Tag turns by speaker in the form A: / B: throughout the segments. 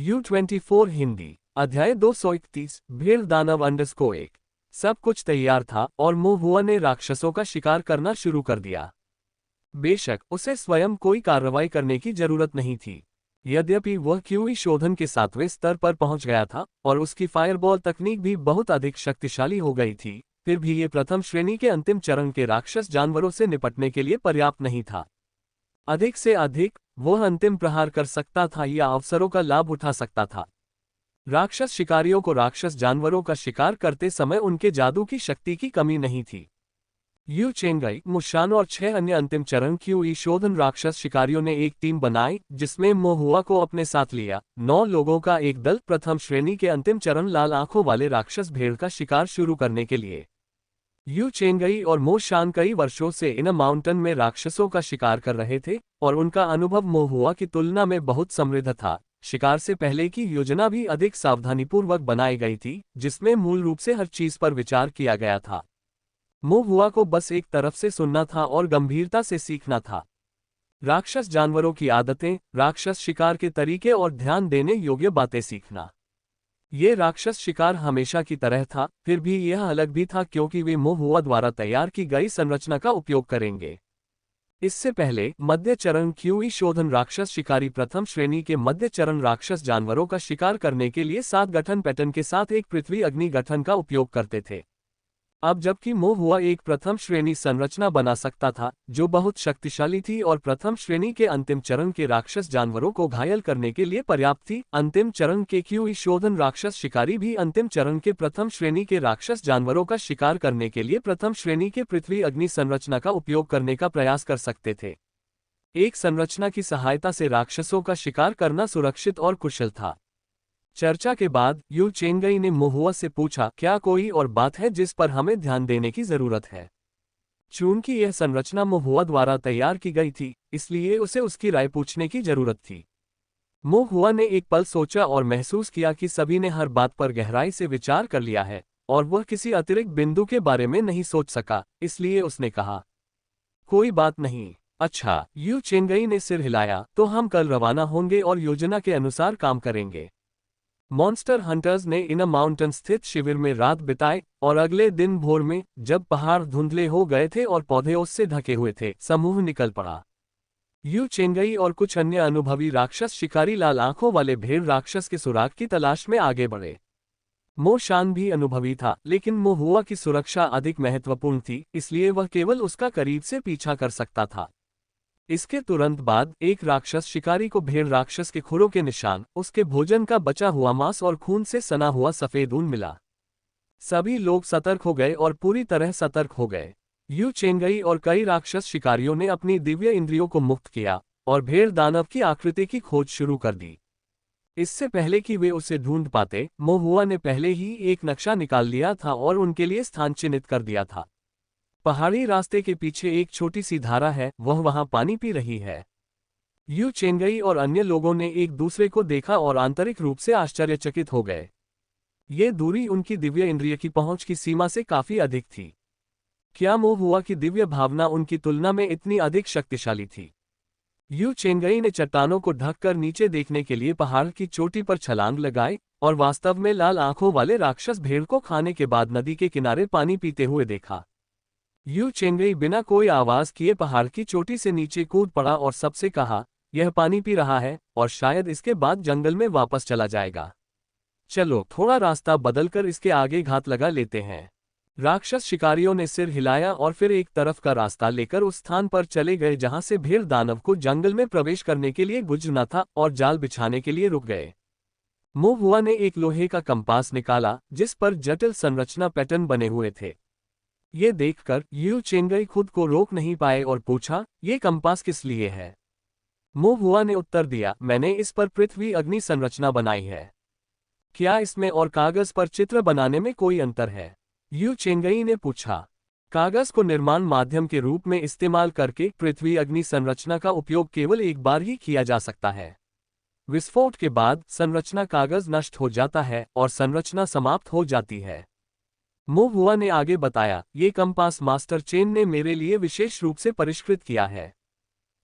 A: U24 Hindi अध्याय 231 भेड़ दानव _1। सब कुछ तैयार था और मोहुआ ने राक्षसों का शिकार करना शुरू कर दिया। बेशक उसे स्वयं कोई कार्रवाई करने की जरूरत नहीं थी। यद्यपि वह क्यूई शोधन के 7वें स्तर पर पहुंच गया था और उसकी फायरबॉल तकनीक भी बहुत अधिक शक्तिशाली हो गई थी, फिर भी ये प्रथम श्रेणी के अंतिम चरण के राक्षस जानवरों से निपटने के लिए पर्याप्त नहीं था। अधिक से अधिक वह अंतिम प्रहार कर सकता था या अवसरों का लाभ उठा सकता था। राक्षस शिकारियों को राक्षस जानवरों का शिकार करते समय उनके जादू की शक्ति की कमी नहीं थी। यू चेंगई, मुशान और 6 अन्य अंतिम चरण क्यूई शोधन राक्षस शिकारियों ने एक टीम बनाई जिसमें मोहुआ को अपने साथ लिया। 9 लोगों का एक दल प्रथम श्रेणी के अंतिम चरण लाल आंखों वाले राक्षस भेड़ का शिकार शुरू करने के लिए। यू चेंगई और मो शान कई वर्षों से इन माउंटेन में राक्षसों का शिकार कर रहे थे और उनका अनुभव मोहुआ की तुलना में बहुत समृद्ध था। शिकार से पहले की योजना भी अधिक सावधानीपूर्वक बनाई गई थी, जिसमें मूल रूप से हर चीज पर विचार किया गया था। मोहुआ को बस एक तरफ से सुनना था और गंभीरता से सीखना था। राक्षस जानवरों की आदतें, राक्षस शिकार के तरीके और ध्यान देने योग्य बातें सीखना। ये राक्षस शिकार हमेशा की तरह था, फिर भी यह अलग भी था क्योंकि वे मोहुआ द्वारा तैयार की गई संरचना का उपयोग करेंगे। इससे पहले मध्य चरण क्यूई शोधन राक्षस शिकारी प्रथम श्रेणी के मध्य चरण राक्षस जानवरों का शिकार करने के लिए 7 गठन पैटर्न के साथ एक पृथ्वी अग्नि गठन का उपयोग करते थे। अब जबकि मोहुआ एक प्रथम श्रेणी संरचना बना सकता था जो बहुत शक्तिशाली थी और प्रथम श्रेणी के अंतिम चरण के राक्षस जानवरों को घायल करने के लिए पर्याप्त थी, अंतिम चरण के क्यूई शोधन राक्षस शिकारी भी अंतिम चरण के प्रथम श्रेणी के राक्षस जानवरों का शिकार करने के लिए प्रथम श्रेणी के पृथ्वी अग्नि संरचना का उपयोग करने का प्रयास कर सकते थे। एक संरचना की सहायता से राक्षसों का शिकार करना सुरक्षित और कुशल था। चर्चा के बाद यू चेंगई ने मोहुआ से पूछा, क्या कोई और बात है जिस पर हमें ध्यान देने की जरूरत है? चूंकि यह संरचना मोहुआ द्वारा तैयार की गई थी, इसलिए उसे उसकी राय पूछने की जरूरत थी। मोहुआ ने एक पल सोचा और महसूस किया कि सभी ने हर बात पर गहराई से विचार कर लिया है और वह किसी अतिरिक्त बिंदु के बारे में नहीं सोच सका, इसलिए उसने कहा, कोई बात नहीं। अच्छा, यू चेंगई ने सिर हिलाया, तो हम कल रवाना होंगे और योजना के अनुसार काम करेंगे। मॉन्स्टर हंटर्स ने इन माउंटेन स्थित शिविर में रात बिताई और अगले दिन भोर में, जब पहाड़ धुंधले हो गए थे और पौधे उससे ढके हुए थे, समूह निकल पड़ा। यू चेंगई और कुछ अन्य अनुभवी राक्षस शिकारी लाल आंखों वाले भेड़ राक्षस के सुराग की तलाश में आगे बढ़े। मो शान भी अनुभवी था, लेकिन मोहुआ की सुरक्षा अधिक महत्वपूर्ण थी, इसलिए वह केवल उसका करीब से पीछा कर सकता था। इसके तुरंत बाद एक राक्षस शिकारी को भेड़ राक्षस के खुरों के निशान, उसके भोजन का बचा हुआ मांस और खून से सना हुआ सफेद ऊन मिला। सभी लोग सतर्क हो गए और पूरी तरह सतर्क हो गए। यू चेंगई और कई राक्षस शिकारियों ने अपनी दिव्य इंद्रियों को मुक्त किया और भेड़ दानव की आकृति की खोज शुरू कर दी। इससे पहले कि वे उसे ढूंढ पाते, मोहुआ ने पहले ही एक नक्शा निकाल लिया था और उनके लिए स्थान चिन्हित कर दिया था। पहाड़ी रास्ते के पीछे एक छोटी सी धारा है, वह वहां पानी पी रही है। यू चेंगई और अन्य लोगों ने एक दूसरे को देखा और आंतरिक रूप से आश्चर्यचकित हो गए। ये दूरी उनकी दिव्य इंद्रिय की पहुंच की सीमा से काफी अधिक थी। क्या मोहुआ की दिव्य भावना उनकी तुलना में इतनी अधिक शक्तिशाली थी? यू चेंगई ने चट्टानों को ढककर नीचे देखने के लिए पहाड़ की चोटी पर छलांग लगाई और वास्तव में लाल आंखों वाले राक्षस भेड़ को खाने के बाद नदी के किनारे पानी पीते हुए देखा। यू चेंगई बिना कोई आवाज किए पहाड़ की चोटी से नीचे कूद पड़ा और सबसे कहा, यह पानी पी रहा है और शायद इसके बाद जंगल में वापस चला जाएगा। चलो थोड़ा रास्ता बदलकर इसके आगे घात लगा लेते हैं। राक्षस शिकारियों ने सिर हिलाया और फिर एक तरफ का रास्ता लेकर उस स्थान पर चले गए जहां से भेड़ दानव को जंगल में प्रवेश करने के लिए गुजरना था और जाल बिछाने के लिए रुक गए। मोहुआ ने एक लोहे का कंपास निकाला जिस पर जटिल संरचना पैटर्न बने हुए थे। ये देखकर यू चेंगई खुद को रोक नहीं पाए और पूछा, ये कंपास किस लिए है? मोहुआ ने उत्तर दिया, मैंने इस पर पृथ्वी अग्नि संरचना बनाई है। क्या इसमें और कागज पर चित्र बनाने में कोई अंतर है? यू चेंगई ने पूछा। कागज को निर्माण माध्यम के रूप में इस्तेमाल करके पृथ्वी अग्नि संरचना का उपयोग केवल एक बार ही किया जा सकता है। विस्फोट के बाद संरचना कागज नष्ट हो जाता है और संरचना समाप्त हो जाती है। मोहुआ ने आगे बताया, ये कंपास मास्टर चेन ने मेरे लिए विशेष रूप से परिष्कृत किया है।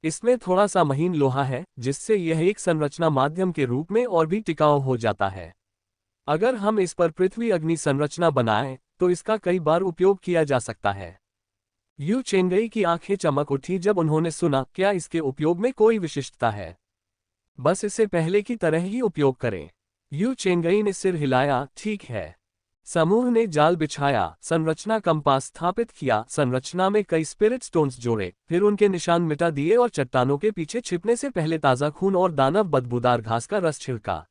A: इसमें थोड़ा सा महीन लोहा है, जिससे यह एक संरचना माध्यम के रूप में और भी टिकाऊ हो जाता है। अगर हम इस पर पृथ्वी अग्नि संरचना बनाएं, तो इसका कई बार उपयोग किया जा सकता है। यू चेंगई की आंखें चमक उठी जब उन्होंने सुना, क्या इसके उपयोग में कोई विशिष्टता है? बस इसे पहले की तरह ही उपयोग करें। यू चेंगई ने सिर हिलाया, ठीक है। समूह ने जाल बिछाया, संरचना कंपास स्थापित किया, संरचना में कई स्पिरिट स्टोन्स जोड़े, फिर उनके निशान मिटा दिए और चट्टानों के पीछे छिपने से पहले ताज़ा खून और दानव बदबूदार घास का रस छिड़का।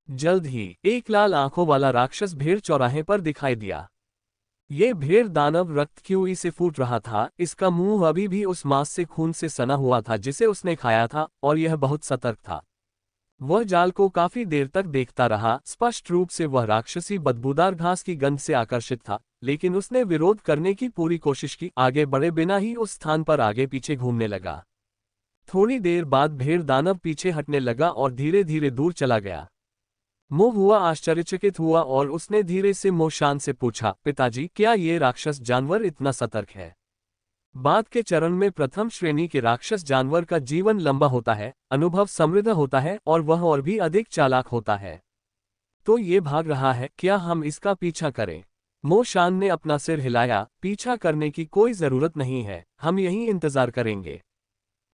A: जल्द ही एक लाल आंखों वाला राक्षस भेड़ चौराहे पर दिखाई दिया। ये भेड़ दानव रक्त की से फूट रहा था, इसका मुंह अभी भी उस मांस से खून से सना हुआ था जिसे उसने खाया था, और यह बहुत सतर्क था। वह जाल को काफी देर तक देखता रहा। स्पष्ट रूप से वह राक्षसी बदबूदार घास की गंध से आकर्षित था, लेकिन उसने विरोध करने की पूरी कोशिश की, आगे बढ़े बिना ही उस स्थान पर आगे पीछे घूमने लगा। थोड़ी देर बाद भेड़ दानव पीछे हटने लगा और धीरे धीरे दूर चला गया। मोह हुआ आश्चर्यचकित हुआ और उसने धीरे से मोशान से पूछा, पिताजी, क्या ये राक्षस जानवर इतना सतर्क है? बाद के चरण में प्रथम श्रेणी के राक्षस जानवर का जीवन लंबा होता है, अनुभव समृद्ध होता है और वह और भी अधिक चालाक होता है। तो ये भाग रहा है, क्या हम इसका पीछा करें? मोशान ने अपना सिर हिलाया, पीछा करने की कोई जरूरत नहीं है, हम यहीं इंतजार करेंगे।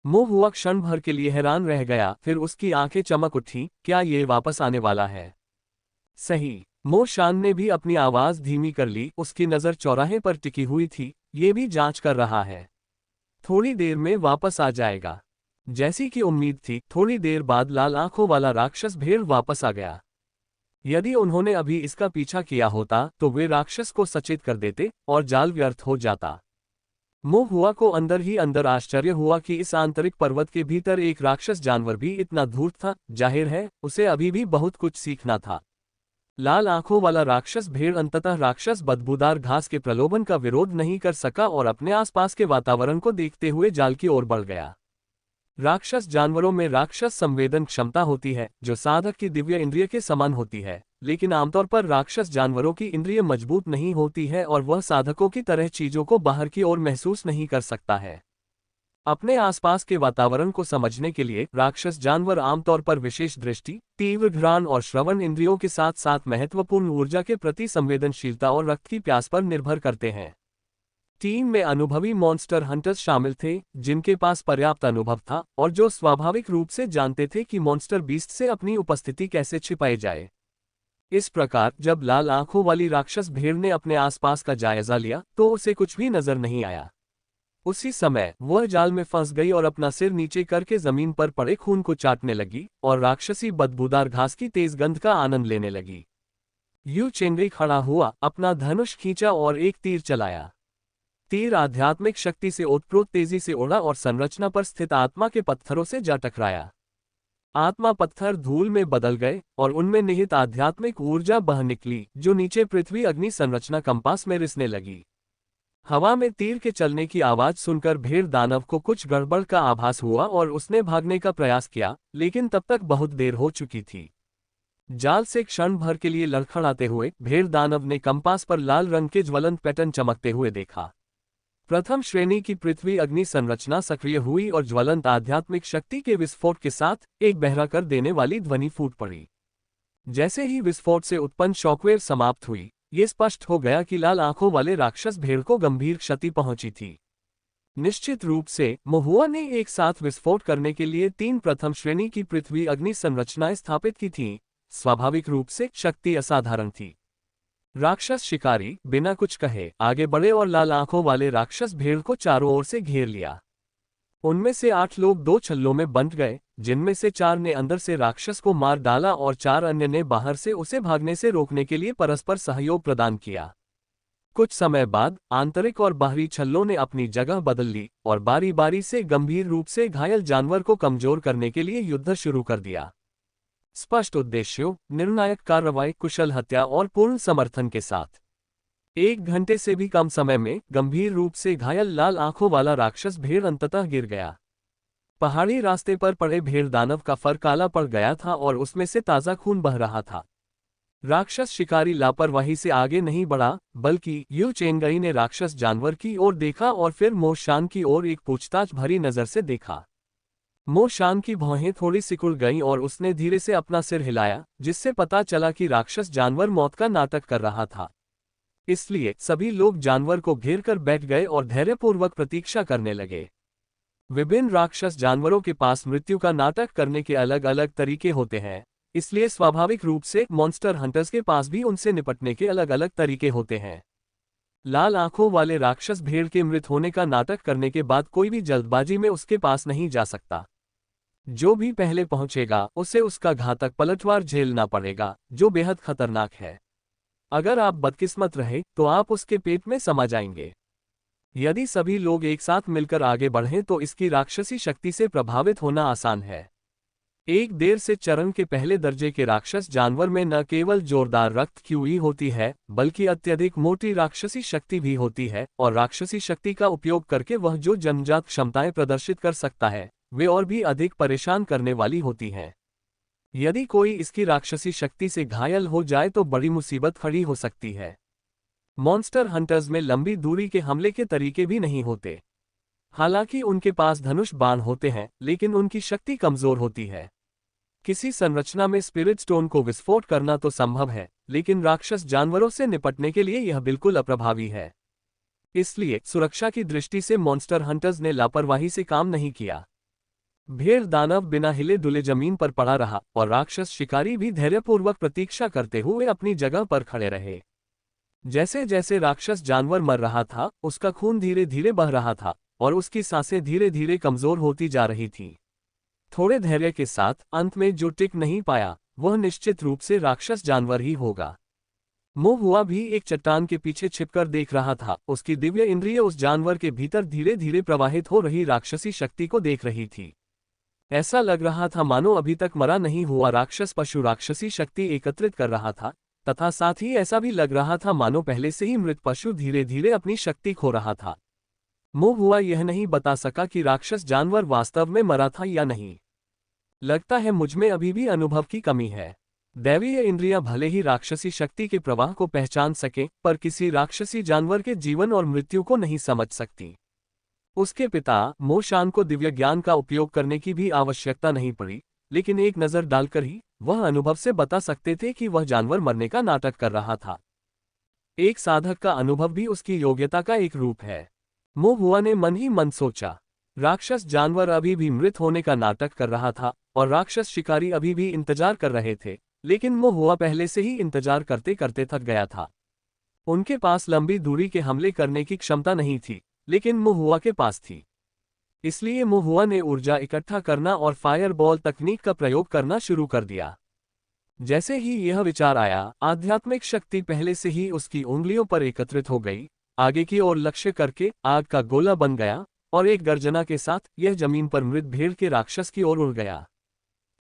A: मोह हुआ क्षण भर के लिए हैरान रह गया, फिर उसकी आंखें चमक उठी, क्या ये वापस आने वाला है? सही। मोशान ने भी अपनी आवाज धीमी कर ली, उसकी नजर चौराहे पर टिकी हुई थी, ये भी जांच कर रहा है। थोड़ी देर में वापस आ जाएगा। जैसी कि उम्मीद थी, थोड़ी देर बाद लाल आंखों वाला राक्षस भेड़ वापस आ गया। यदि उन्होंने अभी इसका पीछा किया होता तो वे राक्षस को सचेत कर देते और जाल व्यर्थ हो जाता। मोह हुआ को अंदर ही अंदर आश्चर्य हुआ कि इस आंतरिक पर्वत के भीतर एक राक्षस जानवर भी इतना धूर्त था। जाहिर है, उसे अभी भी बहुत कुछ सीखना था। लाल आंखों वाला राक्षस भेड़ अंततः राक्षस बदबूदार घास के प्रलोभन का विरोध नहीं कर सका और अपने आसपास के वातावरण को देखते हुए जाल की ओर बढ़ गया। राक्षस जानवरों में राक्षस संवेदन क्षमता होती है, जो साधक की दिव्य इंद्रिय के समान होती है, लेकिन आमतौर पर राक्षस जानवरों की इंद्रिय मजबूत नहीं होती है और वह साधकों की तरह चीजों को बाहर की ओर महसूस नहीं कर सकता है। अपने आसपास के वातावरण को समझने के लिए राक्षस जानवर आमतौर पर विशेष दृष्टि, तीव्र घ्राण और श्रवण इंद्रियों के साथ साथ महत्वपूर्ण ऊर्जा के प्रति संवेदनशीलता और रक्त की प्यास पर निर्भर करते हैं। टीम में अनुभवी मॉन्स्टर हंटर्स शामिल थे, जिनके पास पर्याप्त अनुभव था और जो स्वाभाविक रूप से जानते थे कि मॉन्स्टर बीस्ट से अपनी उपस्थिति कैसे छिपाई जाए। इस प्रकार जब लाल आंखों वाली राक्षस भेड़ ने अपने आसपास का जायजा लिया तो उसे कुछ भी नजर नहीं आया। उसी समय वह जाल में फंस गई और अपना सिर नीचे करके जमीन पर पड़े खून को चाटने लगी और राक्षसी बदबूदार घास की तेज गंध का आनंद लेने लगी। यू चेंगई खड़ा हुआ, अपना धनुष खींचा और एक तीर चलाया। तीर आध्यात्मिक शक्ति से ओतप्रोत तेजी से उड़ा और संरचना पर स्थित आत्मा के पत्थरों से जा टकराया। आत्मा पत्थर धूल में बदल गए और उनमें निहित आध्यात्मिक ऊर्जा बह निकली, जो नीचे पृथ्वी अग्नि संरचना कंपास में रिसने लगी। हवा में तीर के चलने की आवाज सुनकर भेड़ दानव को कुछ गड़बड़ का आभास हुआ और उसने भागने का प्रयास किया, लेकिन तब तक बहुत देर हो चुकी थी। जाल से क्षण भर के लिए लड़खड़ाते हुए भेड़ दानव ने कंपास पर लाल रंग के ज्वलंत पैटर्न चमकते हुए देखा। प्रथम श्रेणी की पृथ्वी अग्नि संरचना सक्रिय हुई और ज्वलंत आध्यात्मिक शक्ति के विस्फोट के साथ एक बहरा कर देने वाली ध्वनि फूट पड़ी। जैसे ही विस्फोट से उत्पन्न शॉकवेव समाप्त हुई, ये स्पष्ट हो गया कि लाल आंखों वाले राक्षस भेड़ को गंभीर क्षति पहुंची थी। निश्चित रूप से महुआ ने एक साथ विस्फोट करने के लिए 3 प्रथम श्रेणी की पृथ्वी अग्नि संरचनाएं स्थापित की थीं। स्वाभाविक रूप से शक्ति असाधारण थी। राक्षस शिकारी बिना कुछ कहे आगे बढ़े और लाल आंखों वाले राक्षस भेड़ को चारों ओर से घेर लिया। उनमें से 8 लोग 2 छल्लों में बंट गए, जिनमें से 4 ने अंदर से राक्षस को मार डाला और 4 अन्य ने बाहर से उसे भागने से रोकने के लिए परस्पर सहयोग प्रदान किया। कुछ समय बाद आंतरिक और बाहरी छल्लों ने अपनी जगह बदल ली और बारी बारी से गंभीर रूप से घायल जानवर को कमजोर करने के लिए युद्ध शुरू कर दिया। स्पष्ट उद्देश्यों, निर्णायक कार्रवाई, कुशल हत्या और पूर्ण समर्थन के साथ 1 घंटे से भी कम समय में गंभीर रूप से घायल लाल आंखों वाला राक्षस भेड़ अंततः गिर गया। पहाड़ी रास्ते पर पड़े भेड़ दानव का फर काला पड़ गया था और उसमें से ताजा खून बह रहा था। राक्षस शिकारी लापरवाही से आगे नहीं बढ़ा, बल्कि यू चेंगई ने राक्षस जानवर की ओर देखा और फिर मोशान की ओर एक पूछताछ भरी नजर से देखा। मो शान की भौहें थोड़ी सिकुड़ गईं और उसने धीरे से अपना सिर हिलाया, जिससे पता चला कि राक्षस जानवर मौत का नाटक कर रहा था। इसलिए सभी लोग जानवर को घेर कर बैठ गए और धैर्यपूर्वक प्रतीक्षा करने लगे। विभिन्न राक्षस जानवरों के पास मृत्यु का नाटक करने के अलग अलग तरीके होते हैं, इसलिए स्वाभाविक रूप से मॉन्स्टर हंटर्स के पास भी उनसे निपटने के अलग अलग तरीके होते हैं। लाल आंखों वाले राक्षस भेड़ के मृत होने का नाटक करने के बाद कोई भी जल्दबाजी में उसके पास नहीं जा सकता। जो भी पहले पहुंचेगा उसे उसका घातक पलटवार झेलना पड़ेगा, जो बेहद खतरनाक है। अगर आप बदकिस्मत रहे तो आप उसके पेट में समा जाएंगे। यदि सभी लोग एक साथ मिलकर आगे बढ़ें तो इसकी राक्षसी शक्ति से प्रभावित होना आसान है। एक देर से चरण के पहले दर्जे के राक्षस जानवर में न केवल जोरदार रक्त क्यूई होती है, बल्कि अत्यधिक मोटी राक्षसी शक्ति भी होती है, और राक्षसी शक्ति का उपयोग करके वह जो जन्मजात क्षमताएं प्रदर्शित कर सकता है, वे और भी अधिक परेशान करने वाली होती हैं। यदि कोई इसकी राक्षसी शक्ति से घायल हो जाए तो बड़ी मुसीबत खड़ी हो सकती है। मॉन्स्टर हंटर्स में लंबी दूरी के हमले के तरीके भी नहीं होते। हालांकि उनके पास धनुष बाण होते हैं, लेकिन उनकी शक्ति कमजोर होती है। किसी संरचना में स्पिरिट स्टोन को विस्फोट करना तो संभव है, लेकिन राक्षस जानवरों से निपटने के लिए यह बिल्कुल अप्रभावी है। इसलिए सुरक्षा की दृष्टि से मॉन्स्टर हंटर्स ने लापरवाही से काम नहीं किया। भेड़ दानव बिना हिले डुले जमीन पर पड़ा रहा और राक्षस शिकारी भी धैर्यपूर्वक प्रतीक्षा करते हुए अपनी जगह पर खड़े रहे। जैसे जैसे राक्षस जानवर मर रहा था, उसका खून धीरे धीरे बह रहा था और उसकी सांसें धीरे धीरे कमजोर होती जा रही थीं। थोड़े धैर्य के साथ अंत में जो टिक नहीं पाया वह निश्चित रूप से राक्षस जानवर ही होगा। मो हुआ भी एक चट्टान के पीछे छिपकर देख रहा था। उसकी दिव्य इंद्रिय उस जानवर के भीतर धीरे धीरे प्रवाहित हो रही राक्षसी शक्ति को देख रही थी। ऐसा लग रहा था मानो अभी तक मरा नहीं हुआ राक्षस पशु राक्षसी शक्ति एकत्रित कर रहा था, तथा साथ ही ऐसा भी लग रहा था मानो पहले से ही मृत पशु धीरे धीरे अपनी शक्ति खो रहा था। मो हुआ यह नहीं बता सका कि राक्षस जानवर वास्तव में मरा था या नहीं। लगता है मुझमें अभी भी अनुभव की कमी है। दैवीय इंद्रियां भले ही राक्षसी शक्ति के प्रवाह को पहचान सकें, पर किसी राक्षसी जानवर के जीवन और मृत्यु को नहीं समझ सकती। उसके पिता मो शान को दिव्य ज्ञान का उपयोग करने की भी आवश्यकता नहीं पड़ी, लेकिन एक नज़र डालकर ही वह अनुभव से बता सकते थे कि वह जानवर मरने का नाटक कर रहा था। एक साधक का अनुभव भी उसकी योग्यता का एक रूप है। मो हुआ ने मन ही मन सोचा, राक्षस जानवर अभी भी मृत होने का नाटक कर रहा था और राक्षस शिकारी अभी भी इंतजार कर रहे थे, लेकिन मो हुआ पहले से ही इंतजार करते करते थक गया था। उनके पास लंबी दूरी के हमले करने की क्षमता नहीं थी, लेकिन मो हुआ के पास थी। इसलिए मो हुआ ने ऊर्जा इकट्ठा करना और फायरबॉल तकनीक का प्रयोग करना शुरू कर दिया। जैसे ही यह विचार आया, आध्यात्मिक शक्ति पहले से ही उसकी उंगलियों पर एकत्रित हो गई। आगे की ओर लक्ष्य करके आग का गोला बन गया और एक गर्जना के साथ यह जमीन पर मृत भेड़ के राक्षस की ओर उड़ गया।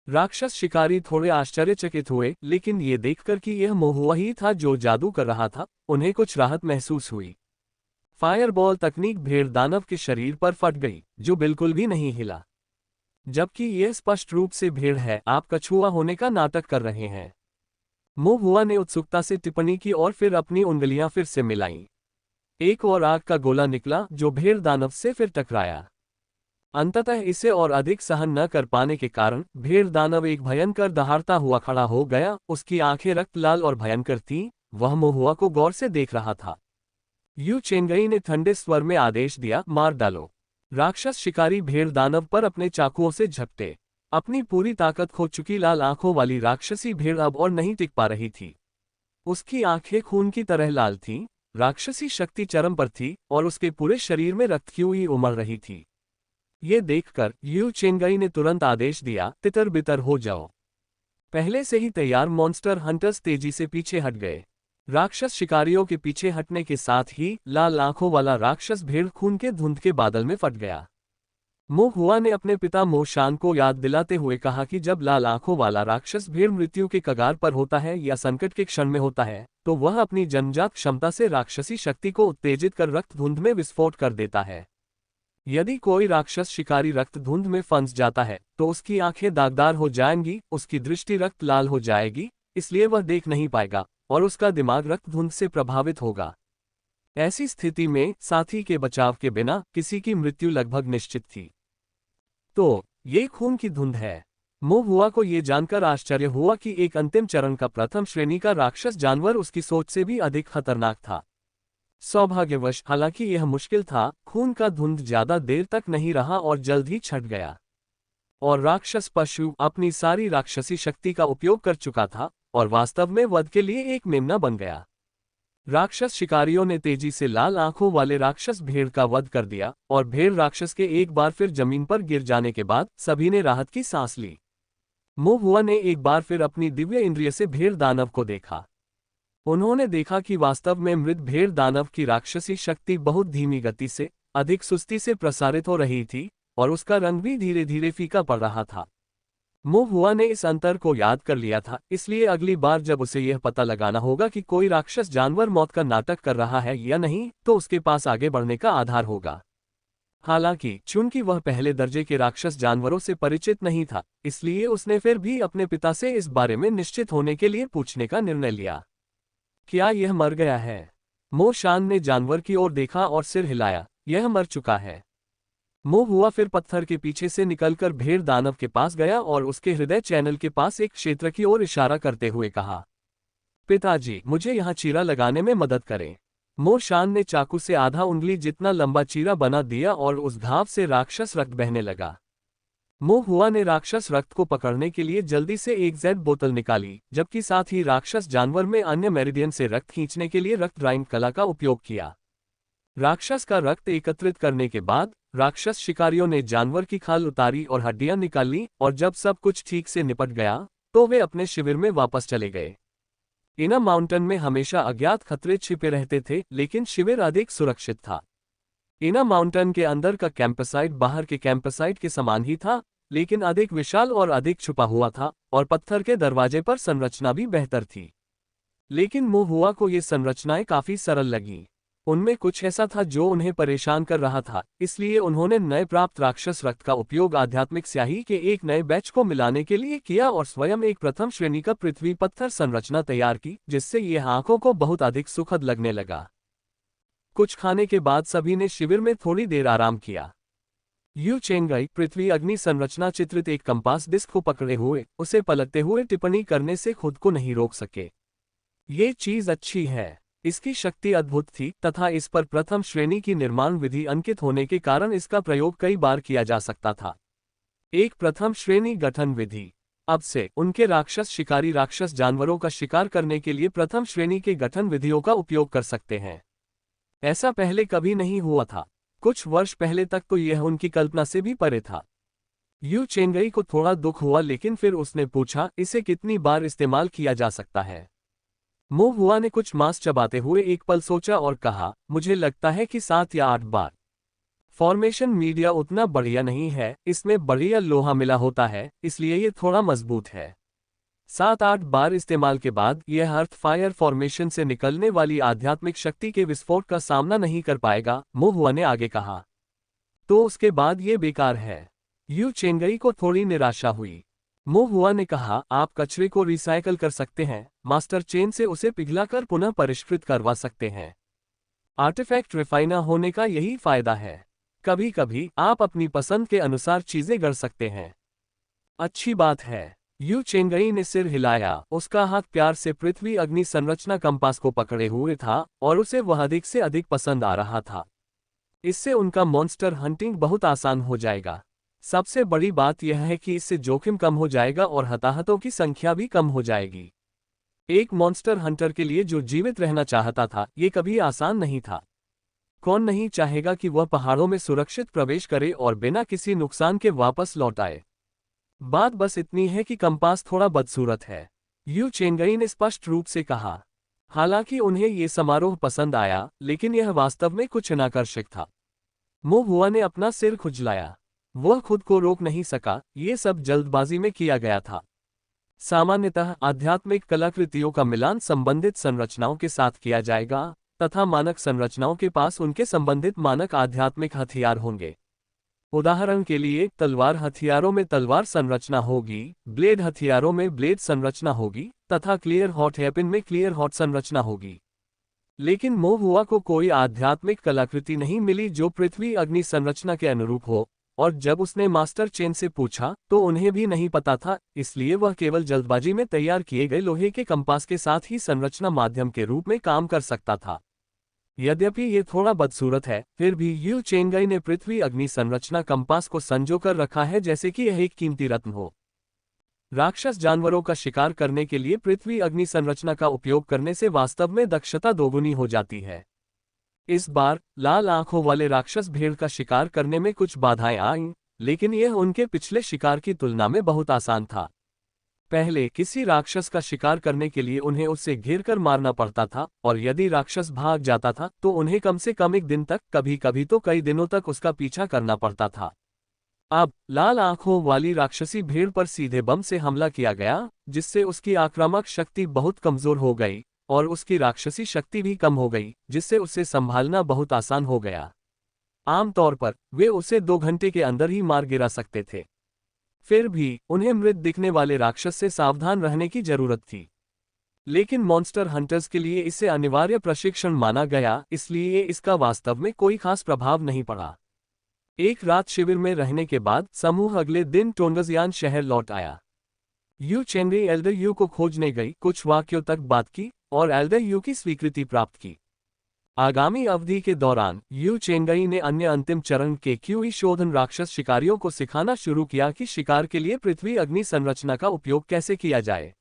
A: राक्षस शिकारी थोड़े आश्चर्यचकित हुए, लेकिन ये देखकर कि यह मो हुआ ही था जो जादू कर रहा था, उन्हें कुछ राहत महसूस हुई। फायरबॉल तकनीक भेड़ दानव के शरीर पर फट गई, जो बिल्कुल भी नहीं हिला। जबकि यह स्पष्ट रूप से भेड़ है, आप कछुआ होने का नाटक कर रहे हैं। मो हुआ ने उत्सुकता से टिप्पणी की और फिर अपनी उंगलियां फिर से मिलाईं। एक और आग का गोला निकला जो भेड़ दानव से फिर टकराया। अंततः इसे और अधिक सहन न कर पाने के कारण भेड़ दानव एक भयंकर दहाड़ता हुआ खड़ा हो गया। उसकी आंखें रक्त लाल और भयंकर थीं। वह मो हुआ को गौर से देख रहा था। यू चेंगई ने ठंडे स्वर में आदेश दिया, मार डालो। राक्षस शिकारी भेड़ दानव पर अपने चाकुओं से झपटे। अपनी पूरी ताकत खो चुकी लाल आंखों वाली राक्षसी भेड़ अब और नहीं टिक पा रही थी। उसकी आंखें खून की तरह लाल थीं, राक्षसी शक्ति चरम पर थी और उसके पूरे शरीर में रक्त की हुई उमड़ रही थी। ये देखकर यू चेंगई ने तुरंत आदेश दिया, तितर बितर हो जाओ। पहले से ही तैयार मॉन्स्टर हंटर्स तेजी से पीछे हट गए। राक्षस शिकारियों के पीछे हटने के साथ ही लाल आंखों वाला राक्षस भेड़ खून के धुंध के बादल में फट गया। मो हुआ ने अपने पिता मो शान को याद दिलाते हुए कहा कि जब लाल आंखों वाला राक्षस भेड़ मृत्यु के कगार पर होता है या संकट के क्षण में होता है, तो वह अपनी जन्मजात क्षमता से राक्षसी शक्ति को उत्तेजित कर रक्त धुंध में विस्फोट कर देता है। यदि कोई राक्षस शिकारी रक्त धुंध में फंस जाता है तो उसकी आंखें दागदार हो जाएंगी, उसकी दृष्टि रक्त लाल हो जाएगी, इसलिए वह देख नहीं पाएगा और उसका दिमाग रक्त धुंध से प्रभावित होगा। ऐसी स्थिति में साथी के बचाव के बिना किसी की मृत्यु लगभग निश्चित थी। तो ये खून की धुंध है। मोहुआ को ये जानकर आश्चर्य हुआ कि एक अंतिम चरण का प्रथम श्रेणी का राक्षस जानवर उसकी सोच से भी अधिक खतरनाक था। सौभाग्यवश हालांकि यह मुश्किल था, खून का धुंध ज्यादा देर तक नहीं रहा और जल्द ही छट गया। और राक्षस पशु अपनी सारी राक्षसी शक्ति का उपयोग कर चुका था और वास्तव में वध के लिए एक मेमना बन गया। राक्षस शिकारियों ने तेजी से लाल आंखों वाले राक्षस भेड़ का वध कर दिया और भेड़ राक्षस के एक बार फिर जमीन पर गिर जाने के बाद सभी ने राहत की सांस ली। मोहुआ ने एक बार फिर अपनी दिव्य इंद्रिय से भेड़ दानव को देखा। उन्होंने देखा कि वास्तव में मृत भेड़ दानव की राक्षसी शक्ति बहुत धीमी गति से, अधिक सुस्ती से प्रसारित हो रही थी और उसका रंग भी धीरे धीरे फीका पड़ रहा था। मोहुआ ने इस अंतर को याद कर लिया था, इसलिए अगली बार जब उसे यह पता लगाना होगा कि कोई राक्षस जानवर मौत का नाटक कर रहा है या नहीं, तो उसके पास आगे बढ़ने का आधार होगा। हालांकि चूंकि वह पहले दर्जे के राक्षस जानवरों से परिचित नहीं था, इसलिए उसने फिर भी अपने पिता से इस बारे में निश्चित होने के लिए पूछने का निर्णय लिया। क्या यह मर गया है? मोशान ने जानवर की ओर देखा और सिर हिलाया। यह मर चुका है। मोहुआ फिर पत्थर के पीछे से निकलकर भेड़ दानव के पास गया और उसके हृदय चैनल के पास एक क्षेत्र की ओर इशारा करते हुए कहा, पिताजी, मुझे यहाँ चीरा लगाने में मदद करें। मोशान ने चाकू से आधा उंगली जितना लंबा चीरा बना दिया और उस घाव से राक्षस रक्त बहने लगा। मोहुआ ने राक्षस रक्त को पकड़ने के लिए जल्दी से एक जेड बोतल निकाली, जबकि साथ ही राक्षस जानवर में अन्य मेरिडियन से रक्त खींचने के लिए रक्त ड्राइंग कला का उपयोग किया। राक्षस का रक्त एकत्रित करने के बाद राक्षस शिकारियों ने जानवर की खाल उतारी और हड्डियां निकाली और जब सब कुछ ठीक से निपट गया तो वे अपने शिविर में वापस चले गए। इना माउंटेन में हमेशा अज्ञात खतरे छिपे रहते थे, लेकिन शिविर अधिक सुरक्षित था। इना माउंटेन के अंदर का कैंपसाइट बाहर के कैंपसाइट के समान ही था, लेकिन अधिक विशाल और अधिक छुपा हुआ था और पत्थर के दरवाजे पर संरचना भी बेहतर थी। लेकिन मोहुआ को ये संरचनाएं काफी सरल लगीं। उनमें कुछ ऐसा था जो उन्हें परेशान कर रहा था, इसलिए उन्होंने नए प्राप्त राक्षस रक्त का उपयोग आध्यात्मिक स्याही के एक नए बैच को मिलाने के लिए किया और स्वयं एक प्रथम श्रेणी का पृथ्वी पत्थर संरचना तैयार की, जिससे यह आंखों को बहुत अधिक सुखद लगने लगा। कुछ खाने के बाद सभी ने शिविर में थोड़ी देर आराम किया। यू चेंगई पृथ्वी अग्नि संरचना चित्रित एक कंपास डिस्क को पकड़े हुए उसे पलटते हुए टिप्पणी करने से खुद को नहीं रोक सके। ये चीज अच्छी है। इसकी शक्ति अद्भुत थी तथा इस पर प्रथम श्रेणी की निर्माण विधि अंकित होने के कारण इसका प्रयोग कई बार किया जा सकता था। एक प्रथम श्रेणी गठन विधि। अब से उनके राक्षस शिकारी राक्षस जानवरों का शिकार करने के लिए प्रथम श्रेणी के गठन विधियों का उपयोग कर सकते हैं। ऐसा पहले कभी नहीं हुआ था। कुछ वर्ष पहले तक तो यह उनकी कल्पना से भी परे था। यू चेंगई को थोड़ा दुख हुआ, लेकिन फिर उसने पूछा, इसे कितनी बार इस्तेमाल किया जा सकता है? मोहुआ ने कुछ मांस चबाते हुए एक पल सोचा और कहा, मुझे लगता है कि 7 या 8 बार। फॉर्मेशन मीडिया उतना बढ़िया नहीं है, इसमें बढ़िया लोहा मिला होता है, इसलिए ये थोड़ा मजबूत है। 7-8 बार इस्तेमाल के बाद यह अर्थ फायर फॉर्मेशन से निकलने वाली आध्यात्मिक शक्ति के विस्फोट का सामना नहीं कर पाएगा, मोहुआ ने आगे कहा। तो उसके बाद ये बेकार है। यू चेंगई को थोड़ी निराशा हुई। मोहुआ ने कहा, आप कचरे को रिसाइकल कर सकते हैं, मास्टर चेन से उसे पिघलाकर पुनः परिष्कृत करवा सकते हैं। आर्टिफैक्ट रिफाइना होने का यही फायदा है। कभी कभी आप अपनी पसंद के अनुसार चीजें गढ़ सकते हैं। अच्छी बात है। यू चेंगई ने सिर हिलाया। उसका हाथ प्यार से पृथ्वी अग्नि संरचना कंपास को पकड़े हुए था और उसे वह अधिक से अधिक पसंद आ रहा था। इससे उनका मॉन्स्टर हंटिंग बहुत आसान हो जाएगा। सबसे बड़ी बात यह है कि इससे जोखिम कम हो जाएगा और हताहतों की संख्या भी कम हो जाएगी। एक मॉन्स्टर हंटर के लिए जो जीवित रहना चाहता था, ये कभी आसान नहीं था। कौन नहीं चाहेगा कि वह पहाड़ों में सुरक्षित प्रवेश करे और बिना किसी नुकसान के वापस लौट आए। बात बस इतनी है कि कंपास थोड़ा बदसूरत है, यू चेंगई ने स्पष्ट रूप से कहा। हालांकि उन्हें ये समारोह पसंद आया, लेकिन यह वास्तव में कुछ अनाकर्षक था। मोहुआ ने अपना सिर खुजलाया। वह खुद को रोक नहीं सका, ये सब जल्दबाजी में किया गया था। सामान्यतः आध्यात्मिक कलाकृतियों का मिलान संबंधित संरचनाओं के साथ किया जाएगा तथा मानक संरचनाओं के पास उनके संबंधित मानक आध्यात्मिक हथियार होंगे। उदाहरण के लिए, तलवार हथियारों में तलवार संरचना होगी, ब्लेड हथियारों में ब्लेड संरचना होगी तथा क्लियर हॉट वेपन में क्लियर हॉट संरचना होगी। लेकिन मोहुआ को कोई आध्यात्मिक कलाकृति नहीं मिली जो पृथ्वी अग्नि संरचना के अनुरूप हो, और जब उसने मास्टर चेन से पूछा तो उन्हें भी नहीं पता था, इसलिए वह केवल जल्दबाजी में तैयार किए गए लोहे के कंपास के साथ ही संरचना माध्यम के रूप में काम कर सकता था। यद्यपि ये थोड़ा बदसूरत है, फिर भी यू चेंगई ने पृथ्वी अग्नि संरचना कंपास को संजो कर रखा है जैसे कि यह एक कीमती रत्न हो। राक्षस जानवरों का शिकार करने के लिए पृथ्वी अग्नि संरचना का उपयोग करने से वास्तव में दक्षता दोगुनी हो जाती है। इस बार लाल आंखों वाले राक्षस भेड़ का शिकार करने में कुछ बाधाएं आईं, लेकिन यह उनके पिछले शिकार की तुलना में बहुत आसान था। पहले किसी राक्षस का शिकार करने के लिए उन्हें उससे घेरकर मारना पड़ता था, और यदि राक्षस भाग जाता था तो उन्हें कम से कम एक दिन तक, कभी कभी तो कई दिनों तक उसका पीछा करना पड़ता था। अब लाल आंखों वाली राक्षसी भेड़ पर सीधे बम से हमला किया गया, जिससे उसकी आक्रामक शक्ति बहुत कमजोर हो गई और उसकी राक्षसी शक्ति भी कम हो गई, जिससे उसे संभालना बहुत आसान हो गया। आमतौर पर वे उसे 2 घंटे के अंदर ही मार गिरा सकते थे। फिर भी उन्हें मृत दिखने वाले राक्षस से सावधान रहने की जरूरत थी। लेकिन मॉन्स्टर हंटर्स के लिए इसे अनिवार्य प्रशिक्षण माना गया, इसलिए इसका वास्तव में कोई खास प्रभाव नहीं पड़ा। एक रात शिविर में रहने के बाद समूह अगले दिन टोंगजियान शहर लौट आया। यू चेंगई एल्डर यू को खोजने गई, कुछ वाक्यों तक बात की और एल्डर यू की स्वीकृति प्राप्त की। आगामी अवधि के दौरान यू चेंगई ने अन्य अंतिम चरण के क्यूई शोधन राक्षस शिकारियों को सिखाना शुरू किया कि शिकार के लिए पृथ्वी अग्नि संरचना का उपयोग कैसे किया जाए।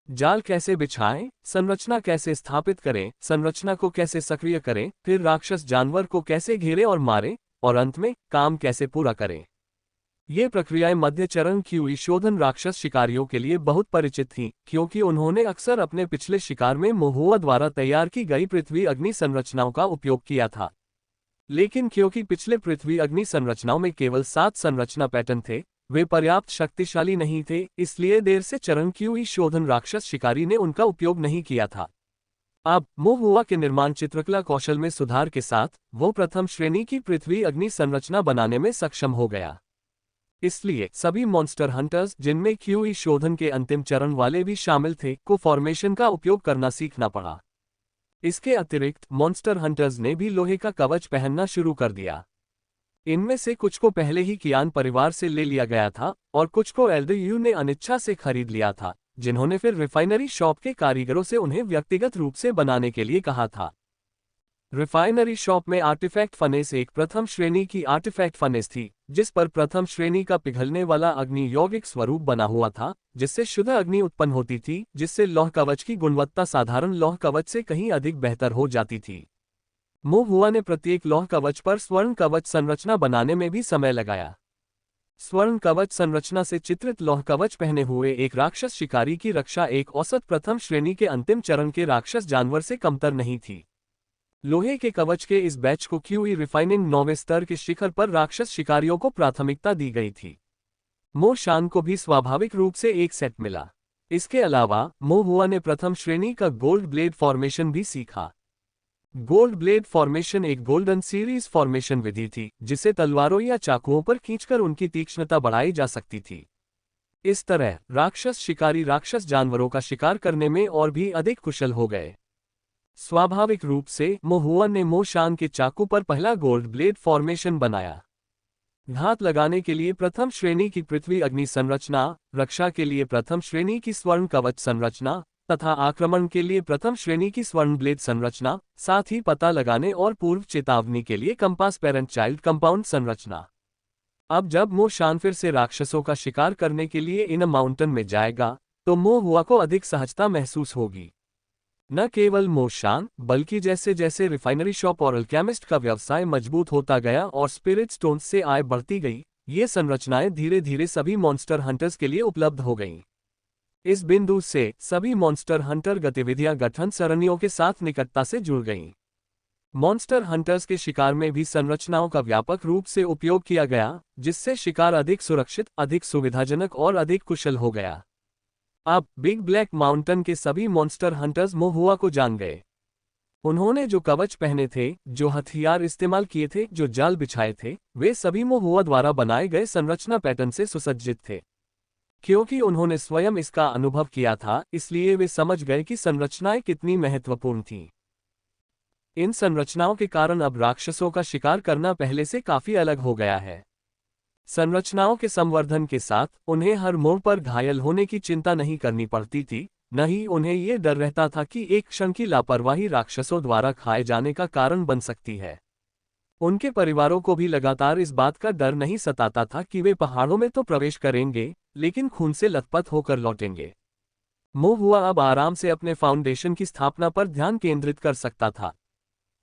A: जाल कैसे बिछाएं, संरचना कैसे स्थापित करें, संरचना को कैसे सक्रिय करें, फिर राक्षस जानवर को कैसे घेरे और मारें, और अंत में काम कैसे पूरा करें। ये प्रक्रियाएं मध्य चरण क्यूई शोधन राक्षस शिकारियों के लिए बहुत परिचित थीं, क्योंकि उन्होंने अक्सर अपने पिछले शिकार में मोहुआ द्वारा तैयार की गई पृथ्वी अग्नि संरचनाओं का उपयोग किया था। लेकिन क्योंकि पिछले पृथ्वी अग्नि संरचनाओं में केवल 7 संरचना पैटर्न थे, वे पर्याप्त शक्तिशाली नहीं थे, इसलिए देर से चरण क्यूई शोधन राक्षस शिकारी ने उनका उपयोग नहीं किया था। अब मोहुआ के निर्माण चित्रकला कौशल में सुधार के साथ वो प्रथम श्रेणी की पृथ्वी अग्नि संरचना बनाने में सक्षम हो गया। इसलिए सभी मॉन्स्टर हंटर्स, जिनमें क्यूई शोधन के अंतिम चरण वाले भी शामिल थे, को फॉर्मेशन का उपयोग करना सीखना पड़ा। इसके अतिरिक्त मॉन्स्टर हंटर्स ने भी लोहे का कवच पहनना शुरू कर दिया। इनमें से कुछ को पहले ही कियान परिवार से ले लिया गया था और कुछ को एल्डर यू ने अनिच्छा से खरीद लिया था, जिन्होंने फिर रिफाइनरी शॉप के कारीगरों से उन्हें व्यक्तिगत रूप से बनाने के लिए कहा था। रिफाइनरी शॉप में आर्टिफैक्ट फनेस एक प्रथम श्रेणी की आर्टिफैक्ट फनेस थी, जिस पर प्रथम श्रेणी का पिघलने वाला अग्नि यौगिक स्वरूप बना हुआ था, जिससे शुद्ध अग्नि उत्पन्न होती थी, जिससे लौह कवच की गुणवत्ता साधारण लौह कवच से कहीं अधिक बेहतर हो जाती थी। मोहुआ ने प्रत्येक लौह कवच पर स्वर्ण कवच संरचना बनाने में भी समय लगाया। स्वर्ण कवच संरचना से चित्रित लौह कवच पहने हुए एक राक्षस शिकारी की रक्षा एक औसत प्रथम श्रेणी के अंतिम चरण के राक्षस जानवर से कमतर नहीं थी। लोहे के कवच के इस बैच को क्यूई रिफाइनिंग 9वें स्तर के शिखर पर राक्षस शिकारियों को प्राथमिकता दी गई थी। मो शान को भी स्वाभाविक रूप से एक सेट मिला। इसके अलावा मोहुआ ने प्रथम श्रेणी का गोल्ड ब्लेड फॉर्मेशन भी सीखा। गोल्ड ब्लेड फॉर्मेशन एक गोल्डन सीरीज फॉर्मेशन विधि थी, जिसे तलवारों या चाकुओं पर खींचकर उनकी तीक्ष्णता बढ़ाई जा सकती थी। इस तरह राक्षस शिकारी राक्षस जानवरों का शिकार करने में और भी अधिक कुशल हो गए। स्वाभाविक रूप से मोहुआ ने मो शान के चाकू पर पहला गोल्ड ब्लेड फॉर्मेशन बनाया। घात लगाने के लिए प्रथम श्रेणी की पृथ्वी अग्नि संरचना, रक्षा के लिए प्रथम श्रेणी की स्वर्ण कवच संरचना तथा आक्रमण के लिए प्रथम श्रेणी की स्वर्ण ब्लेड संरचना, साथ ही पता लगाने और पूर्व चेतावनी के लिए कंपास पेरेंट चाइल्ड कंपाउंड संरचना। अब जब मो शान फिर से राक्षसों का शिकार करने के लिए इन माउंटेन में जाएगा, तो मोहुआ को अधिक सहजता महसूस होगी। न केवल मो शान, बल्कि जैसे जैसे रिफाइनरी शॉप और अल्केमिस्ट का व्यवसाय मजबूत होता गया और स्पिरिट स्टोन्स से आय बढ़ती गई, ये संरचनाएं धीरे धीरे सभी मॉन्स्टर हंटर्स के लिए उपलब्ध हो गईं। इस बिंदु से सभी मॉन्स्टर हंटर गतिविधियां गठन सरणियों के साथ निकटता से जुड़ गईं। मॉन्स्टर हंटर्स के शिकार में भी संरचनाओं का व्यापक रूप से उपयोग किया गया, जिससे शिकार अधिक सुरक्षित, अधिक सुविधाजनक और अधिक कुशल हो गया। अब बिग ब्लैक माउंटेन के सभी मॉन्स्टर हंटर्स मोहुआ को जान गए। उन्होंने जो कवच पहने थे, जो हथियार इस्तेमाल किए थे, जो जाल बिछाए थे, वे सभी मोहुआ द्वारा बनाए गए संरचना पैटर्न से सुसज्जित थे। क्योंकि उन्होंने स्वयं इसका अनुभव किया था, इसलिए वे समझ गए कि संरचनाएं कितनी महत्वपूर्ण थीं। इन संरचनाओं के कारण अब राक्षसों का शिकार करना पहले से काफी अलग हो गया है। संरचनाओं के संवर्धन के साथ उन्हें हर मोड़ पर घायल होने की चिंता नहीं करनी पड़ती थी, न ही उन्हें ये डर रहता था कि एक क्षण की लापरवाही राक्षसों द्वारा खाए जाने का कारण बन सकती है। उनके परिवारों को भी लगातार इस बात का डर नहीं सताता था कि वे पहाड़ों में तो प्रवेश करेंगे, लेकिन खून से लथपथ होकर लौटेंगे। मोहुआ अब आराम से अपने फाउंडेशन की स्थापना पर ध्यान केंद्रित कर सकता था।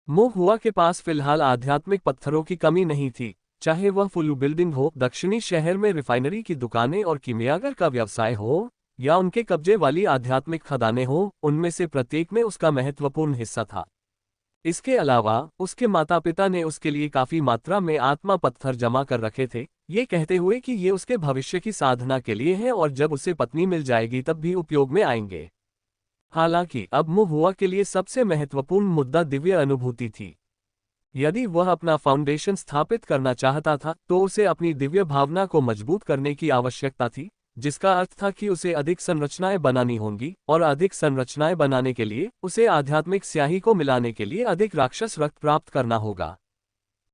A: मोहुआ के पास फिलहाल आध्यात्मिक पत्थरों की कमी नहीं थी, चाहे वह फुल्लू बिल्डिंग हो, दक्षिणी शहर में रिफाइनरी की दुकानें और कीमियागर का व्यवसाय हो, या उनके कब्जे वाली आध्यात्मिक खदानें हो, उनमें से प्रत्येक में उसका महत्वपूर्ण हिस्सा था। इसके अलावा उसके माता पिता ने उसके लिए काफी मात्रा में आत्मा पत्थर जमा कर रखे थे, ये कहते हुए कि ये उसके भविष्य की साधना के लिए है और जब उसे पत्नी मिल जाएगी तब भी उपयोग में आएंगे। हालांकि अब मोहुआ के लिए सबसे महत्वपूर्ण मुद्दा दिव्य अनुभूति थी। यदि वह अपना फाउंडेशन स्थापित करना चाहता था तो उसे अपनी दिव्य भावना को मजबूत करने की आवश्यकता थी, जिसका अर्थ था कि उसे अधिक संरचनाएं बनानी होंगी, और अधिक संरचनाएं बनाने के लिए उसे आध्यात्मिक स्याही को मिलाने के लिए अधिक राक्षस रक्त प्राप्त करना होगा।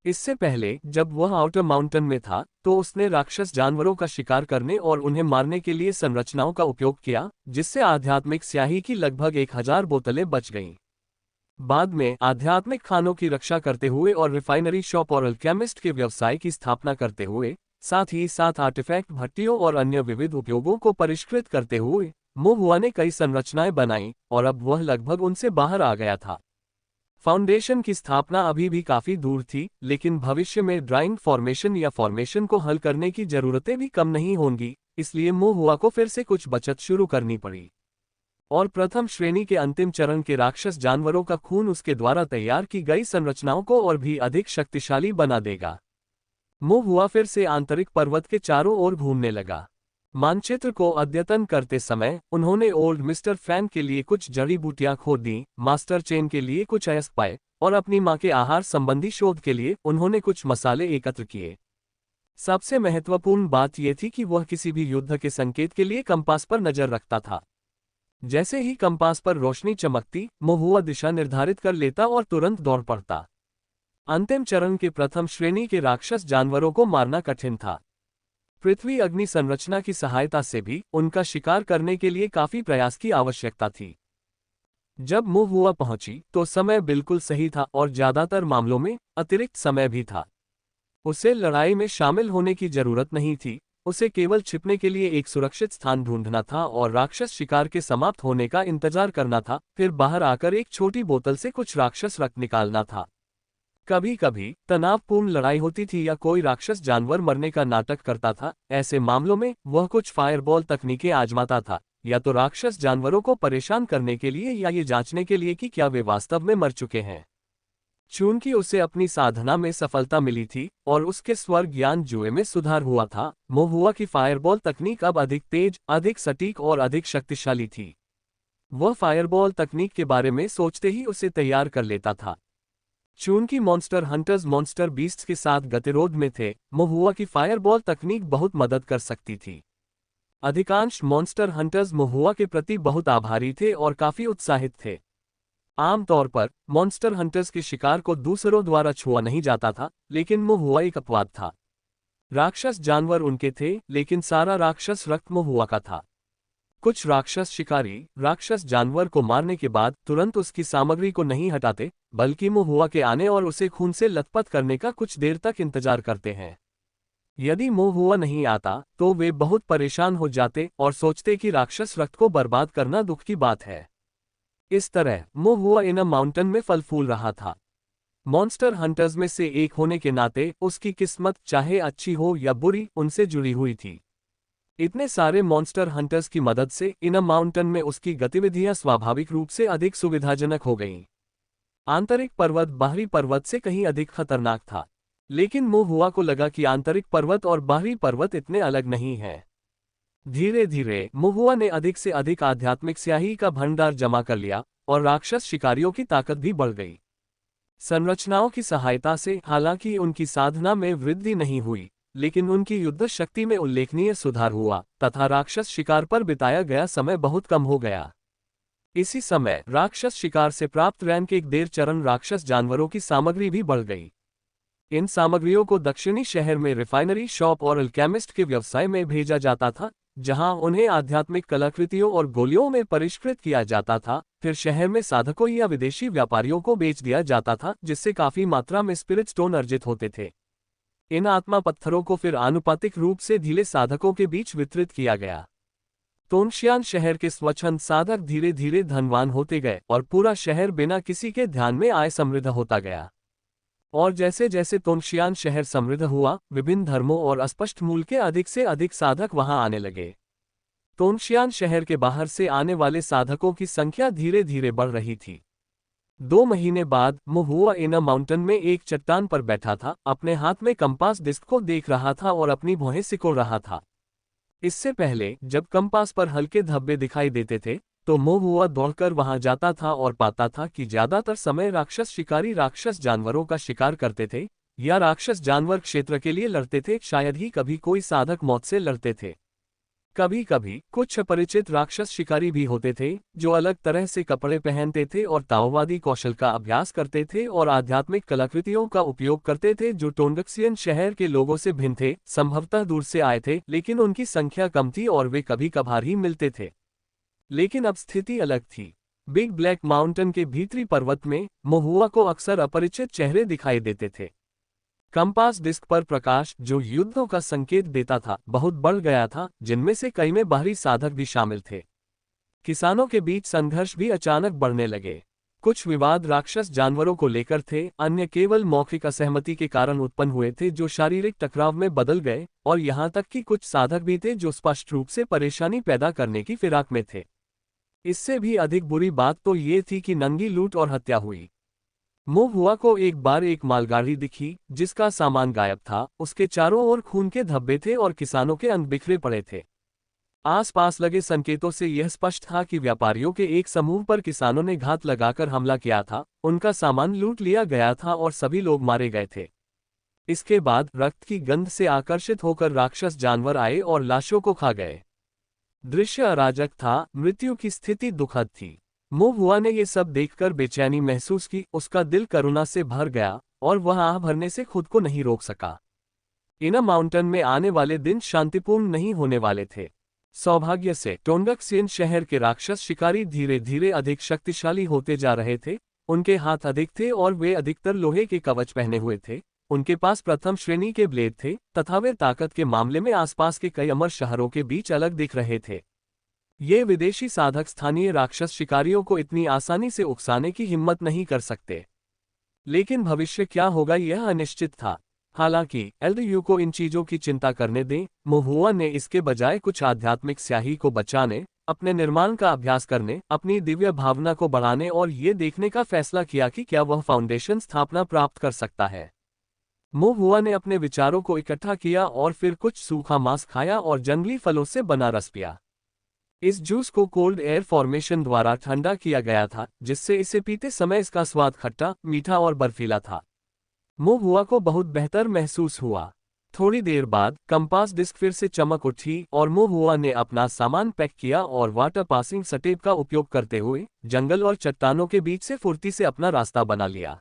A: इससे पहले जब वह आउटर माउंटेन में था तो उसने राक्षस जानवरों का शिकार करने और उन्हें मारने के लिए संरचनाओं का उपयोग किया, जिससे आध्यात्मिक स्याही की लगभग 1000 बोतलें बच गईं। बाद में आध्यात्मिक खानों की रक्षा करते हुए और रिफाइनरी शॉप और अल्केमिस्ट के व्यवसाय की स्थापना करते हुए, साथ ही साथ आर्टिफैक्ट भट्टियों और अन्य विविध उपयोगों को परिष्कृत करते हुए, मोहुआ ने कई संरचनाएं बनाईं और अब वह लगभग उनसे बाहर आ गया था। फाउंडेशन की स्थापना अभी भी काफी दूर थी, लेकिन भविष्य में ड्राइंग फॉर्मेशन या फॉर्मेशन को हल करने की जरूरतें भी कम नहीं होंगी, इसलिए मोहुआ को फिर से कुछ बचत शुरू करनी पड़ी। और प्रथम श्रेणी के अंतिम चरण के राक्षस जानवरों का खून उसके द्वारा तैयार की गई संरचनाओं को और भी अधिक शक्तिशाली बना देगा। मोहुआ फिर से आंतरिक पर्वत के चारों ओर घूमने लगा। मानचित्र को अद्यतन करते समय उन्होंने ओल्ड मिस्टर फैन के लिए कुछ जड़ी बूटियां खोद दी, मास्टर चेन के लिए कुछ अयस्क पाए, और अपनी मां के आहार संबंधी शोध के लिए उन्होंने कुछ मसाले एकत्र किए। सबसे महत्वपूर्ण बात यह थी कि वह किसी भी युद्ध के संकेत के लिए कंपास पर नजर रखता था। जैसे ही कंपास पर रोशनी चमकती, मोहुआ दिशा निर्धारित कर लेता और तुरंत दौड़ पड़ता। अंतिम चरण के प्रथम श्रेणी के राक्षस जानवरों को मारना कठिन था। पृथ्वी अग्नि संरचना की सहायता से भी उनका शिकार करने के लिए काफी प्रयास की आवश्यकता थी। जब मोहुआ पहुंची तो समय बिल्कुल सही था और ज्यादातर मामलों में अतिरिक्त समय भी था। उसे लड़ाई में शामिल होने की जरूरत नहीं थी, उसे केवल छिपने के लिए एक सुरक्षित स्थान ढूंढना था और राक्षस शिकार के समाप्त होने का इंतजार करना था, फिर बाहर आकर एक छोटी बोतल से कुछ राक्षस रक्त निकालना था। कभी कभी तनावपूर्ण लड़ाई होती थी या कोई राक्षस जानवर मरने का नाटक करता था। ऐसे मामलों में वह कुछ फायरबॉल तकनीकें आजमाता था, या तो राक्षस जानवरों को परेशान करने के लिए या ये जांचने के लिए कि क्या वे वास्तव में मर चुके हैं। चूंकि उसे अपनी साधना में सफलता मिली थी और उसके स्वर ज्ञान जुए में सुधार हुआ था, मोहुआ की फायरबॉल तकनीक अब अधिक तेज, अधिक सटीक और अधिक शक्तिशाली थी। वह फायरबॉल तकनीक के बारे में सोचते ही उसे तैयार कर लेता था। चूंकि मॉन्स्टर हंटर्स मॉन्स्टर बीस्ट्स के साथ गतिरोध में थे, मोहुआ की फायरबॉल तकनीक बहुत मदद कर सकती थी। अधिकांश मॉन्स्टर हंटर्स मोहुआ के प्रति बहुत आभारी थे और काफी उत्साहित थे। आमतौर पर मॉन्स्टर हंटर्स के शिकार को दूसरों द्वारा छुआ नहीं जाता था, लेकिन मोहुआ एक अपवाद था। राक्षस जानवर उनके थे, लेकिन सारा राक्षस रक्त मोहुआ का था। कुछ राक्षस शिकारी राक्षस जानवर को मारने के बाद तुरंत उसकी सामग्री को नहीं हटाते, बल्कि मोहुआ के आने और उसे खून से लथपथ करने का कुछ देर तक इंतजार करते हैं। यदि मोहुआ नहीं आता तो वे बहुत परेशान हो जाते और सोचते कि राक्षस रक्त को बर्बाद करना दुख की बात है। इस तरह मोहुआ इन अ माउंटेन में फल फूल रहा था। मॉन्स्टर हंटर्स में से एक होने के नाते उसकी किस्मत, चाहे अच्छी हो या बुरी, उनसे जुड़ी हुई थी। इतने सारे मॉन्स्टर हंटर्स की मदद से इन अ माउंटेन में उसकी गतिविधियां स्वाभाविक रूप से अधिक सुविधाजनक हो गईं। आंतरिक पर्वत बाहरी पर्वत से कहीं अधिक खतरनाक था, लेकिन मोहुआ को लगा कि आंतरिक पर्वत और बाहरी पर्वत इतने अलग नहीं हैं। धीरे धीरे मोहुआ ने अधिक से अधिक आध्यात्मिक स्याही का भंडार जमा कर लिया और राक्षस शिकारियों की ताकत भी बढ़ गई। संरचनाओं की सहायता से हालांकि उनकी साधना में वृद्धि नहीं हुई, लेकिन उनकी युद्ध शक्ति में उल्लेखनीय सुधार हुआ तथा राक्षस शिकार पर बिताया गया समय बहुत कम हो गया। इसी समय राक्षस शिकार से प्राप्त रैंक एक देर चरण राक्षस जानवरों की सामग्री भी बढ़ गई। इन सामग्रियों को दक्षिणी शहर में रिफाइनरी शॉप और अल्केमिस्ट के व्यवसाय में भेजा जाता था, जहां उन्हें आध्यात्मिक कलाकृतियों और गोलियों में परिष्कृत किया जाता था। फिर शहर में साधकों या विदेशी व्यापारियों को बेच दिया जाता था, जिससे काफी मात्रा में स्पिरिट स्टोन अर्जित होते थे। इन आत्मा पत्थरों को फिर आनुपातिक रूप से ढीले साधकों के बीच वितरित किया गया। तोंगशियान शहर के स्वच्छंद साधक धीरे धीरे धनवान होते गए और पूरा शहर बिना किसी के ध्यान में आए समृद्ध होता गया। और जैसे जैसे तोंगशियान शहर समृद्ध हुआ, विभिन्न धर्मों और अस्पष्ट मूल के अधिक से अधिक साधक वहां आने लगे। तोंगशियान शहर के बाहर से आने वाले साधकों की संख्या धीरे धीरे बढ़ रही थी। 2 महीने बाद मोहुआ इना माउंटेन में एक चट्टान पर बैठा था, अपने हाथ में कंपास डिस्क को देख रहा था और अपनी भौहें सिकोड़ रहा था। इससे पहले जब कंपास पर हल्के धब्बे दिखाई देते थे, तो मोहुआ दौड़कर वहां जाता था और पाता था कि ज्यादातर समय राक्षस शिकारी राक्षस जानवरों का शिकार करते थे या राक्षस जानवर क्षेत्र के लिए लड़ते थे। शायद ही कभी कोई साधक मौत से लड़ते थे। कभी कभी कुछ अपरिचित राक्षस शिकारी भी होते थे, जो अलग तरह से कपड़े पहनते थे और ताओवादी कौशल का अभ्यास करते थे और आध्यात्मिक कलाकृतियों का उपयोग करते थे, जो टोंगशियान शहर के लोगों से भिन्न थे। संभवतः दूर से आए थे, लेकिन उनकी संख्या कम थी और वे कभी कभार ही मिलते थे। लेकिन अब स्थिति अलग थी। बिग ब्लैक माउंटेन के भीतरी पर्वत में मोहुआ को अक्सर अपरिचित चेहरे दिखाई देते थे। कंपास डिस्क पर प्रकाश, जो युद्धों का संकेत देता था, बहुत बढ़ गया था, जिनमें से कई में बाहरी साधक भी शामिल थे। किसानों के बीच संघर्ष भी अचानक बढ़ने लगे। कुछ विवाद राक्षस जानवरों को लेकर थे, अन्य केवल मौखिक असहमति के कारण उत्पन्न हुए थे, जो शारीरिक टकराव में बदल गए, और यहाँ तक कि कुछ साधक भी थे जो स्पष्ट रूप से परेशानी पैदा करने की फिराक में थे। इससे भी अधिक बुरी बात तो ये थी कि नंगी लूट और हत्या हुई। मोहुआ को एक बार एक मालगाड़ी दिखी, जिसका सामान गायब था। उसके चारों ओर खून के धब्बे थे और किसानों के अंग बिखरे पड़े थे। आसपास लगे संकेतों से यह स्पष्ट था कि व्यापारियों के एक समूह पर किसानों ने घात लगाकर हमला किया था, उनका सामान लूट लिया गया था और सभी लोग मारे गए थे। इसके बाद रक्त की गंध से आकर्षित होकर राक्षस जानवर आए और लाशों को खा गए। दृश्य अराजक था, मृत्यु की स्थिति दुखद थी। मोहुआ ने ये सब देखकर बेचैनी महसूस की, उसका दिल करुणा से भर गया और वह आह भरने से खुद को नहीं रोक सका। इना माउंटेन में आने वाले दिन शांतिपूर्ण नहीं होने वाले थे। सौभाग्य से टोंगशियान शहर के राक्षस शिकारी धीरे धीरे अधिक शक्तिशाली होते जा रहे थे। उनके हाथ अधिक थे और वे अधिकतर लोहे के कवच पहने हुए थे। उनके पास प्रथम श्रेणी के ब्लेड थे तथा वे ताकत के मामले में आसपास के कई अमर शहरों के बीच अलग दिख रहे थे। ये विदेशी साधक स्थानीय राक्षस शिकारियों को इतनी आसानी से उकसाने की हिम्मत नहीं कर सकते। लेकिन भविष्य क्या होगा यह अनिश्चित था। हालांकि एलडीयू को इन चीजों की चिंता करने दें, मोहुआ ने इसके बजाय कुछ आध्यात्मिक स्याही को बचाने, अपने निर्माण का अभ्यास करने, अपनी दिव्य भावना को बढ़ाने और ये देखने का फैसला किया कि क्या वह फाउंडेशन स्थापना प्राप्त कर सकता है। मोहुआ ने अपने विचारों को इकट्ठा किया और फिर कुछ सूखा मांस खाया और जंगली फलों से बना रस पिया। इस जूस को कोल्ड एयर फॉर्मेशन द्वारा ठंडा किया गया था, जिससे इसे पीते समय इसका स्वाद खट्टा, मीठा और बर्फीला था। मोहुआ को बहुत बेहतर महसूस हुआ। थोड़ी देर बाद कंपास डिस्क फिर से चमक उठी और मोहुआ ने अपना सामान पैक किया और वाटर पासिंग स्टेप का उपयोग करते हुए जंगल और चट्टानों के बीच से फुर्ती से अपना रास्ता बना लिया।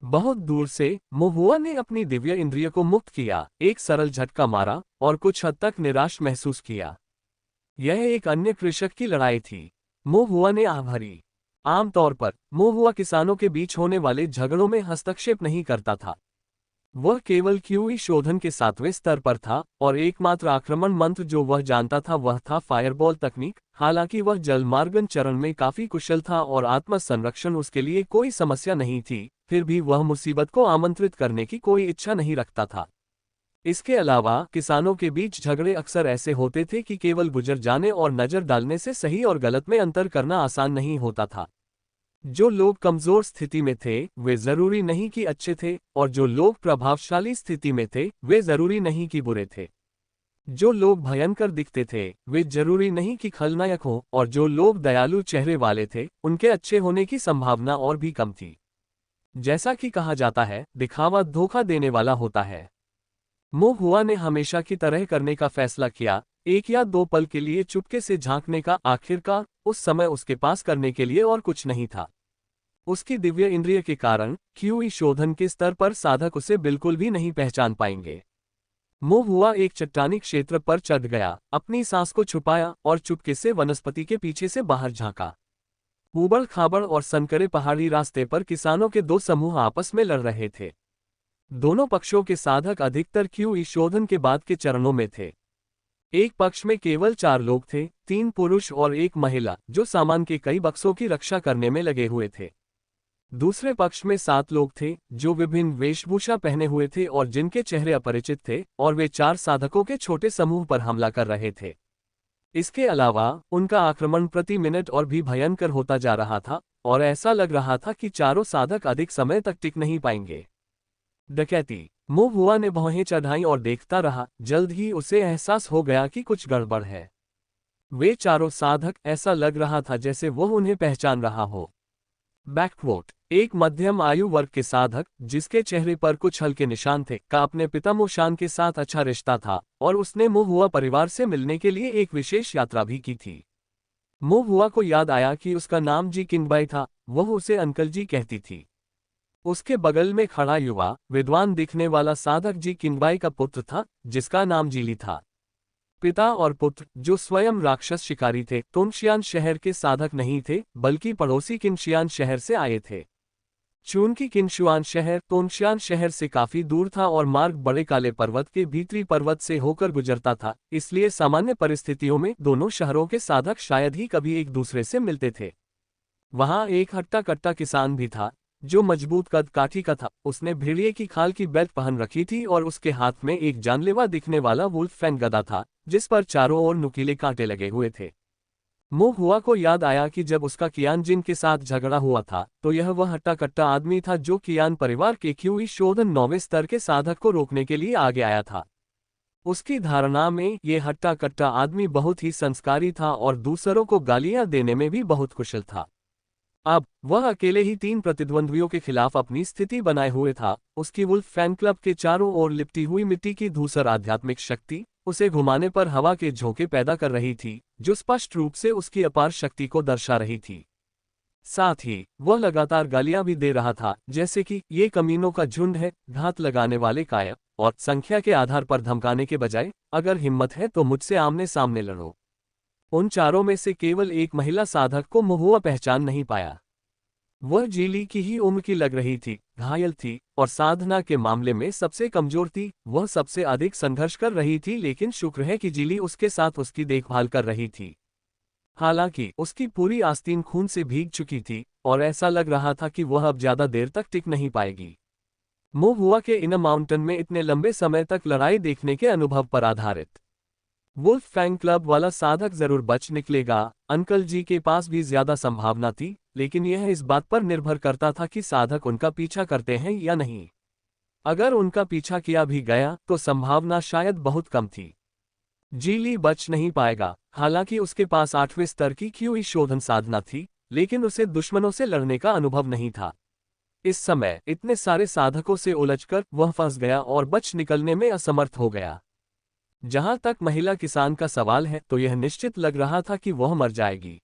A: बहुत दूर से मोहुआ ने अपनी दिव्य इंद्रिय को मुक्त किया, एक सरल झटका मारा और कुछ हद तक निराश महसूस किया। यह एक अन्य कृषक की लड़ाई थी। मोहुआ ने आह भरी। आमतौर पर मोहुआ किसानों के बीच होने वाले झगड़ों में हस्तक्षेप नहीं करता था। वह केवल क्यूई शोधन के 7वें स्तर पर था और एकमात्र आक्रमण मंत्र जो वह जानता था वह था फायरबॉल तकनीक। हालांकि वह जलमार्गन चरण में काफी कुशल था और आत्म संरक्षण उसके लिए कोई समस्या नहीं थी, फिर भी वह मुसीबत को आमंत्रित करने की कोई इच्छा नहीं रखता था। इसके अलावा किसानों के बीच झगड़े अक्सर ऐसे होते थे कि केवल गुजर जाने और नजर डालने से सही और गलत में अंतर करना आसान नहीं होता था। जो लोग कमजोर स्थिति में थे वे जरूरी नहीं कि अच्छे थे, और जो लोग प्रभावशाली स्थिति में थे वे जरूरी नहीं कि बुरे थे। जो लोग भयंकर दिखते थे वे जरूरी नहीं कि खलनायक हों, और जो लोग दयालु चेहरे वाले थे उनके अच्छे होने की संभावना और भी कम थी। जैसा कि कहा जाता है, दिखावा धोखा देने वाला होता है। मोहुआ ने हमेशा की तरह करने का फैसला किया, 1 या 2 पल के लिए चुपके से झांकने का। आखिरकार उस समय उसके पास करने के लिए और कुछ नहीं था। उसकी दिव्य इंद्रिय के कारण क्यूई शोधन के स्तर पर साधक उसे बिल्कुल भी नहीं पहचान पाएंगे। मुंह हुआ एक चट्टानी क्षेत्र पर चढ़ गया, अपनी सांस को छुपाया और चुपके से वनस्पति के पीछे से बाहर झांका। ऊबड़ खाबड़ और संकरे पहाड़ी रास्ते पर किसानों के दो समूह आपस में लड़ रहे थे। दोनों पक्षों के साधक अधिकतर क्यूई शोधन के बाद के चरणों में थे। एक पक्ष में केवल 4 लोग थे, 3 पुरुष और एक महिला, जो सामान के कई बक्सों की रक्षा करने में लगे हुए थे। दूसरे पक्ष में 7 लोग थे, जो विभिन्न वेशभूषा पहने हुए थे और जिनके चेहरे अपरिचित थे, और वे 4 साधकों के छोटे समूह पर हमला कर रहे थे। इसके अलावा उनका आक्रमण प्रति मिनट और भी भयंकर होता जा रहा था, और ऐसा लग रहा था कि चारों साधक अधिक समय तक टिक नहीं पाएंगे। डकैती। मुंह हुआ ने भौहें चढ़ाई और देखता रहा। जल्द ही उसे एहसास हो गया कि कुछ गड़बड़ है। वे चारों साधक, ऐसा लग रहा था जैसे वह उन्हें पहचान रहा हो। बैकवोट। एक मध्यम आयु वर्ग के साधक, जिसके चेहरे पर कुछ हल्के निशान थे, का अपने पिता मोशान के साथ अच्छा रिश्ता था, और उसने मुंह हुआ परिवार से मिलने के लिए एक विशेष यात्रा भी की थी। मुंह हुआ को याद आया कि उसका नाम जी किंगबाई था, वह उसे अंकल जी कहती थी। उसके बगल में खड़ा युवा, विद्वान दिखने वाला साधक जी किंगबाई का पुत्र था, जिसका नाम जीली था। पिता और पुत्र, जो स्वयं राक्षस शिकारी थे, तोंगशियान शहर के साधक नहीं थे, बल्कि पड़ोसी किनशियान शहर से आए थे। चूंकि किनशुआन शहर तोंगशियान शहर से काफी दूर था और मार्ग बड़े काले पर्वत के भीतरी पर्वत से होकर गुजरता था, इसलिए सामान्य परिस्थितियों में दोनों शहरों के साधक शायद ही कभी एक दूसरे से मिलते थे। वहां एक हट्टा कट्टा किसान भी था, जो मजबूत कद काठी का था। उसने भेड़िए की खाल की बेल्ट पहन रखी थी और उसके हाथ में एक जानलेवा दिखने वाला वुल्फ फैंग गदा था, जिस पर चारों ओर नुकीले कांटे लगे हुए थे। मुंह हुआ को याद आया कि जब उसका कियान जिन के साथ झगड़ा हुआ था, तो यह वह हट्टा कट्टा आदमी था जो कियान परिवार के क्यूई शोधन 9वें स्तर के साधक को रोकने के लिए आगे आया था। उसकी धारणा में ये हट्टा कट्टा आदमी बहुत ही संस्कारी था और दूसरों को गालियां देने में भी बहुत कुशल था। अब वह अकेले ही 3 प्रतिद्वंद्वियों के खिलाफ अपनी स्थिति बनाए हुए था। उसकी वुल्फ फैन क्लब के चारों ओर लिपटी हुई मिट्टी की धूसर आध्यात्मिक शक्ति उसे घुमाने पर हवा के झोंके पैदा कर रही थी, जो स्पष्ट रूप से उसकी अपार शक्ति को दर्शा रही थी। साथ ही वह लगातार गालियां भी दे रहा था, जैसे कि ये कमीनों का झुंड है, घात लगाने वाले कायर, और संख्या के आधार पर धमकाने के बजाय अगर हिम्मत है तो मुझसे आमने सामने लड़ो। उन चारों में से केवल एक महिला साधक को मुहुआ पहचान नहीं पाया। वह जीली की ही उम्र की लग रही थी, घायल थी और साधना के मामले में सबसे कमजोर थी। वह सबसे अधिक संघर्ष कर रही थी, लेकिन शुक्र है कि जीली उसके साथ उसकी देखभाल कर रही थी। हालांकि उसकी पूरी आस्तीन खून से भीग चुकी थी और ऐसा लग रहा था कि वह अब ज्यादा देर तक टिक नहीं पाएगी। मुंह हुआ के इन माउंटेन में इतने लंबे समय तक लड़ाई देखने के अनुभव पर आधारित वुल्फ फैंग क्लब वाला साधक जरूर बच निकलेगा। अंकल जी के पास भी ज्यादा संभावना थी, लेकिन यह इस बात पर निर्भर करता था कि साधक उनका पीछा करते हैं या नहीं। अगर उनका पीछा किया भी गया तो संभावना शायद बहुत कम थी। जीली बच नहीं पाएगा। हालांकि उसके पास 8वें स्तर की क्यूई शोधन साधना थी, लेकिन उसे दुश्मनों से लड़ने का अनुभव नहीं था। इस समय इतने सारे साधकों से उलझकर वह फंस गया और बच निकलने में असमर्थ हो गया। जहां तक महिला किसान का सवाल है, तो यह निश्चित लग रहा था कि वह मर जाएगी।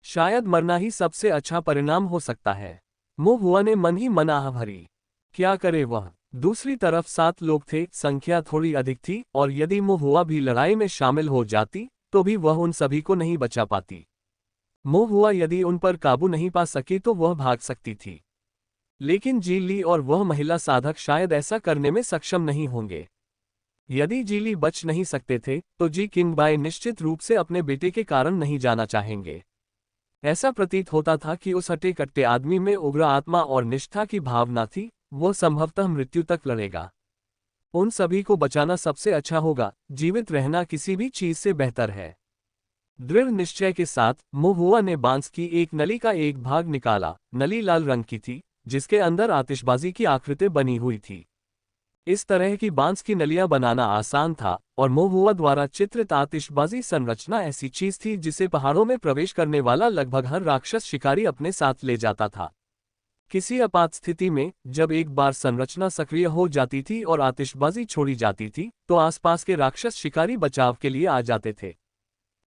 A: शायद मरना ही सबसे अच्छा परिणाम हो सकता है। मुंह हुआ ने मन ही मन आह भरी। क्या करे वह। दूसरी तरफ 7 लोग थे, संख्या थोड़ी अधिक थी, और यदि मुंह हुआ भी लड़ाई में शामिल हो जाती तो भी वह उन सभी को नहीं बचा पाती। मुंह हुआ यदि उन पर काबू नहीं पा सकी तो वह भाग सकती थी, लेकिन जीली और वह महिला साधक शायद ऐसा करने में सक्षम नहीं होंगे। यदि जीली बच नहीं सकते थे तो जी किंगबाई निश्चित रूप से अपने बेटे के कारण नहीं जाना चाहेंगे। ऐसा प्रतीत होता था कि उस हट्टे कट्टे आदमी में उग्र आत्मा और निष्ठा की भावना थी। वह संभवतः मृत्यु तक लड़ेगा। उन सभी को बचाना सबसे अच्छा होगा। जीवित रहना किसी भी चीज से बेहतर है। दृढ़ निश्चय के साथ मुंह हुआ ने बांस की एक नली का एक भाग निकाला। नली लाल रंग की थी, जिसके अंदर आतिशबाजी की आकृति बनी हुई थी। इस तरह की बांस की नलियां बनाना आसान था, और मुंह हुआ द्वारा चित्रित आतिशबाजी संरचना ऐसी चीज थी जिसे पहाड़ों में प्रवेश करने वाला लगभग हर राक्षस शिकारी अपने साथ ले जाता था। किसी आपात स्थिति में जब एक बार संरचना सक्रिय हो जाती थी और आतिशबाजी छोड़ी जाती थी, तो आसपास के राक्षस शिकारी बचाव के लिए आ जाते थे।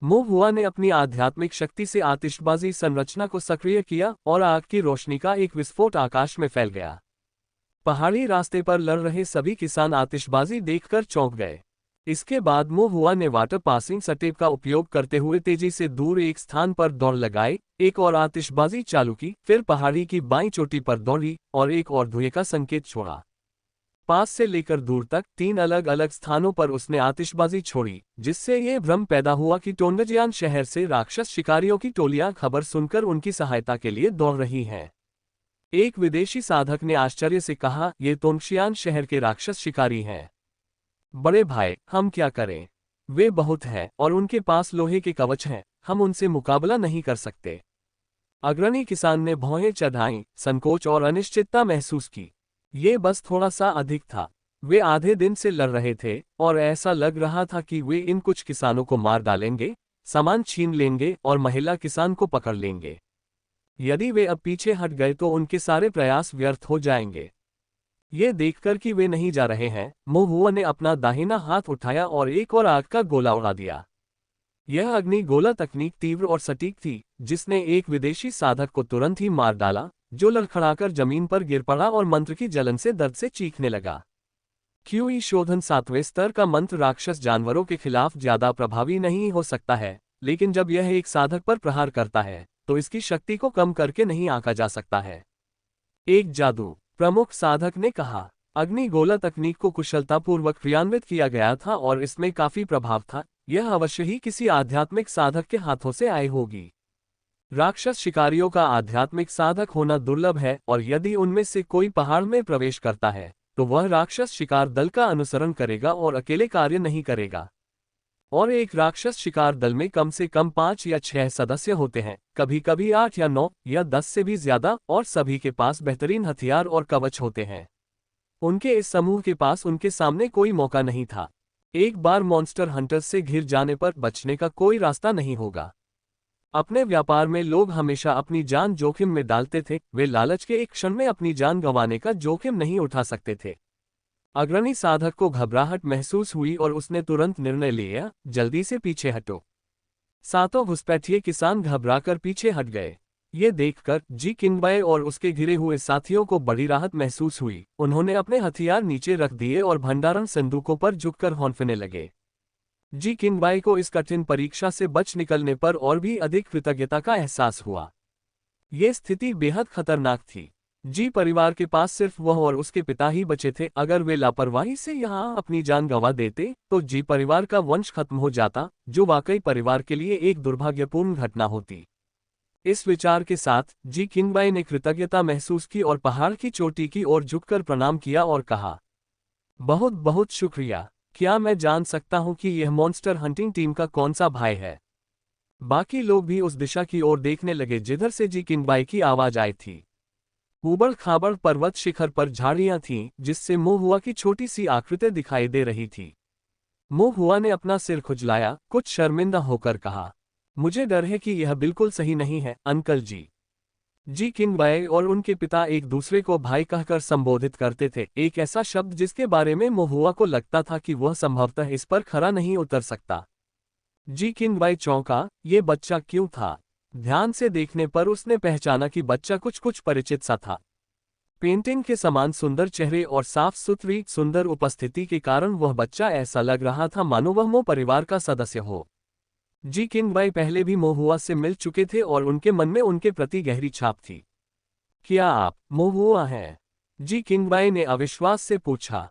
A: मो हुआ ने अपनी आध्यात्मिक शक्ति से आतिशबाजी संरचना को सक्रिय किया और आग की रोशनी का एक विस्फोट आकाश में फैल गया। पहाड़ी रास्ते पर लड़ रहे सभी किसान आतिशबाजी देखकर चौंक गए। इसके बाद मो हुआ ने वाटर पासिंग सटेप का उपयोग करते हुए तेजी से दूर एक स्थान पर दौड़ लगाई, एक और आतिशबाजी चालू की, फिर पहाड़ी की बाईं चोटी पर दौड़ी और एक और धुएं का संकेत छोड़ा। पास से लेकर दूर तक 3 अलग अलग स्थानों पर उसने आतिशबाजी छोड़ी, जिससे ये भ्रम पैदा हुआ कि टोंगजियान शहर से राक्षस शिकारियों की टोलियां खबर सुनकर उनकी सहायता के लिए दौड़ रही हैं। एक विदेशी साधक ने आश्चर्य से कहा, ये तोंगशियान शहर के राक्षस शिकारी हैं। बड़े भाई, हम क्या करें? वे बहुत हैं और उनके पास लोहे के कवच हैं, हम उनसे मुकाबला नहीं कर सकते। अग्रणी किसान ने भौहें चढ़ाईं, संकोच और अनिश्चितता महसूस की। ये बस थोड़ा सा अधिक था। वे आधे दिन से लड़ रहे थे और ऐसा लग रहा था कि वे इन कुछ किसानों को मार डालेंगे, सामान छीन लेंगे और महिला किसान को पकड़ लेंगे। यदि वे अब पीछे हट गए तो उनके सारे प्रयास व्यर्थ हो जाएंगे। ये देखकर कि वे नहीं जा रहे हैं, मो हुआ ने अपना दाहिना हाथ उठाया और एक और आग का गोला उड़ा दिया। यह अग्नि गोला तकनीक तीव्र और सटीक थी, जिसने एक विदेशी साधक को तुरंत ही मार डाला, जो लड़खड़ाकर जमीन पर गिर पड़ा और मंत्र की जलन से दर्द से चीखने लगा। क्यूई शोधन 7वें स्तर का मंत्र राक्षस जानवरों के खिलाफ ज्यादा प्रभावी नहीं हो सकता है, लेकिन जब यह एक साधक पर प्रहार करता है तो इसकी शक्ति को कम करके नहीं आंका जा सकता है। एक जादू, प्रमुख साधक ने कहा। अग्नि गोला तकनीक को कुशलतापूर्वक क्रियान्वित किया गया था और इसमें काफी प्रभाव था। यह अवश्य ही किसी आध्यात्मिक साधक के हाथों से आई होगी। राक्षस शिकारियों का आध्यात्मिक साधक होना दुर्लभ है और यदि उनमें से कोई पहाड़ में प्रवेश करता है तो वह राक्षस शिकार दल का अनुसरण करेगा और अकेले कार्य नहीं करेगा। और एक राक्षस शिकार दल में कम से कम 5 या 6 सदस्य होते हैं, कभी कभी 8 या 9 या 10 से भी ज्यादा, और सभी के पास बेहतरीन हथियार और कवच होते हैं। उनके इस समूह के पास उनके सामने कोई मौका नहीं था। एक बार मॉन्स्टर हंटर्स से घिर जाने पर बचने का कोई रास्ता नहीं होगा। अपने व्यापार में लोग हमेशा अपनी जान जोखिम में डालते थे, वे लालच के एक क्षण में अपनी जान गंवाने का जोखिम नहीं उठा सकते थे। अग्रणी साधक को घबराहट महसूस हुई और उसने तुरंत निर्णय लिया, जल्दी से पीछे हटो। सातों घुसपैठिए किसान घबराकर पीछे हट गए। ये देखकर जी किंगबाई और उसके घिरे हुए साथियों को बड़ी राहत महसूस हुई। उन्होंने अपने हथियार नीचे रख दिए और भंडारण संदूकों पर झुककर हौंफने लगे। जी किंगबाई को इस कठिन परीक्षा से बच निकलने पर और भी अधिक कृतज्ञता का एहसास हुआ। ये स्थिति बेहद खतरनाक थी। जी परिवार के पास सिर्फ वह और उसके पिता ही बचे थे। अगर वे लापरवाही से यहाँ अपनी जान गंवा देते तो जी परिवार का वंश खत्म हो जाता, जो वाकई परिवार के लिए एक दुर्भाग्यपूर्ण घटना होती। इस विचार के साथ जी किंगबाई ने कृतज्ञता महसूस की और पहाड़ की चोटी की ओर झुककर प्रणाम किया और कहा, बहुत बहुत शुक्रिया। क्या मैं जान सकता हूँ कि यह मॉन्स्टर हंटिंग टीम का कौन सा भाई है? बाकी लोग भी उस दिशा की ओर देखने लगे जिधर से जी किंगबाई की आवाज आई थी। ऊबड़ खाबड़ पर्वत शिखर पर झाड़ियां थीं, जिससे मो हुआ की छोटी सी आकृति दिखाई दे रही थी। मो हुआ ने अपना सिर खुजलाया, कुछ शर्मिंदा होकर कहा, मुझे डर है कि यह बिल्कुल सही नहीं है, अंकल जी। जी किंगबाई और उनके पिता एक दूसरे को भाई कहकर संबोधित करते थे, एक ऐसा शब्द जिसके बारे में मो हुआ को लगता था कि वह संभवतः इस पर खरा नहीं उतर सकता। जी किंगबाई चौंका, ये बच्चा क्यों था? ध्यान से देखने पर उसने पहचाना कि बच्चा कुछ परिचित सा था। पेंटिंग के समान सुंदर चेहरे और साफ सुथरी सुंदर उपस्थिति के कारण वह बच्चा ऐसा लग रहा था मानो वह मो परिवार का सदस्य हो। जी किंगबाई पहले भी मो हुआ से मिल चुके थे और उनके मन में उनके प्रति गहरी छाप थी। क्या आप मो हुआ हैं? जी किंगबाई ने अविश्वास से पूछा।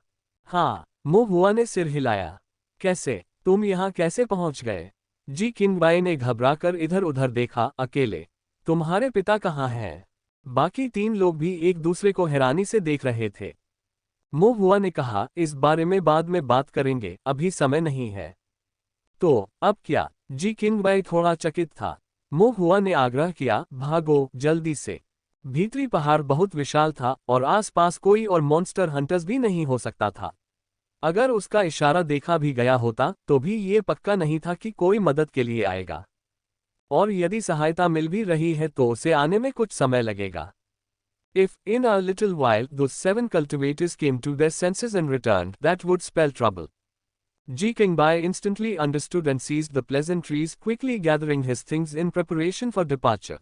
A: हाँ, मो हुआ ने सिर हिलाया। कैसे? तुम यहाँ कैसे पहुँच गए? जी किंगबाई ने घबराकर इधर उधर देखा, अकेले? तुम्हारे पिता कहाँ हैं? बाकी 3 लोग भी एक दूसरे को हैरानी से देख रहे थे। मो हुआ ने कहा, इस बारे में बाद में बात करेंगे, अभी समय नहीं है। तो अब क्या? जी किंगबाई थोड़ा चकित था। मो हुआ ने आग्रह किया, भागो जल्दी से। भीतरी पहाड़ बहुत विशाल था और आसपास कोई और मॉन्स्टर हंटर्स भी नहीं हो सकता था। अगर उसका इशारा देखा भी गया होता तो भी ये पक्का नहीं था कि कोई मदद के लिए आएगा, और यदि सहायता मिल भी रही है तो उसे आने में कुछ समय लगेगा। If in a little while those 7 cultivators came to their senses and returned, that would spell trouble. Ji Qingbai instantly understood and seized the pleasantries, quickly gathering his things in preparation for departure.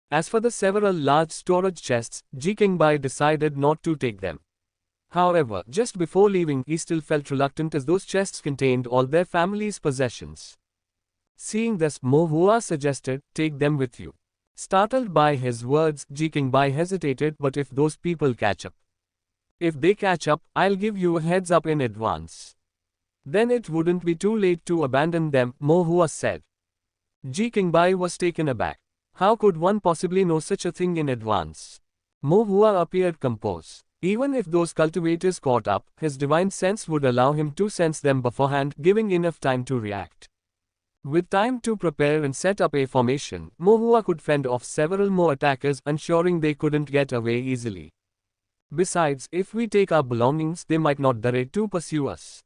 A: As for the several large storage chests, Ji Qingbai decided not to take them. However, just before leaving, he still felt reluctant as those chests contained all their family's possessions. Seeing this, Mo Hua suggested, "Take them with you." Startled by his words, Ji Qingbai hesitated, "But if those people catch up? If they catch up, I'll give you a heads up in advance. Then it wouldn't be too late to abandon them," Mo Hua said. Ji Qingbai was taken aback. How could one possibly know such a thing in advance? Mo Hua appeared composed. Even if those cultivators caught up, his divine sense would allow him to sense them beforehand, giving enough time to react. With time to prepare and set up a formation, Mo Hua could fend off several more attackers, ensuring they couldn't get away easily. Besides, if we take our belongings, they might not dare to pursue us.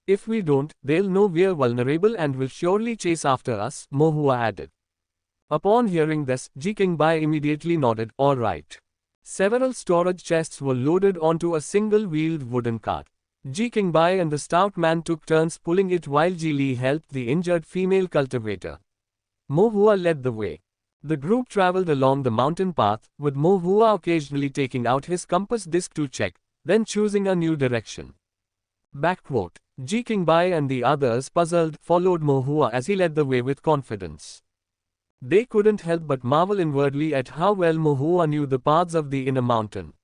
A: If we don't, they'll know we're vulnerable and will surely chase after us, Mo Hua added. Upon hearing this, Ji Qingbai immediately nodded, "All right." Several storage chests were loaded onto a single-wheeled wooden cart. Ji Qingbai and the stout man took turns pulling it while Ji Li helped the injured female cultivator. Mo Hua led the way. The group traveled along the mountain path, with Mo Hua occasionally taking out his compass disc to check, then choosing a new direction. Backquote. Ji Qingbai and the others, puzzled, followed Mo Hua as he led the way with confidence. They couldn't help but marvel inwardly at how well Mo Hua knew the paths of the inner mountain.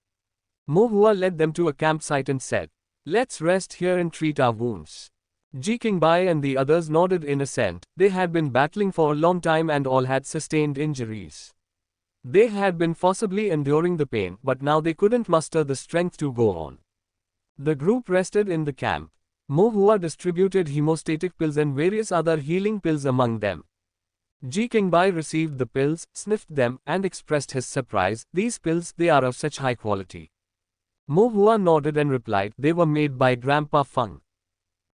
A: Mo Hua led them to a campsite and said, "Let's rest here and treat our wounds." Ji Qingbai and the others nodded in assent. They had been battling for a long time and all had sustained injuries. They had been forcibly enduring the pain, but now they couldn't muster the strength to go on. The group rested in the camp. Mo Hua distributed hemostatic pills and various other healing pills among them. Ji Qingbai received the pills, sniffed them, and expressed his surprise. "These pills, they are of such high quality." Mo Hua nodded and replied, "They were made by Grandpa Feng.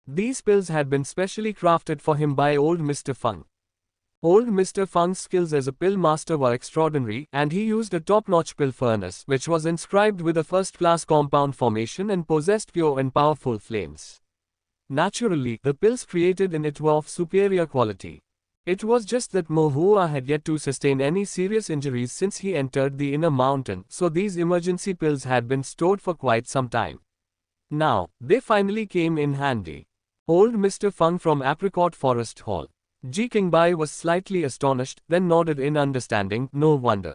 A: These pills had been specially crafted for him by old Mr. Feng. Old Mr. Feng's skills as a pill master were extraordinary, and he used a top-notch pill furnace which was inscribed with a first-class compound formation and possessed pure and powerful flames. Naturally, the pills created in it were of superior quality. It was just that Mo Hua had yet to sustain any serious injuries since he entered the inner mountain, so these emergency pills had been stored for quite some time. Now, they finally came in handy. Old Mr. Feng from Apricot Forest Hall. Ji Qingbai was slightly astonished, then nodded in understanding. No wonder.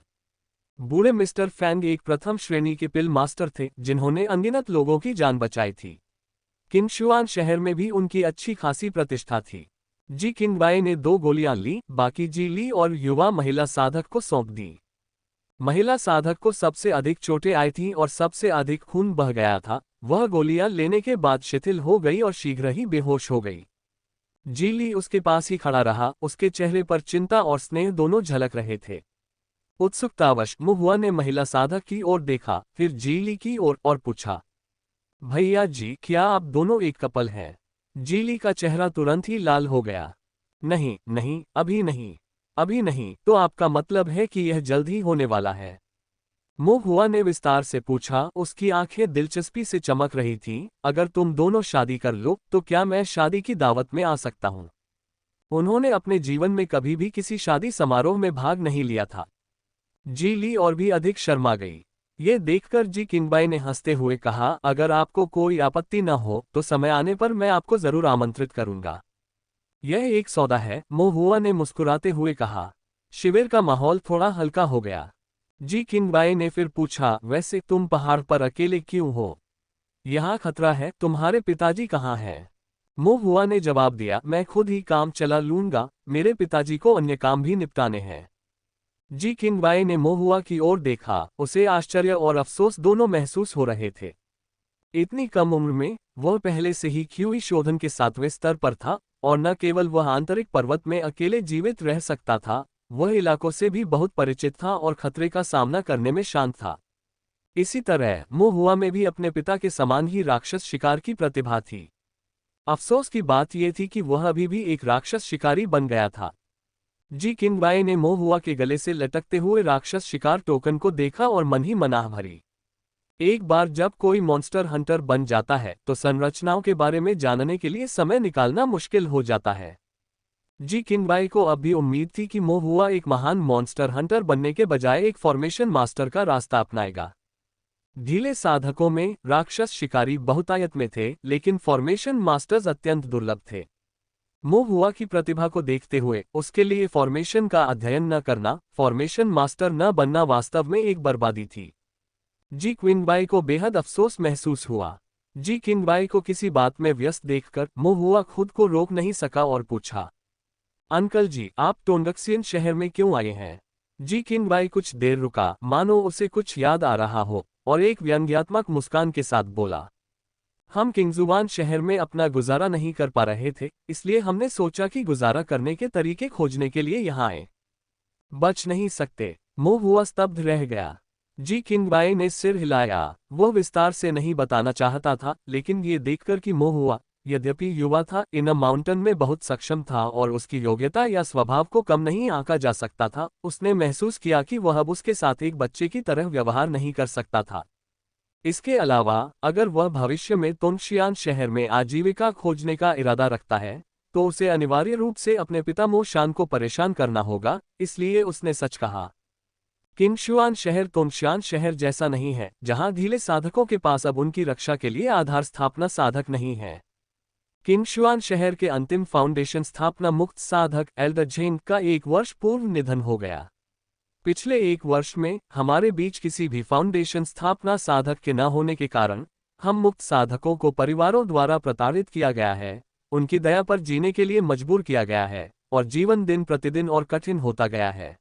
A: बूढ़े mister Fang एक प्रथम श्रेणी के पिल master थे, जिन्होंने अनगिनत लोगों की जान बचाई थी। किंगशुआन शहर में भी उनकी अच्छी खासी प्रतिष्ठा थी। जी किंगबाई ने 2 गोलियां ली, बाकी जी ली और युवा महिला साधक को सौंप दी। महिला साधक को सबसे अधिक चोटें आई थीं और सबसे अधिक खून बह गया था। वह गोलियां लेने के बाद शिथिल हो गई और शीघ्र ही बेहोश हो गई। जी ली उसके पास ही खड़ा रहा, उसके चेहरे पर चिंता और स्नेह दोनों झलक रहे थे। उत्सुकतावश मो हुआ ने महिला साधक की ओर देखा, फिर जी ली की ओर और पूछा, भैया जी, क्या आप दोनों एक कपल हैं? जी ली का चेहरा तुरंत ही लाल हो गया। नहीं नहीं, अभी नहीं, अभी नहीं, तो आपका मतलब है कि यह जल्द ही होने वाला है? मो हुआ ने विस्तार से पूछा। उसकी आंखें दिलचस्पी से चमक रही थीं। अगर तुम दोनों शादी कर लो, तो क्या मैं शादी की दावत में आ सकता हूं? उन्होंने अपने जीवन में कभी भी किसी शादी समारोह में भाग नहीं लिया था। जी ली और भी अधिक शर्मा गई। ये देखकर जी किंगबाई ने हंसते हुए कहा, अगर आपको कोई आपत्ति न हो तो समय आने पर मैं आपको जरूर आमंत्रित करूंगा। यह एक सौदा है, मो हुआ ने मुस्कुराते हुए कहा। शिविर का माहौल थोड़ा हल्का हो गया। जी किंगबाई ने फिर पूछा, वैसे तुम पहाड़ पर अकेले क्यों हो? यहाँ खतरा है, तुम्हारे पिताजी कहाँ हैं? मो हुआ ने जवाब दिया, मैं खुद ही काम चला लूंगा, मेरे पिताजी को अन्य काम भी निपटाने हैं। जी किंगबाई ने मो हुआ की ओर देखा, उसे आश्चर्य और अफसोस दोनों महसूस हो रहे थे। इतनी कम उम्र में वह पहले से ही क्यूई शोधन के 7वें स्तर पर था, और न केवल वह आंतरिक पर्वत में अकेले जीवित रह सकता था, वह इलाकों से भी बहुत परिचित था और खतरे का सामना करने में शांत था। इसी तरह मो हुआ में भी अपने पिता के समान ही राक्षस शिकार की प्रतिभा थी। अफसोस की बात यह थी कि वह अभी भी एक राक्षस शिकारी बन गया था। जी किंगबाई ने मो हुआ के गले से लटकते हुए राक्षस शिकार टोकन को देखा और मन ही मनाह भरी। एक बार जब कोई मॉन्स्टर हंटर बन जाता है तो संरचनाओं के बारे में जानने के लिए समय निकालना मुश्किल हो जाता है। जी किनबाई को अब भी उम्मीद थी कि मोहुआ एक महान मॉन्स्टर हंटर बनने के बजाय एक फॉर्मेशन मास्टर का रास्ता अपनाएगा। ढीले साधकों में राक्षस शिकारी बहुतायत में थे, लेकिन फॉर्मेशन मास्टर्स अत्यंत दुर्लभ थे। मोहुआ की प्रतिभा को देखते हुए उसके लिए फॉर्मेशन का अध्ययन न करना, फॉर्मेशन मास्टर न बनना वास्तव में एक बर्बादी थी। जी क्विनबाई को बेहद अफसोस महसूस हुआ। जी किनबाई को किसी बात में व्यस्त देखकर मोहुआ खुद को रोक नहीं सका और पूछा, अंकल जी, आप टोंडक्सियन शहर में क्यों आए हैं? जी किनबाई कुछ देर रुका, मानो उसे कुछ याद आ रहा हो, और एक व्यंग्यात्मक मुस्कान के साथ बोला, हम किंगजुबान शहर में अपना गुजारा नहीं कर पा रहे थे, इसलिए हमने सोचा कि गुजारा करने के तरीके खोजने के लिए यहाँ आए। बच नहीं सकते। मोहुआ स्तब्ध रह गया। जी किनबाई ने सिर हिलाया। वह विस्तार से नहीं बताना चाहता था, लेकिन ये देखकर कि मोहुआ, यद्यपि युवा था, इन माउंटेन में बहुत सक्षम था और उसकी योग्यता या स्वभाव को कम नहीं आंका जा सकता था, उसने महसूस किया कि वह अब उसके साथ एक बच्चे की तरह व्यवहार नहीं कर सकता था। इसके अलावा, अगर वह भविष्य में तोंगशियान शहर में आजीविका खोजने का इरादा रखता है, तो उसे अनिवार्य रूप से अपने पिता मो शान को परेशान करना होगा, इसलिए उसने सच कहा। किंगशुआन शहर तोंगशियान शहर जैसा नहीं है, जहां ढीले साधकों के पास अब उनकी रक्षा के लिए आधार स्थापना साधक नहीं है। किंगशुआन शहर के अंतिम फाउंडेशन स्थापना मुक्त साधक एल्डर झेंग का 1 वर्ष पूर्व निधन हो गया। पिछले 1 वर्ष में हमारे बीच किसी भी फाउंडेशन स्थापना साधक के न होने के कारण हम मुक्त साधकों को परिवारों द्वारा प्रताड़ित किया गया है, उनकी दया पर जीने के लिए मजबूर किया गया है, और जीवन दिन प्रतिदिन और कठिन होता गया है।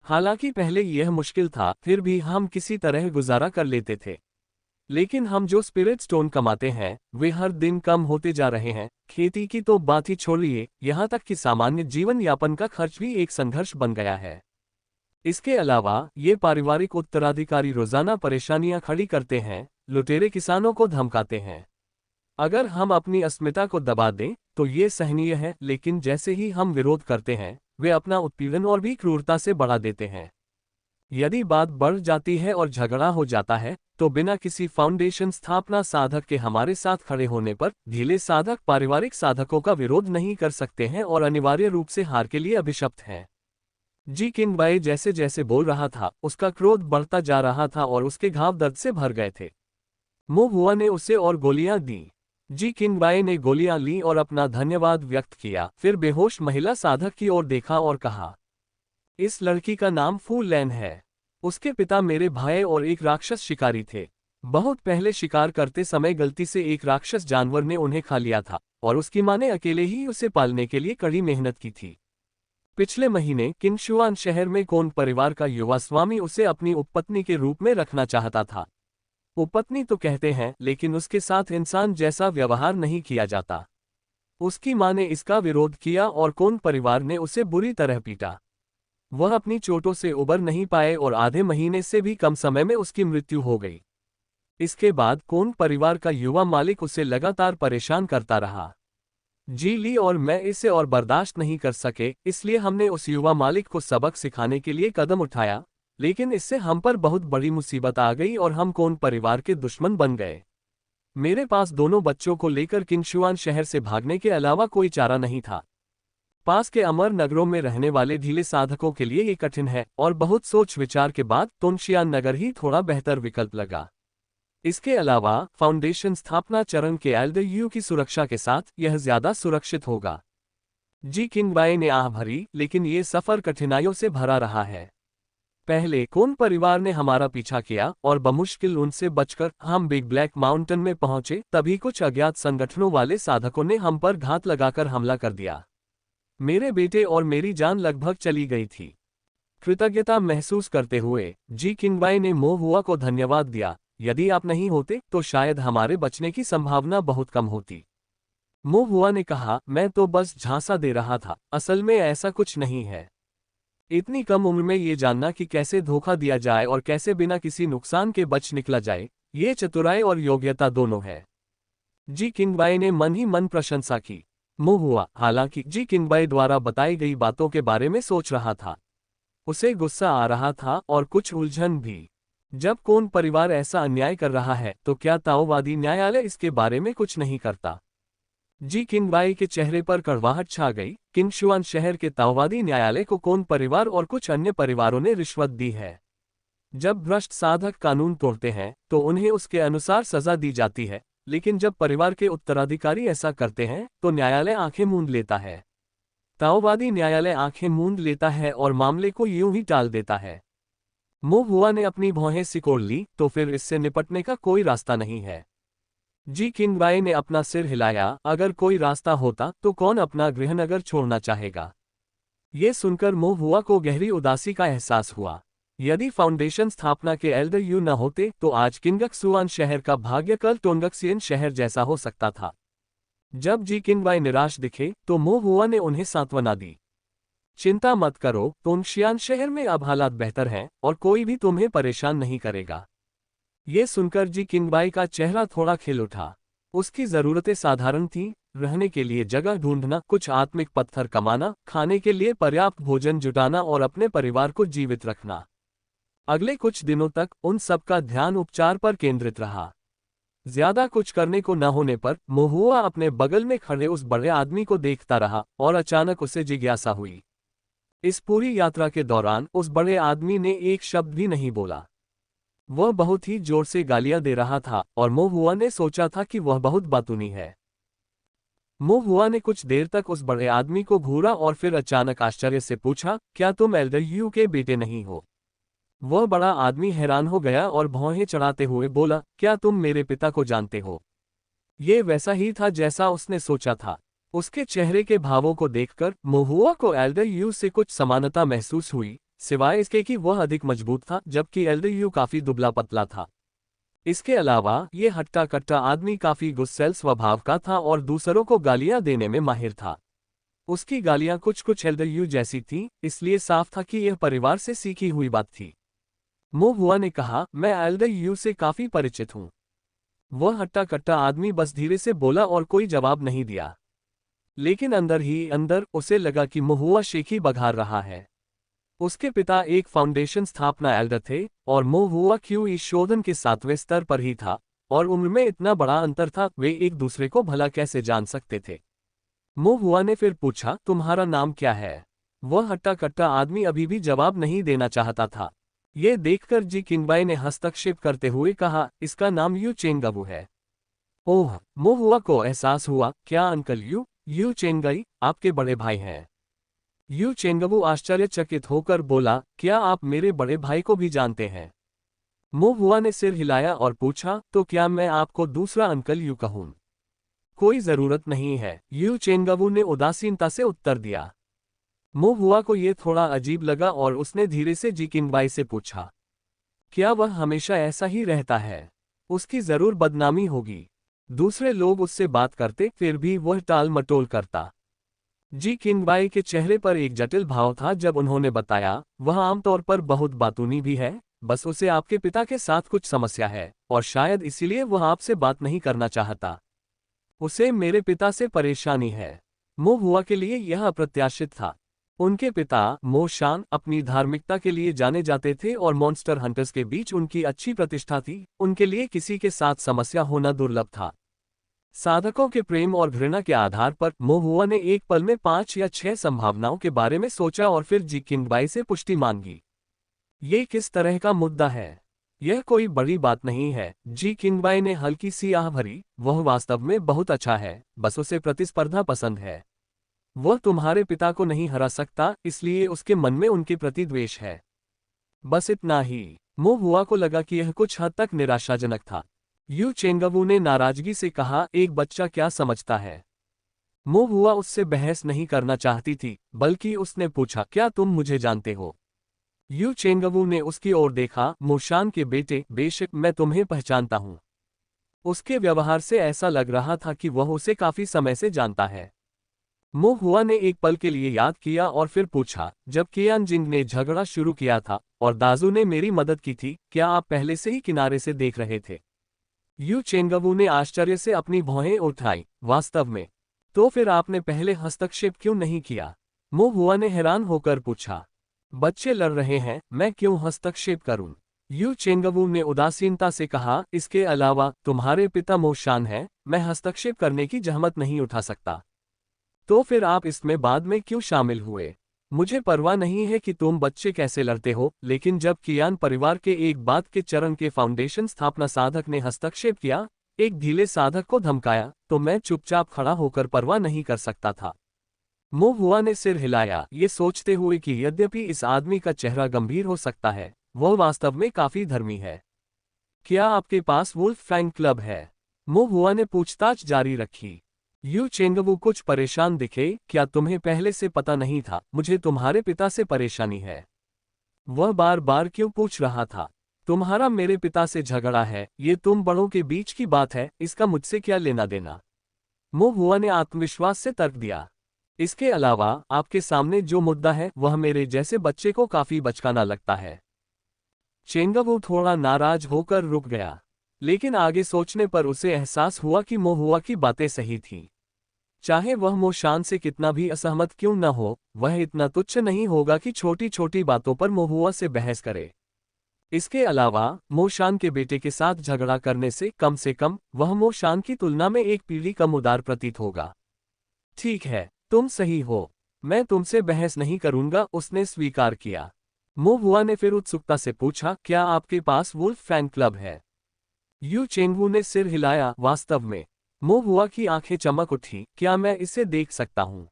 A: हालांकि पहले यह मुश्किल था, फिर भी हम किसी तरह गुजारा कर लेते थे। लेकिन हम जो स्पिरिट स्टोन कमाते हैं, वे हर दिन कम होते जा रहे हैं। खेती की तो बात ही छोड़िए, यहाँ तक कि सामान्य जीवन यापन का खर्च भी एक संघर्ष बन गया है। इसके अलावा ये पारिवारिक उत्तराधिकारी रोजाना परेशानियां खड़ी करते हैं, लुटेरे किसानों को धमकाते हैं। अगर हम अपनी अस्मिता को दबा दें तो ये सहनीय है, लेकिन जैसे ही हम विरोध करते हैं, वे अपना उत्पीड़न और भी क्रूरता से बढ़ा देते हैं। यदि बात बढ़ जाती है और झगड़ा हो जाता है, तो बिना किसी फाउंडेशन स्थापना साधक के हमारे साथ खड़े होने पर ढीले साधक पारिवारिक साधकों का विरोध नहीं कर सकते हैं और अनिवार्य रूप से हार के लिए अभिशप्त हैं। जी किनबाई जैसे जैसे बोल रहा था, उसका क्रोध बढ़ता जा रहा था और उसके घाव दर्द से भर गए थे। मोहुआ ने उसे और गोलियां दी। जी किनबाई ने गोलियां ली और अपना धन्यवाद व्यक्त किया, फिर बेहोश महिला साधक की ओर देखा और कहा, इस लड़की का नाम फू लैन है। उसके पिता मेरे भाई और एक राक्षस शिकारी थे। बहुत पहले शिकार करते समय गलती से एक राक्षस जानवर ने उन्हें खा लिया था, और उसकी मां ने अकेले ही उसे पालने के लिए कड़ी मेहनत की थी। पिछले महीने किंगशुआन शहर में कोन परिवार का युवा स्वामी उसे अपनी उपपत्नी के रूप में रखना चाहता था। उपपत्नी तो कहते हैं, लेकिन उसके साथ इंसान जैसा व्यवहार नहीं किया जाता। उसकी मां ने इसका विरोध किया और कोन परिवार ने उसे बुरी तरह पीटा। वह अपनी चोटों से उबर नहीं पाए और आधे महीने से भी कम समय में उसकी मृत्यु हो गई। इसके बाद कोन परिवार का युवा मालिक उसे लगातार परेशान करता रहा। जी ली और मैं इसे और बर्दाश्त नहीं कर सके, इसलिए हमने उस युवा मालिक को सबक सिखाने के लिए कदम उठाया, लेकिन इससे हम पर बहुत बड़ी मुसीबत आ गई और हम कोन परिवार के दुश्मन बन गए। मेरे पास दोनों बच्चों को लेकर किंगशुआन शहर से भागने के अलावा कोई चारा नहीं था। पास के अमर नगरों में रहने वाले ढीले साधकों के लिए ये कठिन है, और बहुत सोच विचार के बाद तोंगशियान नगर ही थोड़ा बेहतर विकल्प लगा। इसके अलावा फाउंडेशन स्थापना चरण के एल्डर की सुरक्षा के साथ यह ज्यादा सुरक्षित होगा। जी किनबाई ने आह भरी, लेकिन ये सफर कठिनाइयों से भरा रहा है। पहले कोन परिवार ने हमारा पीछा किया और बमुश्किल उनसे बचकर हम बिग ब्लैक माउंटेन में पहुंचे, तभी कुछ अज्ञात संगठनों वाले साधकों ने हम पर घात लगाकर हमला कर दिया। मेरे बेटे और मेरी जान लगभग चली गई थी। कृतज्ञता महसूस करते हुए जी किनबाई ने मोहुआ को धन्यवाद दिया। यदि आप नहीं होते तो शायद हमारे बचने की संभावना बहुत कम होती। मोहुआ ने कहा, मैं तो बस झांसा दे रहा था, असल में ऐसा कुछ नहीं है। इतनी कम उम्र में ये जानना कि कैसे धोखा दिया जाए और कैसे बिना किसी नुकसान के बच निकला जाए, ये चतुराई और योग्यता दोनों है। जी किनबाई ने मन ही मन प्रशंसा की। मोहुआ, हालांकि जी किनबाई द्वारा बताई गई बातों के बारे में सोच रहा था। उसे गुस्सा आ रहा था और कुछ उलझन भी। जब कौन परिवार ऐसा अन्याय कर रहा है तो क्या ताओवादी न्यायालय इसके बारे में कुछ नहीं करता? जी किंगबाई के चेहरे पर कड़वाहट छा गई। किंगशुआन शहर के ताओवादी न्यायालय को कौन परिवार और कुछ अन्य परिवारों ने रिश्वत दी है। जब भ्रष्ट साधक कानून तोड़ते हैं तो उन्हें उसके अनुसार सजा दी जाती है, लेकिन जब परिवार के उत्तराधिकारी ऐसा करते हैं तो न्यायालय आंखें मूंद लेता है। ताओवादी न्यायालय आंखें मूंद लेता है और मामले को यूं ही टाल देता है। मो हुआ ने अपनी भौहें सिकोड़ ली तो फिर इससे निपटने का कोई रास्ता नहीं है। जी किंगबाई ने अपना सिर हिलाया। अगर कोई रास्ता होता तो कौन अपना गृहनगर छोड़ना चाहेगा? ये सुनकर मो हुआ को गहरी उदासी का एहसास हुआ। यदि फाउंडेशन स्थापना के एल्डर यू न होते तो आज किंगक्सुआन शहर का भाग्य कल टोंगक्सियन शहर जैसा हो सकता था। जब जी किंगबाई निराश दिखे तो मो हुआ ने उन्हें सांत्वना दी। चिंता मत करो, टोंगशियान शहर में अब हालात बेहतर हैं और कोई भी तुम्हें परेशान नहीं करेगा। ये सुनकर जी किंगबाई का चेहरा थोड़ा खिल उठा। उसकी जरूरतें साधारण थीं, रहने के लिए जगह ढूंढना, कुछ आत्मिक पत्थर कमाना, खाने के लिए पर्याप्त भोजन जुटाना और अपने परिवार को जीवित रखना। अगले कुछ दिनों तक उन सबका ध्यान उपचार पर केंद्रित रहा। ज्यादा कुछ करने को न होने पर मोहुआ अपने बगल में खड़े उस बड़े आदमी को देखता रहा और अचानक उसे जिज्ञासा हुई। इस पूरी यात्रा के दौरान उस बड़े आदमी ने एक शब्द भी नहीं बोला। वह बहुत ही जोर से गालियां दे रहा था और मो हुआ ने सोचा था कि वह बहुत बातूनी है। मो हुआ ने कुछ देर तक उस बड़े आदमी को घूरा और फिर अचानक आश्चर्य से पूछा, क्या तुम एल्डर यू के बेटे नहीं हो? वह बड़ा आदमी हैरान हो गया और भौहें चढ़ाते हुए बोला, क्या तुम मेरे पिता को जानते हो? ये वैसा ही था जैसा उसने सोचा था। उसके चेहरे के भावों को देखकर मोहुआ को एल्डर यू से कुछ समानता महसूस हुई, सिवाय इसके कि वह अधिक मजबूत था जबकि एल्डर यू काफी दुबला पतला था। इसके अलावा ये हट्टा कट्टा आदमी काफी गुस्सैल स्वभाव का था और दूसरों को गालियां देने में माहिर था। उसकी गालियां कुछ कुछ एल्डर यू जैसी थीं, इसलिए साफ था कि यह परिवार से सीखी हुई बात थी। मो हुआ ने कहा, मैं एल्डर यू से काफी परिचित हूं। वह हट्टा कट्टा आदमी बस धीरे से बोला और कोई जवाब नहीं दिया। लेकिन अंदर ही अंदर उसे लगा कि मोहुआ शेखी बघार रहा है। उसके पिता एक फाउंडेशन स्थापना एल्डर थे और मोहुआ क्यूई शोधन के 7वें स्तर पर ही था, और उम्र में इतना बड़ा अंतर था, वे एक दूसरे को भला कैसे जान सकते थे। मोहुआ ने फिर पूछा, तुम्हारा नाम क्या है? वह हट्टा कट्टा आदमी अभी भी जवाब नहीं देना चाहता था। ये देखकर जी किंगबाई ने हस्तक्षेप करते हुए कहा, इसका नाम यू चेंगबू है। ओह, मोहुआ को एहसास हुआ, क्या अंकल यू चेंगई आपके बड़े भाई हैं? यू चेंगबू आश्चर्यचकित होकर बोला, क्या आप मेरे बड़े भाई को भी जानते हैं? मोहुआ ने सिर हिलाया और पूछा, तो क्या मैं आपको दूसरा अंकल यू कहूं? कोई जरूरत नहीं है, यू चेंगबू ने उदासीनता से उत्तर दिया। मोहुआ को यह थोड़ा अजीब लगा और उसने धीरे से जी किंगबाई से पूछा, क्या वह हमेशा ऐसा ही रहता है? उसकी जरूर बदनामी होगी। दूसरे लोग उससे बात करते फिर भी वह टाल मटोल करता। जी किंगबाई के चेहरे पर एक जटिल भाव था जब उन्होंने बताया, वह आमतौर पर बहुत बातूनी भी है, बस उसे आपके पिता के साथ कुछ समस्या है और शायद इसीलिए वह आपसे बात नहीं करना चाहता। उसे मेरे पिता से परेशानी है। मो हुआ के लिए यह अप्रत्याशित था। उनके पिता मो शान अपनी धार्मिकता के लिए जाने जाते थे और मॉन्स्टर हंटर्स के बीच उनकी अच्छी प्रतिष्ठा थी। उनके लिए किसी के साथ समस्या होना दुर्लभ था। साधकों के प्रेम और घृणा के आधार पर मोहुआ ने एक पल में 5 या 6 संभावनाओं के बारे में सोचा और फिर जी किंगबाई से पुष्टि मांगी। ये किस तरह का मुद्दा है? यह कोई बड़ी बात नहीं है, जी किंगबाई ने हल्की सी आह भरी। वह वास्तव में बहुत अच्छा है, बस उसे प्रतिस्पर्धा पसंद है। वह तुम्हारे पिता को नहीं हरा सकता, इसलिए उसके मन में उनके प्रति द्वेष है। बस इतना ही। मोहुआ को लगा कि यह कुछ हद तक निराशाजनक था। यू चेंगबू ने नाराजगी से कहा, एक बच्चा क्या समझता है? मोहुआ उससे बहस नहीं करना चाहती थी, बल्कि उसने पूछा, क्या तुम मुझे जानते हो? यू चेंगबू ने उसकी ओर देखा, मोशान के बेटे, बेशक मैं तुम्हें पहचानता हूं। उसके व्यवहार से ऐसा लग रहा था कि वह उसे काफी समय से जानता है। मोहुआ ने एक पल के लिए याद किया और फिर पूछा, जब कियानजिंग ने झगड़ा शुरू किया था और दाजू ने मेरी मदद की थी, क्या आप पहले से ही किनारे से देख रहे थे? यू चेंगबू ने आश्चर्य से अपनी भौहें उठाई। वास्तव में? तो फिर आपने पहले हस्तक्षेप क्यों नहीं किया? मोहुआ ने हैरान होकर पूछा। बच्चे लड़ रहे हैं, मैं क्यों हस्तक्षेप करूं? यू चेंगवू ने उदासीनता से कहा, इसके अलावा तुम्हारे पिता मोशान हैं, मैं हस्तक्षेप करने की जहमत नहीं उठा सकता। तो फिर आप इसमें बाद में क्यों शामिल हुए? मुझे परवाह नहीं है कि तुम बच्चे कैसे लड़ते हो, लेकिन जब कियान परिवार के एक बात के चरण के फाउंडेशन स्थापना साधक ने हस्तक्षेप किया, एक ढीले साधक को धमकाया, तो मैं चुपचाप खड़ा होकर परवाह नहीं कर सकता था। मो हुआ ने सिर हिलाया, ये सोचते हुए कि यद्यपि इस आदमी का चेहरा गंभीर हो सकता है, वह वास्तव में काफी धर्मी है। क्या आपके पास वुल्फ फैंग क्लब है? मो हुआ ने पूछताछ जारी रखी। यू चेंगवू कुछ परेशान दिखे, क्या तुम्हें पहले से पता नहीं था, मुझे तुम्हारे पिता से परेशानी है? वह बार बार क्यों पूछ रहा था? तुम्हारा मेरे पिता से झगड़ा है, ये तुम बड़ों के बीच की बात है, इसका मुझसे क्या लेना देना? मो हुआ ने आत्मविश्वास से तर्क दिया। इसके अलावा आपके सामने जो मुद्दा है वह मेरे जैसे बच्चे को काफी बचकाना लगता है। चेंगवू थोड़ा नाराज होकर रुक गया, लेकिन आगे सोचने पर उसे एहसास हुआ कि मो हुआ की बातें सही थीं। चाहे वह मोशान से कितना भी असहमत क्यों न हो, वह इतना तुच्छ नहीं होगा कि छोटी छोटी बातों पर मो हुआ से बहस करे। इसके अलावा मोशान के बेटे के साथ झगड़ा करने से कम वह मोशान की तुलना में एक पीढ़ी कम उदार प्रतीत होगा। ठीक है, तुम सही हो, मैं तुमसे बहस नहीं करूंगा, उसने स्वीकार किया। मो हुआ ने फिर उत्सुकता से पूछा, क्या आपके पास वुल्फ फैन क्लब है? यू चेंगवू ने सिर हिलाया, वास्तव में। मो हुआ की आंखें चमक उठी, क्या मैं इसे देख सकता हूं?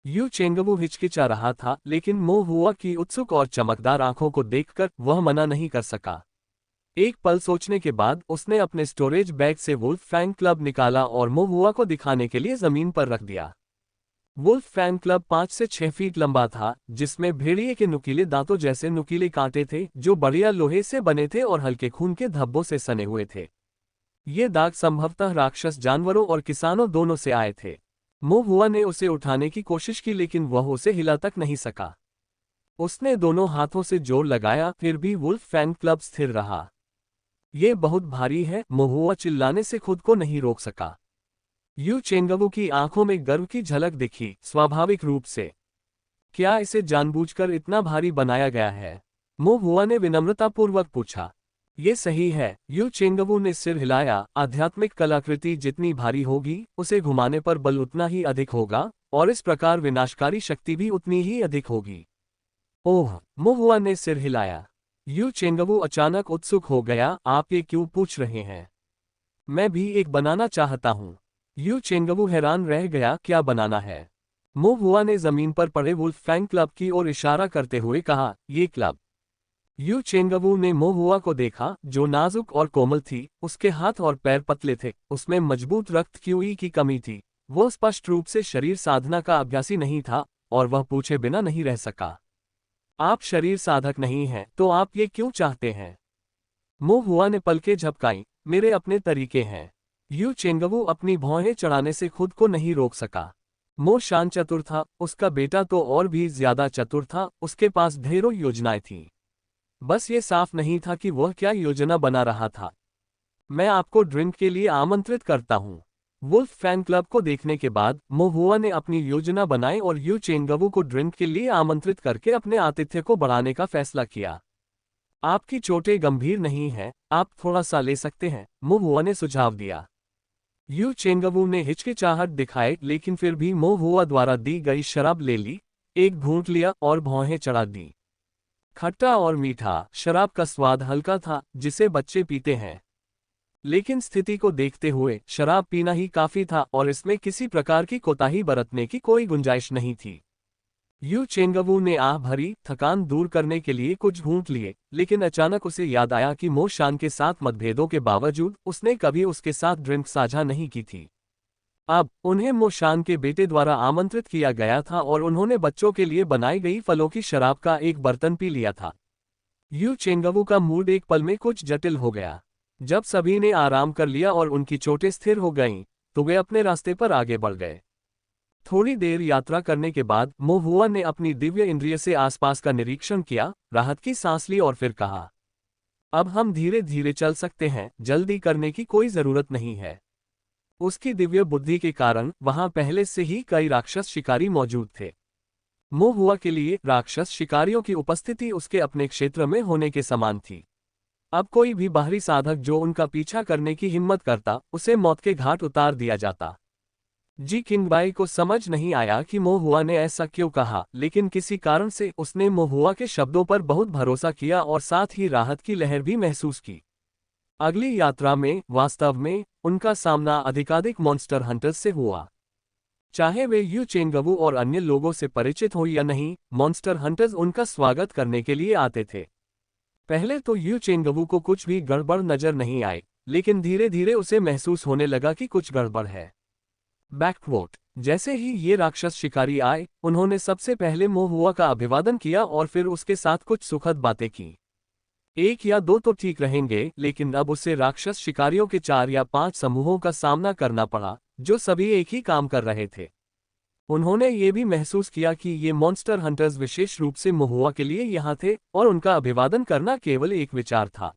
A: यू चेंगवू हिचकिचा रहा था, लेकिन मो हुआ की उत्सुक और चमकदार आंखों को देखकर वह मना नहीं कर सका। एक पल सोचने के बाद उसने अपने स्टोरेज बैग से वुल्फ फैन क्लब निकाला और मो हुआ को दिखाने के लिए जमीन पर रख दिया। वुल्फ फैन क्लब 5 से 6 फीट लंबा था, जिसमें भेड़िए के नुकीले दांतों जैसे नुकीले कांटे थे, जो बढ़िया लोहे से बने थे और हल्के खून के धब्बों से सने हुए थे। ये दाग संभवतः राक्षस जानवरों और किसानों दोनों से आए थे। मो हुआ ने उसे उठाने की कोशिश की, लेकिन वह उसे हिला तक नहीं सका। उसने दोनों हाथों से जोर लगाया, फिर भी वुल्फ फैन क्लब स्थिर रहा। ये बहुत भारी है, मो हुआ चिल्लाने से खुद को नहीं रोक सका। यू चेंगवू की आंखों में गर्व की झलक दिखी, स्वाभाविक रूप से। क्या इसे जानबूझकर इतना भारी बनाया गया है? मो हुआ ने विनम्रतापूर्वक पूछा। ये सही है, यू चेंगवू ने सिर हिलाया, आध्यात्मिक कलाकृति जितनी भारी होगी, उसे घुमाने पर बल उतना ही अधिक होगा, और इस प्रकार विनाशकारी शक्ति भी उतनी ही अधिक होगी। ओह, मो हुआ ने सिर हिलाया। यू चेंगवू अचानक उत्सुक हो गया, आप ये क्यों पूछ रहे हैं? मैं भी एक बनाना चाहता हूँ। यू चेंगवू हैरान रह गया, क्या बनाना है? मो हुआ ने जमीन पर पड़े वुल्फ फैंग क्लब की ओर इशारा करते हुए कहा, ये क्लब। यू चेंगवू ने मो हुआ को देखा, जो नाजुक और कोमल थी, उसके हाथ और पैर पतले थे, उसमें मजबूत रक्त क्यूई की कमी थी, वो स्पष्ट रूप से शरीर साधना का अभ्यासी नहीं था, और वह पूछे बिना नहीं रह सका। आप शरीर साधक नहीं हैं, तो आप ये क्यों चाहते हैं? मो हुआ ने पलकें झपकाई, मेरे अपने तरीके हैं। यू चेंगवू अपनी भौहें चढ़ाने से खुद को नहीं रोक सका। मो शान चतुर था, उसका बेटा तो और भी ज्यादा चतुर था, उसके पास ढेरों योजनाएं थीं। बस ये साफ नहीं था कि वह क्या योजना बना रहा था। मैं आपको ड्रिंक के लिए आमंत्रित करता हूँ। वुल्फ फैन क्लब को देखने के बाद मो हुआ ने अपनी योजना बनाई और यू चेंगवू को ड्रिंक के लिए आमंत्रित करके अपने आतिथ्य को बढ़ाने का फैसला किया। आपकी चोटें गंभीर नहीं हैं, आप थोड़ा सा ले सकते हैं, मो हुआ ने सुझाव दिया। यू चेंगवू ने हिचकिचाहट दिखाए, लेकिन फिर भी मो हुआ द्वारा दी गई शराब ले ली, एक घूंट लिया और भौहें चढ़ा दी। खट्टा और मीठा, शराब का स्वाद हल्का था, जिसे बच्चे पीते हैं। लेकिन स्थिति को देखते हुए शराब पीना ही काफी था और इसमें किसी प्रकार की कोताही बरतने की कोई गुंजाइश नहीं थी। यू चेंगवू ने आह भरी, थकान दूर करने के लिए कुछ घूंट लिए, लेकिन अचानक उसे याद आया कि मो शान के साथ मतभेदों के बावजूद उसने कभी उसके साथ ड्रिंक साझा नहीं की थी। अब उन्हें मो शान के बेटे द्वारा आमंत्रित किया गया था और उन्होंने बच्चों के लिए बनाई गई फलों की शराब का एक बर्तन पी लिया था। यू चेंगवू का मूड एक पल में कुछ जटिल हो गया। जब सभी ने आराम कर लिया और उनकी चोटें स्थिर हो गईं, तो वे अपने रास्ते पर आगे बढ़ गए। थोड़ी देर यात्रा करने के बाद मो हुआ ने अपनी दिव्य इंद्रिय से आसपास का निरीक्षण किया, राहत की सांस ली और फिर कहा, अब हम धीरे धीरे चल सकते हैं, जल्दी करने की कोई जरूरत नहीं है। उसकी दिव्य बुद्धि के कारण वहां पहले से ही कई राक्षस शिकारी मौजूद थे। मो हुआ के लिए राक्षस शिकारियों की उपस्थिति उसके अपने क्षेत्र में होने के समान थी। अब कोई भी बाहरी साधक जो उनका पीछा करने की हिम्मत करता, उसे मौत के घाट उतार दिया जाता। जी किंगबाई को समझ नहीं आया कि मोहुआ ने ऐसा क्यों कहा, लेकिन किसी कारण से उसने मोहुआ के शब्दों पर बहुत भरोसा किया और साथ ही राहत की लहर भी महसूस की। अगली यात्रा में वास्तव में उनका सामना अधिकाधिक मॉन्स्टर हंटर्स से हुआ। चाहे वे यू चेंगवू और अन्य लोगों से परिचित हो या नहीं, मॉन्स्टर हंटर्स उनका स्वागत करने के लिए आते थे। पहले तो यू चेंगवू को कुछ भी गड़बड़ नजर नहीं आई, लेकिन धीरे धीरे उसे महसूस होने लगा कि कुछ गड़बड़ है। बैकवोट जैसे ही ये राक्षस शिकारी आए, उन्होंने सबसे पहले मोहुआ का अभिवादन किया और फिर उसके साथ कुछ सुखद बातें की। एक या दो तो ठीक रहेंगे, लेकिन अब उसे राक्षस शिकारियों के 4 या 5 समूहों का सामना करना पड़ा, जो सभी एक ही काम कर रहे थे। उन्होंने ये भी महसूस किया कि ये मॉन्स्टर हंटर्स विशेष रूप से मोहुआ के लिए यहाँ थे और उनका अभिवादन करना केवल एक विचार था।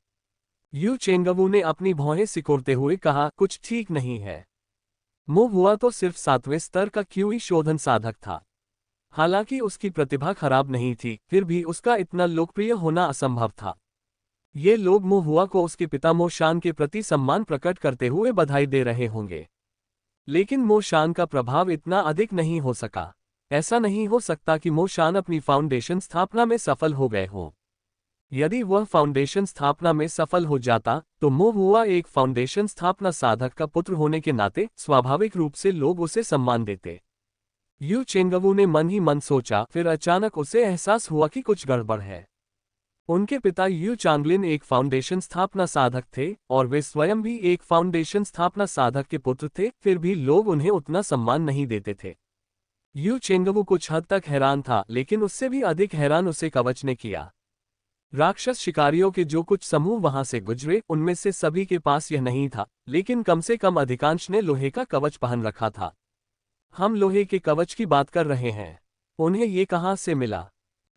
A: यू चेंगवू ने अपनी भौहें सिकोड़ते हुए कहा, कुछ ठीक नहीं है। मोहुआ तो सिर्फ 7वें स्तर का क्यूई शोधन साधक था। हालांकि उसकी प्रतिभा खराब नहीं थी, फिर भी उसका इतना लोकप्रिय होना असंभव था। ये लोग मोहुआ को उसके पिता मोशान के प्रति सम्मान प्रकट करते हुए बधाई दे रहे होंगे। लेकिन मोशान का प्रभाव इतना अधिक नहीं हो सका। ऐसा नहीं हो सकता कि मोशान अपनी फाउंडेशन स्थापना में सफल हो गए हों। यदि वह फाउंडेशन स्थापना में सफल हो जाता, तो मोहुआ एक फाउंडेशन स्थापना साधक का पुत्र होने के नाते स्वाभाविक रूप से लोग उसे सम्मान देते। यू चेंगवू ने मन ही मन सोचा, फिर अचानक उसे एहसास हुआ कि कुछ गड़बड़ है। उनके पिता यू चांगलिन एक फाउंडेशन स्थापना साधक थे और वे स्वयं भी एक फाउंडेशन स्थापना साधक के पुत्र थे, फिर भी लोग उन्हें उतना सम्मान नहीं देते थे। यू चेंगवू कुछ हद तक हैरान था, लेकिन उससे भी अधिक हैरान उसे कवच ने किया। राक्षस शिकारियों के जो कुछ समूह वहां से गुजरे, उनमें से सभी के पास यह नहीं था, लेकिन कम से कम अधिकांश ने लोहे का कवच पहन रखा था। हम लोहे के कवच की बात कर रहे हैं। उन्हें ये कहां से मिला?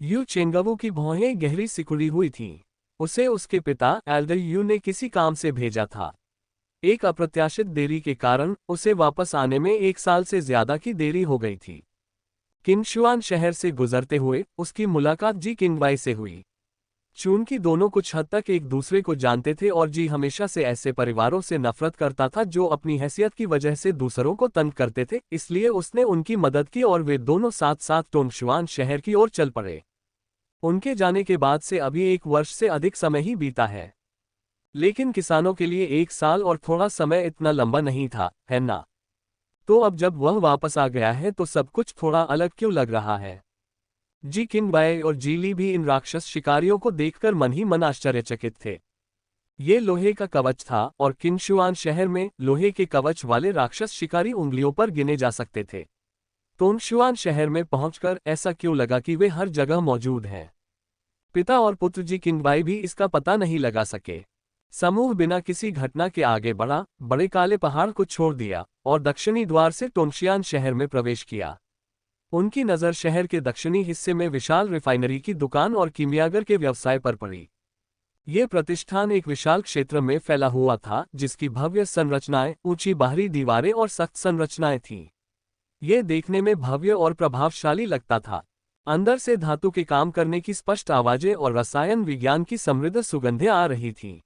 A: यू चेंगवू की भौहें गहरी सिकुड़ी हुई थीं। उसे उसके पिता एल्डर यू ने किसी काम से भेजा था। एक अप्रत्याशित देरी के कारण उसे वापस आने में 1 साल से ज्यादा की देरी हो गई थी। किंगशुआन शहर से गुजरते हुए उसकी मुलाकात जी किंगबाई से हुई। चूंकि दोनों कुछ हद तक एक दूसरे को जानते थे और जी हमेशा से ऐसे परिवारों से नफरत करता था जो अपनी हैसियत की वजह से दूसरों को तंग करते थे, इसलिए उसने उनकी मदद की और वे दोनों साथ साथ टोंगशुआन शहर की ओर चल पड़े। उनके जाने के बाद से अभी 1 वर्ष से अधिक समय ही बीता है। लेकिन किसानों के लिए 1 साल और थोड़ा समय इतना लंबा नहीं था, है ना? तो अब जब वह वापस आ गया है तो सब कुछ थोड़ा अलग क्यों लग रहा है? जी किंगबाई और जीली भी इन राक्षस शिकारियों को देखकर मन ही मन आश्चर्यचकित थे। ये लोहे का कवच था और किंगशुआन शहर में लोहे के कवच वाले राक्षस शिकारी उंगलियों पर गिने जा सकते थे। टोंगशुआन शहर में पहुंचकर ऐसा क्यों लगा कि वे हर जगह मौजूद हैं? पिता और पुत्र जी किंगबाई भी इसका पता नहीं लगा सके। समूह बिना किसी घटना के आगे बढ़ा, बड़े काले पहाड़ को छोड़ दिया और दक्षिणी द्वार से टोंगशियान शहर में प्रवेश किया। उनकी नज़र शहर के दक्षिणी हिस्से में विशाल रिफाइनरी की दुकान और कीमियागर के व्यवसाय पर पड़ी। ये प्रतिष्ठान एक विशाल क्षेत्र में फैला हुआ था, जिसकी भव्य संरचनाएं, ऊंची बाहरी दीवारें और सख्त संरचनाएं थीं। ये देखने में भव्य और प्रभावशाली लगता था। अंदर से धातु के काम करने की स्पष्ट आवाजें और रसायन विज्ञान की समृद्ध सुगंधें आ रही थीं।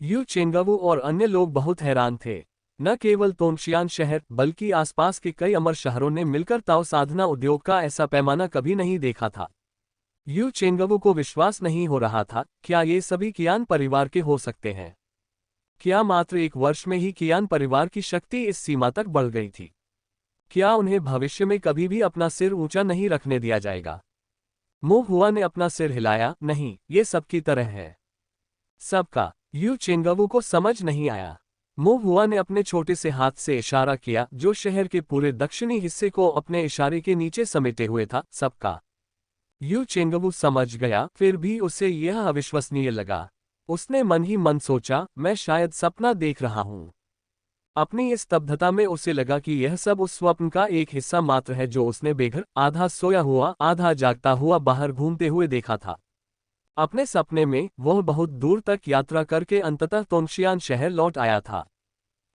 A: यू चेंगवू और अन्य लोग बहुत हैरान थे। न केवल टोंगशियान शहर, बल्कि आसपास के कई अमर शहरों ने मिलकर ताओ साधना उद्योग का ऐसा पैमाना कभी नहीं देखा था। यू चेंगवू को विश्वास नहीं हो रहा था, क्या ये सभी कियान परिवार के हो सकते हैं? क्या मात्र 1 वर्ष में ही कियान परिवार की शक्ति इस सीमा तक बढ़ गई थी? क्या उन्हें भविष्य में कभी भी अपना सिर ऊंचा नहीं रखने दिया जाएगा? मोहुआ ने अपना सिर हिलाया, नहीं, ये सबकी तरह है। सबका? यू चेंगवू को समझ नहीं आया। मोहुआ ने अपने छोटे से हाथ से इशारा किया, जो शहर के पूरे दक्षिणी हिस्से को अपने इशारे के नीचे समेटे हुए था। सबका? यू चेंगवू समझ गया, फिर भी उसे यह अविश्वसनीय लगा। उसने मन ही मन सोचा, मैं शायद सपना देख रहा हूं। अपनी इस स्तब्धता में उसे लगा कि यह सब उस स्वप्न का एक हिस्सा मात्र है जो उसने बेघर, आधा सोया हुआ आधा जागता हुआ बाहर घूमते हुए देखा था। अपने सपने में वह बहुत दूर तक यात्रा करके अंततः टोंगशियान शहर लौट आया था।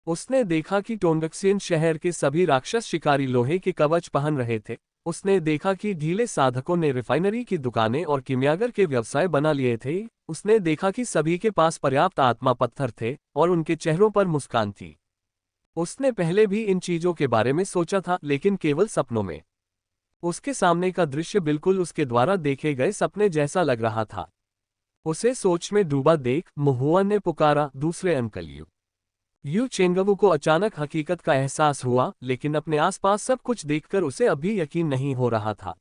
A: उसने देखा कि टोंगशियान शहर के सभी राक्षस शिकारी लोहे के कवच पहन रहे थे। उसने देखा कि ढीले साधकों ने रिफाइनरी की दुकानें और कीमियागर के व्यवसाय बना लिए थे। उसने देखा कि सभी के पास पर्याप्त आत्मा पत्थर थे और उनके चेहरों पर मुस्कान थी। उसने पहले भी इन चीजों के बारे में सोचा था, लेकिन केवल सपनों में। उसके सामने का दृश्य बिल्कुल उसके द्वारा देखे गए सपने जैसा लग रहा था। उसे सोच में डूबा देख महुआ ने पुकारा, दूसरे अंकल यू चेंगवू को अचानक हकीकत का एहसास हुआ, लेकिन अपने आसपास सब कुछ देखकर उसे अभी यकीन नहीं हो रहा था।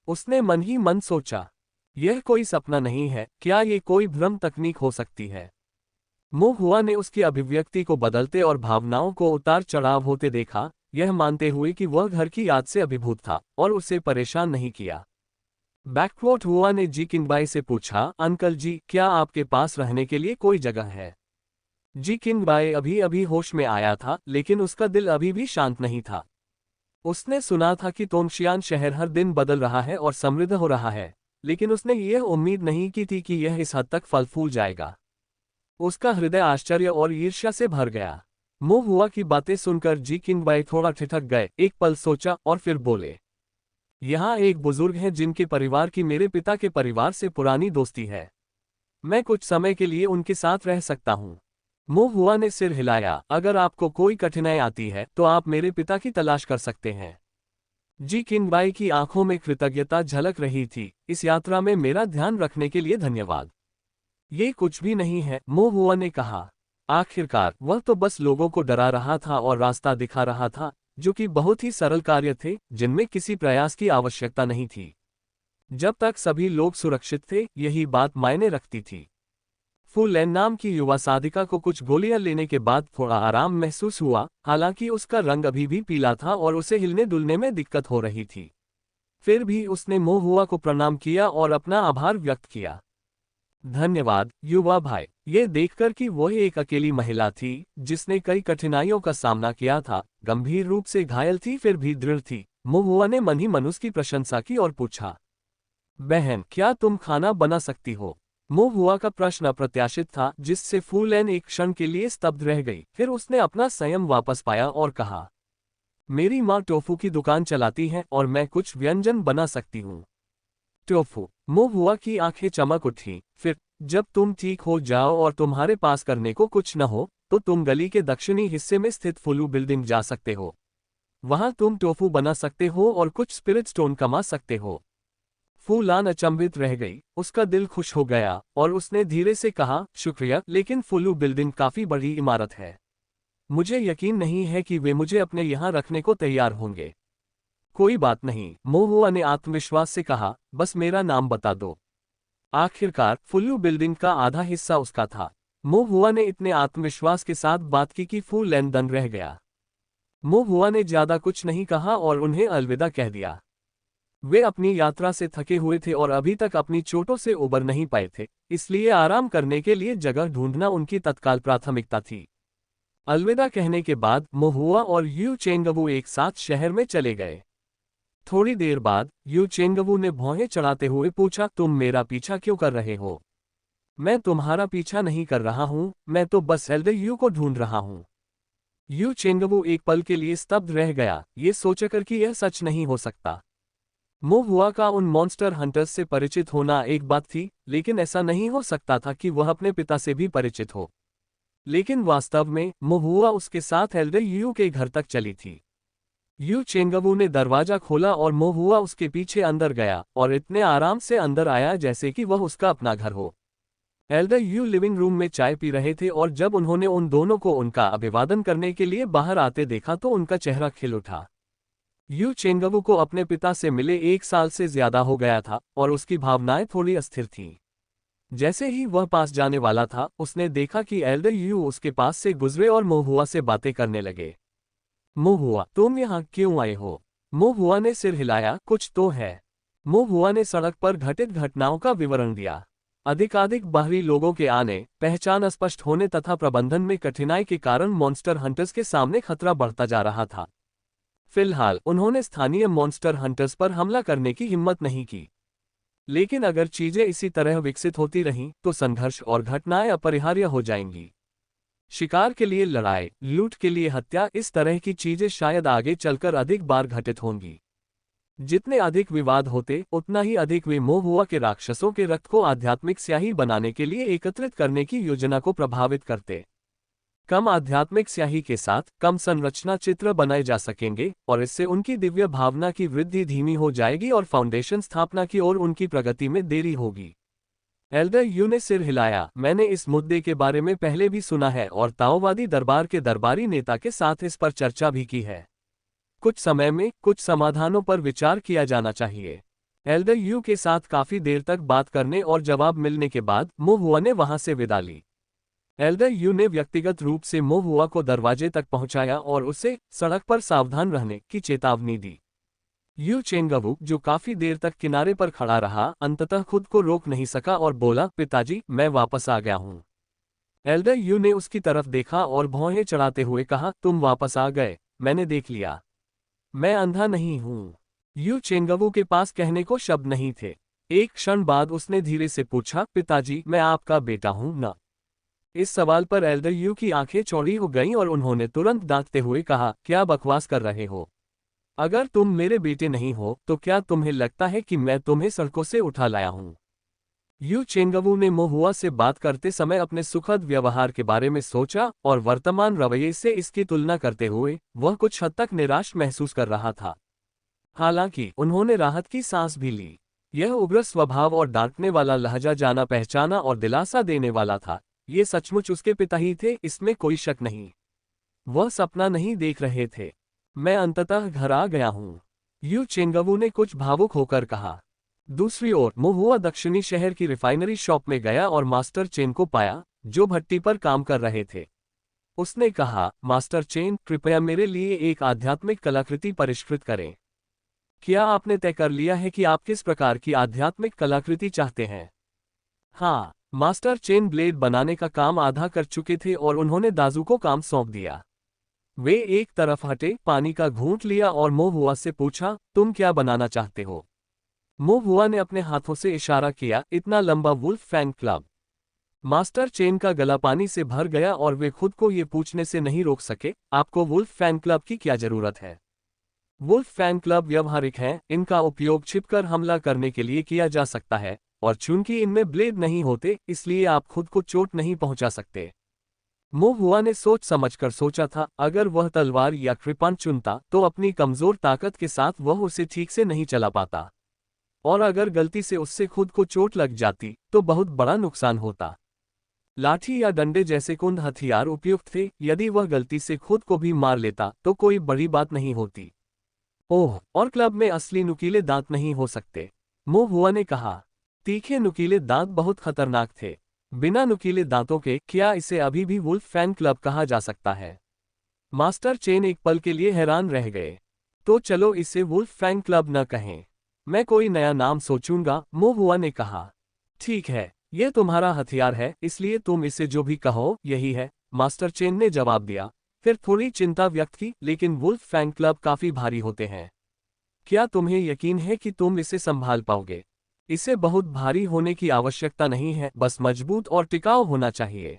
A: उसने मन ही मन सोचा, यह कोई सपना नहीं है, क्या ये कोई भ्रम तकनीक हो सकती है। महुआ ने उसकी अभिव्यक्ति को बदलते और भावनाओं को उतार चढ़ाव होते देखा, यह मानते हुए कि वह घर की याद से अभिभूत था और उसे परेशान नहीं किया। बैकवॉट हुआ ने जी किंगबाई से पूछा, अंकल जी, क्या आपके पास रहने के लिए कोई जगह है? जी किंगबाई अभी अभी होश में आया था, लेकिन उसका दिल अभी भी शांत नहीं था। उसने सुना था कि तोंगशियान शहर हर दिन बदल रहा है और समृद्ध हो रहा है, लेकिन उसने यह उम्मीद नहीं की थी कि यह इस हद तक फल फूल जाएगा। उसका हृदय आश्चर्य और ईर्ष्या से भर गया। महुआ की बातें सुनकर जी किंगबाई थोड़ा ठिठक गए, एक पल सोचा और फिर बोले, यहाँ एक बुजुर्ग है जिनके परिवार की मेरे पिता के परिवार से पुरानी दोस्ती है। मैं कुछ समय के लिए उनके साथ रह सकता हूँ। महुआ ने सिर हिलाया, अगर आपको कोई कठिनाई आती है तो आप मेरे पिता की तलाश कर सकते हैं। जी किंगबाई की आंखों में कृतज्ञता झलक रही थी, इस यात्रा में मेरा ध्यान रखने के लिए धन्यवाद। ये कुछ भी नहीं है, महुआ ने कहा। आखिरकार वह तो बस लोगों को डरा रहा था और रास्ता दिखा रहा था, जो कि बहुत ही सरल कार्य थे जिनमें किसी प्रयास की आवश्यकता नहीं थी। जब तक सभी लोग सुरक्षित थे, यही बात मायने रखती थी। फू लैन नाम की युवा साधिका को कुछ गोलियां लेने के बाद थोड़ा आराम महसूस हुआ, हालांकि उसका रंग अभी भी पीला था और उसे हिलने डुलने में दिक्कत हो रही थी। फिर भी उसने महुआ को प्रणाम किया और अपना आभार व्यक्त किया। धन्यवाद युवा भाई। ये देखकर कि वह एक अकेली महिला थी जिसने कई कठिनाइयों का सामना किया था, गंभीर रूप से घायल थी फिर भी दृढ़ थी, महुआ ने मन ही मन उसकी प्रशंसा की और पूछा, बहन, क्या तुम खाना बना सकती हो? महुआ का प्रश्न अप्रत्याशित था, जिससे फू लैन एक क्षण के लिए स्तब्ध रह गई। फिर उसने अपना संयम वापस पाया और कहा, मेरी माँ टोफू की दुकान चलाती है और मैं कुछ व्यंजन बना सकती हूँ। टोफू। महुआ की आंखें चमक उठी। फिर, जब तुम ठीक हो जाओ और तुम्हारे पास करने को कुछ न हो, तो तुम गली के दक्षिणी हिस्से में स्थित फुलू बिल्डिंग जा सकते हो। वहां तुम टोफू बना सकते हो और कुछ स्पिरिट स्टोन कमा सकते हो। फू लान अचंभित रह गई, उसका दिल खुश हो गया और उसने धीरे से कहा, शुक्रिया, लेकिन फुलू बिल्डिंग काफी बड़ी इमारत है। मुझे यकीन नहीं है कि वे मुझे अपने यहाँ रखने को तैयार होंगे। कोई बात नहीं, महुआ ने आत्मविश्वास से कहा, बस मेरा नाम बता दो। आखिरकार फुल्लू बिल्डिंग का आधा हिस्सा उसका था। महुआ ने इतने आत्मविश्वास के साथ बात की कि फू लैन दंग रह गया। महुआ ने ज्यादा कुछ नहीं कहा और उन्हें अलविदा कह दिया। वे अपनी यात्रा से थके हुए थे और अभी तक अपनी चोटों से उबर नहीं पाए थे, इसलिए आराम करने के लिए जगह ढूंढना उनकी तत्काल प्राथमिकता थी। अलविदा कहने के बाद महुआ और यू चेंगवू एक साथ शहर में चले गए। थोड़ी देर बाद यू चेंगवू ने भौहें चढ़ाते हुए पूछा, तुम मेरा पीछा क्यों कर रहे हो? मैं तुम्हारा पीछा नहीं कर रहा हूं, मैं तो बस एल्डर यू को ढूंढ रहा हूं। यू चेंगवू एक पल के लिए स्तब्ध रह गया, ये सोचकर कि यह सच नहीं हो सकता। महुआ का उन मॉन्स्टर हंटर्स से परिचित होना एक बात थी, लेकिन ऐसा नहीं हो सकता था कि वह अपने पिता से भी परिचित हो। लेकिन वास्तव में महुआ उसके साथ एल्डर यू के घर तक चली थी। यू चेंगवू ने दरवाजा खोला और महुआ उसके पीछे अंदर गया और इतने आराम से अंदर आया जैसे कि वह उसका अपना घर हो। एल्डर यू लिविंग रूम में चाय पी रहे थे और जब उन्होंने उन दोनों को उनका अभिवादन करने के लिए बाहर आते देखा तो उनका चेहरा खिल उठा। यू चेंगवू को अपने पिता से मिले 1 साल से ज्यादा हो गया था और उसकी भावनाएं थोड़ी अस्थिर थीं। जैसे ही वह पास जाने वाला था, उसने देखा कि एल्डर यू उसके पास से गुजरे और महुआ से बातें करने लगे। महुआ, तुम यहाँ क्यों आए हो? महुआ ने सिर हिलाया, कुछ तो है। महुआ ने सड़क पर घटित घटनाओं का विवरण दिया। अधिकाधिक बाहरी लोगों के आने, पहचान अस्पष्ट होने तथा प्रबंधन में कठिनाई के कारण मॉन्स्टर हंटर्स के सामने खतरा बढ़ता जा रहा था। फिलहाल उन्होंने स्थानीय मॉन्स्टर हंटर्स पर हमला करने की हिम्मत नहीं की। लेकिन अगर चीजें इसी तरह विकसित होती रहीं, तो संघर्ष और घटनाएं अपरिहार्य हो जाएंगी। शिकार के लिए लड़ाई, लूट के लिए हत्या, इस तरह की चीजें शायद आगे चलकर अधिक बार घटित होंगी। जितने अधिक विवाद होते उतना ही अधिक वे मोहुआ के राक्षसों के रक्त को आध्यात्मिक स्याही बनाने के लिए एकत्रित करने की योजना को प्रभावित करते। कम आध्यात्मिक स्याही के साथ कम संरचना चित्र बनाए जा सकेंगे और इससे उनकी दिव्य भावना की वृद्धि धीमी हो जाएगी और फाउंडेशन स्थापना की ओर उनकी प्रगति में देरी होगी। एल्डर यू ने सिर हिलाया। मैंने इस मुद्दे के बारे में पहले भी सुना है और ताओवादी दरबार के दरबारी नेता के साथ इस पर चर्चा भी की है। कुछ समय में कुछ समाधानों पर विचार किया जाना चाहिए। एल्डर यू के साथ काफी देर तक बात करने और जवाब मिलने के बाद मोहुआ ने वहां से विदा ली। एल्डर यू ने व्यक्तिगत रूप से मोहुआ को दरवाजे तक पहुंचाया और उसे सड़क पर सावधान रहने की चेतावनी दी। यू चेंगवू, जो काफी देर तक किनारे पर खड़ा रहा, अंततः खुद को रोक नहीं सका और बोला, पिताजी, मैं वापस आ गया हूं। एल्डर यू ने उसकी तरफ देखा और भौहें चढ़ाते हुए कहा, तुम वापस आ गए, मैंने देख लिया। मैं अंधा नहीं हूं। यू चेंगवू के पास कहने को शब्द नहीं थे। एक क्षण बाद उसने धीरे से पूछा, पिताजी, मैं आपका बेटा हूं ना? इस सवाल पर एल्डर यू की आंखें चौड़ी हो गईं और उन्होंने तुरंत दांतते हुए कहा, क्या बकवास कर रहे हो? अगर तुम मेरे बेटे नहीं हो तो क्या तुम्हें लगता है कि मैं तुम्हें सड़कों से उठा लाया हूं? यू चेंगवू ने मोहुआ से बात करते समय अपने सुखद व्यवहार के बारे में सोचा और वर्तमान रवैये से इसकी तुलना करते हुए वह कुछ हद तक निराश महसूस कर रहा था। हालांकि उन्होंने राहत की सांस भी ली। यह उग्र स्वभाव और डांटने वाला लहजा जाना पहचाना और दिलासा देने वाला था। ये सचमुच उसके पिता ही थे, इसमें कोई शक नहीं। वह सपना नहीं देख रहे थे। मैं अंततः घर आ गया हूं, यू चेंगवू ने कुछ भावुक होकर कहा। दूसरी ओर मोहुआ दक्षिणी शहर की रिफाइनरी शॉप में गया और मास्टर चेन को पाया, जो भट्टी पर काम कर रहे थे। उसने कहा, मास्टर चेन, कृपया मेरे लिए एक आध्यात्मिक कलाकृति परिष्कृत करें। क्या आपने तय कर लिया है कि आप किस प्रकार की आध्यात्मिक कलाकृति चाहते हैं? हाँ, मास्टर चेन ब्लेड बनाने का काम आधा कर चुके थे और उन्होंने दाजू को काम सौंप दिया। वे एक तरफ हटे, पानी का घूंट लिया और मोहुआ से पूछा, तुम क्या बनाना चाहते हो? मोहुआ ने अपने हाथों से इशारा किया, इतना लंबा wolf fan club. Master chain का गला पानी से भर गया और वे खुद को ये पूछने से नहीं रोक सके, आपको वुल्फ फैन क्लब की क्या जरूरत है? वुल्फ फैन क्लब व्यवहारिक हैं, इनका उपयोग छिपकर हमला करने के लिए किया जा सकता है, और चूंकि इनमें ब्लेड नहीं होते, इसलिए आप खुद को चोट नहीं पहुंचा सकते। मोहुआ ने सोच समझकर सोचा था, अगर वह तलवार या कृपाण चुनता तो अपनी कमजोर ताकत के साथ वह उसे ठीक से नहीं चला पाता, और अगर गलती से उससे खुद को चोट लग जाती तो बहुत बड़ा नुकसान होता। लाठी या डंडे जैसे कुंद हथियार उपयुक्त थे, यदि वह गलती से खुद को भी मार लेता तो कोई बड़ी बात नहीं होती। ओह, और क्लब में असली नुकीले दांत नहीं हो सकते, मोहुआ ने कहा। तीखे नुकीले दांत बहुत खतरनाक थे। बिना नुकीले दांतों के क्या इसे अभी भी वुल्फ फैन क्लब कहा जा सकता है? मास्टर चेन एक पल के लिए हैरान रह गए। तो चलो इसे वुल्फ फैन क्लब न कहें, मैं कोई नया नाम सोचूंगा, मोहुआ ने कहा। ठीक है, यह तुम्हारा हथियार है, इसलिए तुम इसे जो भी कहो यही है, मास्टर चेन ने जवाब दिया। फिर थोड़ी चिंता व्यक्त की, लेकिन वुल्फ फैन क्लब काफी भारी होते हैं। क्या तुम्हें यकीन है कि तुम इसे संभाल पाओगे? इसे बहुत भारी होने की आवश्यकता नहीं है, बस मजबूत और टिकाऊ होना चाहिए।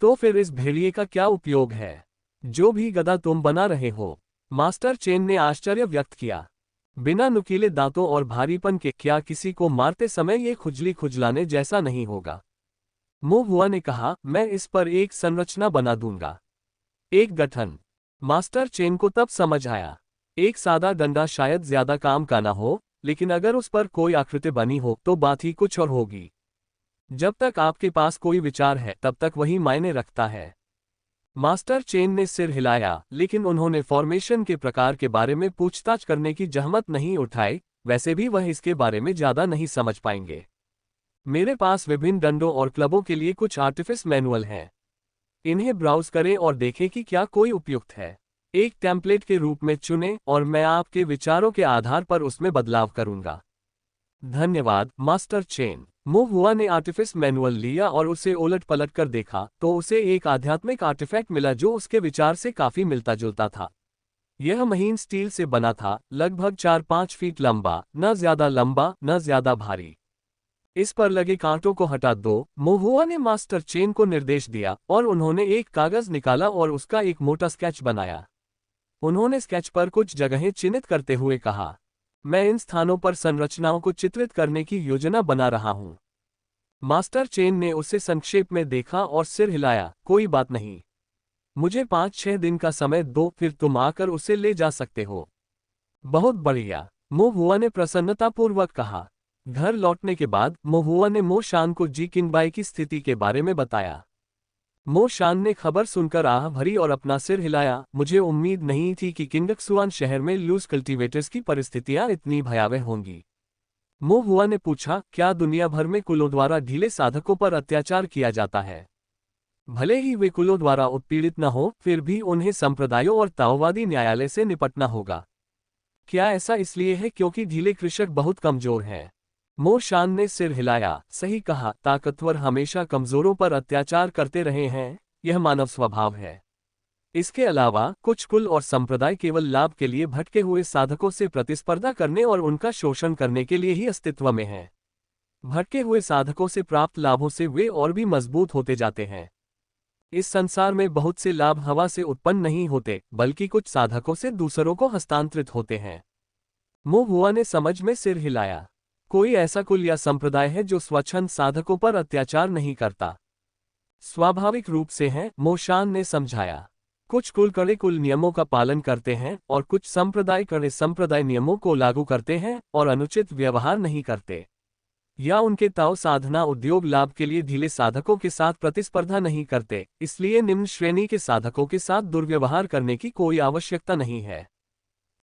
A: तो फिर इस भेड़िए का क्या उपयोग है? जो भी गदा तुम बना रहे हो, मास्टर चेन ने आश्चर्य व्यक्त किया। बिना नुकीले दांतों और भारीपन के क्या किसी को मारते समय ये खुजली खुजलाने जैसा नहीं होगा? मोहुआ ने कहा, मैं इस पर एक संरचना बना दूंगा। एक गठन। मास्टर चेन को तब समझ आया। एक सादा डंडा शायद ज्यादा काम का ना हो, लेकिन अगर उस पर कोई आकृति बनी हो तो बात ही कुछ और होगी। जब तक आपके पास कोई विचार है तब तक वही मायने रखता है। मास्टर चेन ने सिर हिलाया, लेकिन उन्होंने फॉर्मेशन के प्रकार के बारे में पूछताछ करने की जहमत नहीं उठाई, वैसे भी वह इसके बारे में ज्यादा नहीं समझ पाएंगे। मेरे पास विभिन्न डंडों और क्लबों के लिए कुछ आर्टिफिस मैनुअल हैं। इन्हें ब्राउज करें और देखें कि क्या कोई उपयुक्त है। एक टेम्पलेट के रूप में चुनें और मैं आपके विचारों के आधार पर उसमें बदलाव करूंगा। धन्यवाद, मास्टर चेन। मोहुआ ने आर्टिफिस मैनुअल लिया और उसे उलट पलट कर देखा तो उसे एक आध्यात्मिक आर्टिफैक्ट मिला जो उसके विचार से काफी मिलता जुलता था। यह महीन स्टील से बना था, लगभग 4-5 फीट लंबा, न ज्यादा लंबा न ज्यादा भारी। इस पर लगे कांटों को हटा दो, मोहुआ ने मास्टर चेन को निर्देश दिया, और उन्होंने एक कागज निकाला और उसका एक मोटा स्केच बनाया। उन्होंने स्केच पर कुछ जगहें चिन्हित करते हुए कहा, मैं इन स्थानों पर संरचनाओं को चित्रित करने की योजना बना रहा हूं। मास्टर चेन ने उसे संक्षेप में देखा और सिर हिलाया। कोई बात नहीं, मुझे 5-6 दिन का समय दो, फिर तुम आकर उसे ले जा सकते हो। बहुत बढ़िया, मोहुआ ने प्रसन्नतापूर्वक कहा। घर लौटने के बाद मोहुआ ने मो शान को जी किंगबाई की स्थिति के बारे में बताया। मो शान ने खबर सुनकर आह भरी और अपना सिर हिलाया। मुझे उम्मीद नहीं थी कि किंगक्सुआन शहर में लूज कल्टीवेटर्स की परिस्थितियां इतनी भयावह होंगी। मो हुआ ने पूछा, क्या दुनिया भर में कुलों द्वारा ढीले साधकों पर अत्याचार किया जाता है? भले ही वे कुलों द्वारा उत्पीड़ित न हो, फिर भी उन्हें संप्रदायों और ताओवादी न्यायालय से निपटना होगा। क्या ऐसा इसलिए है क्योंकि ढीले कृषक बहुत कमजोर हैं? मो शान ने सिर हिलाया। सही कहा, ताकतवर हमेशा कमजोरों पर अत्याचार करते रहे हैं, यह मानव स्वभाव है। इसके अलावा कुछ कुल और संप्रदाय केवल लाभ के लिए भटके हुए साधकों से प्रतिस्पर्धा करने और उनका शोषण करने के लिए ही अस्तित्व में हैं। भटके हुए साधकों से प्राप्त लाभों से वे और भी मजबूत होते जाते हैं। इस संसार में बहुत से लाभ हवा से उत्पन्न नहीं होते, बल्कि कुछ साधकों से दूसरों को हस्तांतरित होते हैं। मो हुआ ने समझ में सिर हिलाया। कोई ऐसा कुल या संप्रदाय है जो स्वच्छंद साधकों पर अत्याचार नहीं करता? स्वाभाविक रूप से है, मो शान ने समझाया। कुछ कुल कड़े कुल नियमों का पालन करते हैं और कुछ संप्रदाय कड़े संप्रदाय नियमों को लागू करते हैं और अनुचित व्यवहार नहीं करते। या उनके ताओ साधना उद्योग लाभ के लिए ढीले साधकों के साथ प्रतिस्पर्धा नहीं करते, इसलिए निम्न श्रेणी के साधकों के साथ दुर्व्यवहार करने की कोई आवश्यकता नहीं है।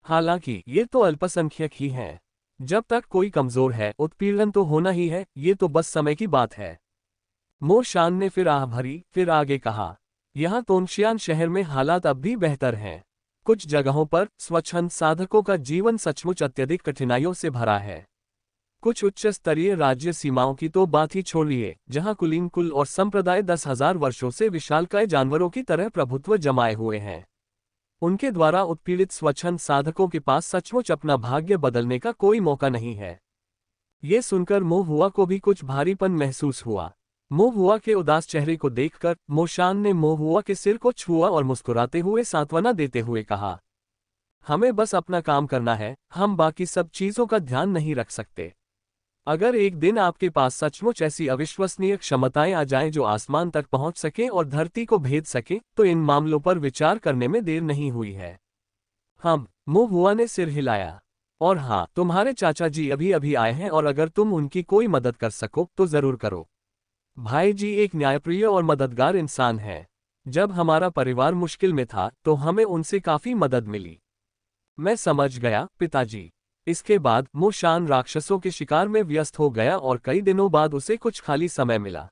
A: हालांकि ये तो अल्पसंख्यक ही हैं। जब तक कोई कमजोर है, उत्पीड़न तो होना ही है, ये तो बस समय की बात है। मो शान ने फिर आह भरी, फिर आगे कहा, यहाँ तोंगशियान शहर में हालात अब भी बेहतर हैं। कुछ जगहों पर स्वच्छंद साधकों का जीवन सचमुच अत्यधिक कठिनाइयों से भरा है। कुछ उच्च स्तरीय राज्य सीमाओं की तो बात ही छोड़िए, जहाँ कुलीन कुल और संप्रदाय 10,000 वर्षों से विशालकाय जानवरों की तरह प्रभुत्व जमाए हुए हैं। उनके द्वारा उत्पीड़ित स्वच्छंद साधकों के पास सचमुच अपना भाग्य बदलने का कोई मौका नहीं है। ये सुनकर मो हुआ को भी कुछ भारीपन महसूस हुआ। मो हुआ के उदास चेहरे को देखकर मो शान ने मो हुआ के सिर को छुआ और मुस्कुराते हुए सांत्वना देते हुए कहा, हमें बस अपना काम करना है, हम बाकी सब चीजों का ध्यान नहीं रख सकते। अगर एक दिन आपके पास सचमुच ऐसी अविश्वसनीय क्षमताएं आ जाएं जो आसमान तक पहुंच सके और धरती को भेद सके, तो इन मामलों पर विचार करने में देर नहीं हुई है। मो हुआ ने सिर हिलाया। और हाँ, तुम्हारे चाचा जी अभी अभी आए हैं और अगर तुम उनकी कोई मदद कर सको तो जरूर करो। भाई जी एक न्यायप्रिय और मददगार इंसान है। जब हमारा परिवार मुश्किल में था तो हमें उनसे काफी मदद मिली। मैं समझ गया पिताजी। इसके बाद मो शान राक्षसों के शिकार में व्यस्त हो गया और कई दिनों बाद उसे कुछ खाली समय मिला।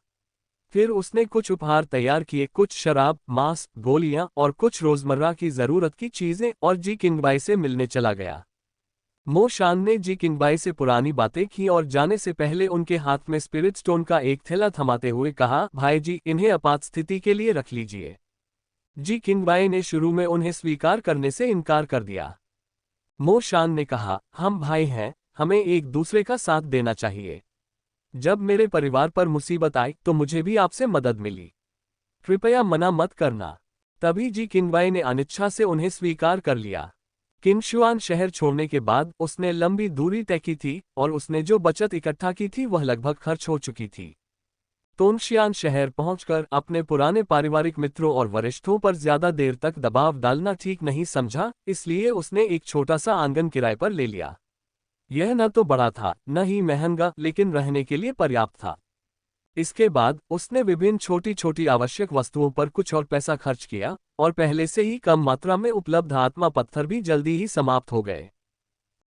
A: फिर उसने कुछ उपहार तैयार किए, कुछ शराब, मांस, गोलियां और कुछ रोजमर्रा की जरूरत की चीजें, और जी किंगबाई से मिलने चला गया। मो शान ने जी किंगबाई से पुरानी बातें की और जाने से पहले उनके हाथ में स्पिरिट स्टोन का एक थैला थमाते हुए कहा, भाई जी इन्हें आपात स्थिति के लिए रख लीजिए। जी किंगबाई ने शुरू में उन्हें स्वीकार करने से इनकार कर दिया। मो शान ने कहा, हम भाई हैं, हमें एक दूसरे का साथ देना चाहिए। जब मेरे परिवार पर मुसीबत आई तो मुझे भी आपसे मदद मिली। कृपया मना मत करना। तभी जी किंगबाई ने अनिच्छा से उन्हें स्वीकार कर लिया। किंगशुआन शहर छोड़ने के बाद उसने लंबी दूरी तय की थी और उसने जो बचत इकट्ठा की थी वह लगभग खर्च हो चुकी थी। तोंगशियान शहर पहुंचकर अपने पुराने पारिवारिक मित्रों और वरिष्ठों पर ज्यादा देर तक दबाव डालना ठीक नहीं समझा, इसलिए उसने एक छोटा सा आंगन किराए पर ले लिया। यह न तो बड़ा था, न ही महंगा, लेकिन रहने के लिए पर्याप्त था। इसके बाद उसने विभिन्न छोटी छोटी आवश्यक वस्तुओं पर कुछ और पैसा खर्च किया, और पहले से ही कम मात्रा में उपलब्ध आत्मा पत्थर भी जल्दी ही समाप्त हो गए।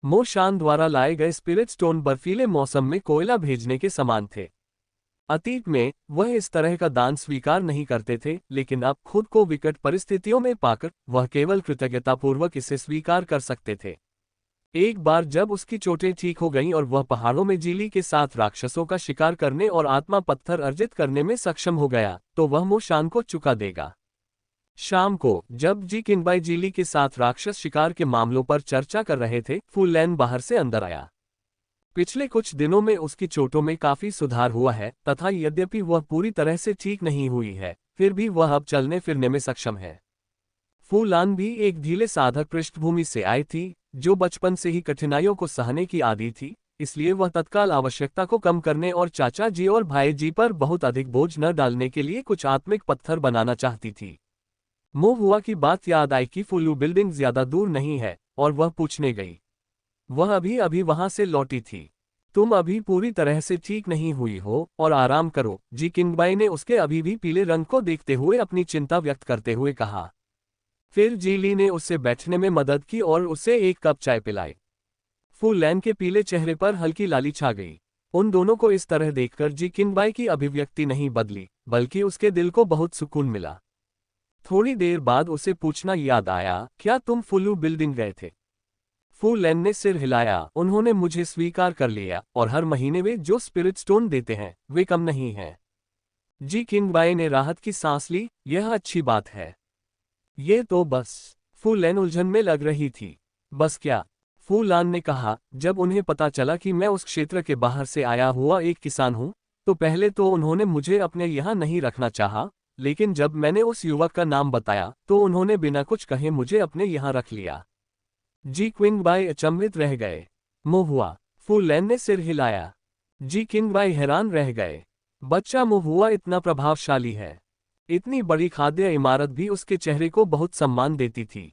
A: मो शान द्वारा लाए गए स्पिरिट स्टोन बर्फीले मौसम में कोयला भेजने के समान थे। अतीत में वह इस तरह का दान स्वीकार नहीं करते थे, लेकिन अब खुद को विकट परिस्थितियों में पाकर वह केवल कृतज्ञतापूर्वक इसे स्वीकार कर सकते थे। एक बार जब उसकी चोटें ठीक हो गईं और वह पहाड़ों में जीली के साथ राक्षसों का शिकार करने और आत्मा पत्थर अर्जित करने में सक्षम हो गया, तो वह मो शान को चुका देगा। शाम को जब जी किंगबाई जीली के साथ राक्षस शिकार के मामलों पर चर्चा कर रहे थे, फुलैन बाहर से अंदर आया। पिछले कुछ दिनों में उसकी चोटों में काफी सुधार हुआ है, तथा यद्यपि वह पूरी तरह से ठीक नहीं हुई है, फिर भी वह अब चलने फिरने में सक्षम है। फूलान भी एक ढीले साधक पृष्ठभूमि से आई थी, जो बचपन से ही कठिनाइयों को सहने की आदी थी, इसलिए वह तत्काल आवश्यकता को कम करने और चाचा जी और भाई जी पर बहुत अधिक बोझ न डालने के लिए कुछ आत्मिक पत्थर बनाना चाहती थी। मोहुआ की बात याद आई कि फुल्लू बिल्डिंग ज्यादा दूर नहीं है, और वह पूछने गई। वह अभी अभी वहां से लौटी थी। तुम अभी पूरी तरह से ठीक नहीं हुई हो और आराम करो, जी किंगबाई ने उसके अभी भी पीले रंग को देखते हुए अपनी चिंता व्यक्त करते हुए कहा। फिर जी ली ने उससे बैठने में मदद की और उसे एक कप चाय पिलाई। फू लैन के पीले चेहरे पर हल्की लाली छा गई। उन दोनों को इस तरह देखकर जी किंगबाई की अभिव्यक्ति नहीं बदली, बल्कि उसके दिल को बहुत सुकून मिला। थोड़ी देर बाद उसे पूछना याद आया, क्या तुम फुल्लू बिल्डिंग गए थे? फू लैन ने सिर हिलाया। उन्होंने मुझे स्वीकार कर लिया, और हर महीने वे जो स्पिरिट स्टोन देते हैं वे कम नहीं हैं। जी किंगबाई ने राहत की सांस ली। यह अच्छी बात है। ये तो बस। फू लैन उलझन में लग रही थी। बस क्या? फू लान ने कहा, जब उन्हें पता चला कि मैं उस क्षेत्र के बाहर से आया हुआ एक किसान हूं, तो पहले तो उन्होंने मुझे अपने यहाँ नहीं रखना चाहा, लेकिन जब मैंने उस युवक का नाम बताया तो उन्होंने बिना कुछ कहे मुझे अपने यहाँ रख लिया। जी किंगबाई अचंभित रह गए। मोहुआ। फू लैन ने सिर हिलाया। जी किंगबाई हैरान रह गए। बच्चा मोहुआ इतना प्रभावशाली है। इतनी बड़ी खाद्य इमारत भी उसके चेहरे को बहुत सम्मान देती थी।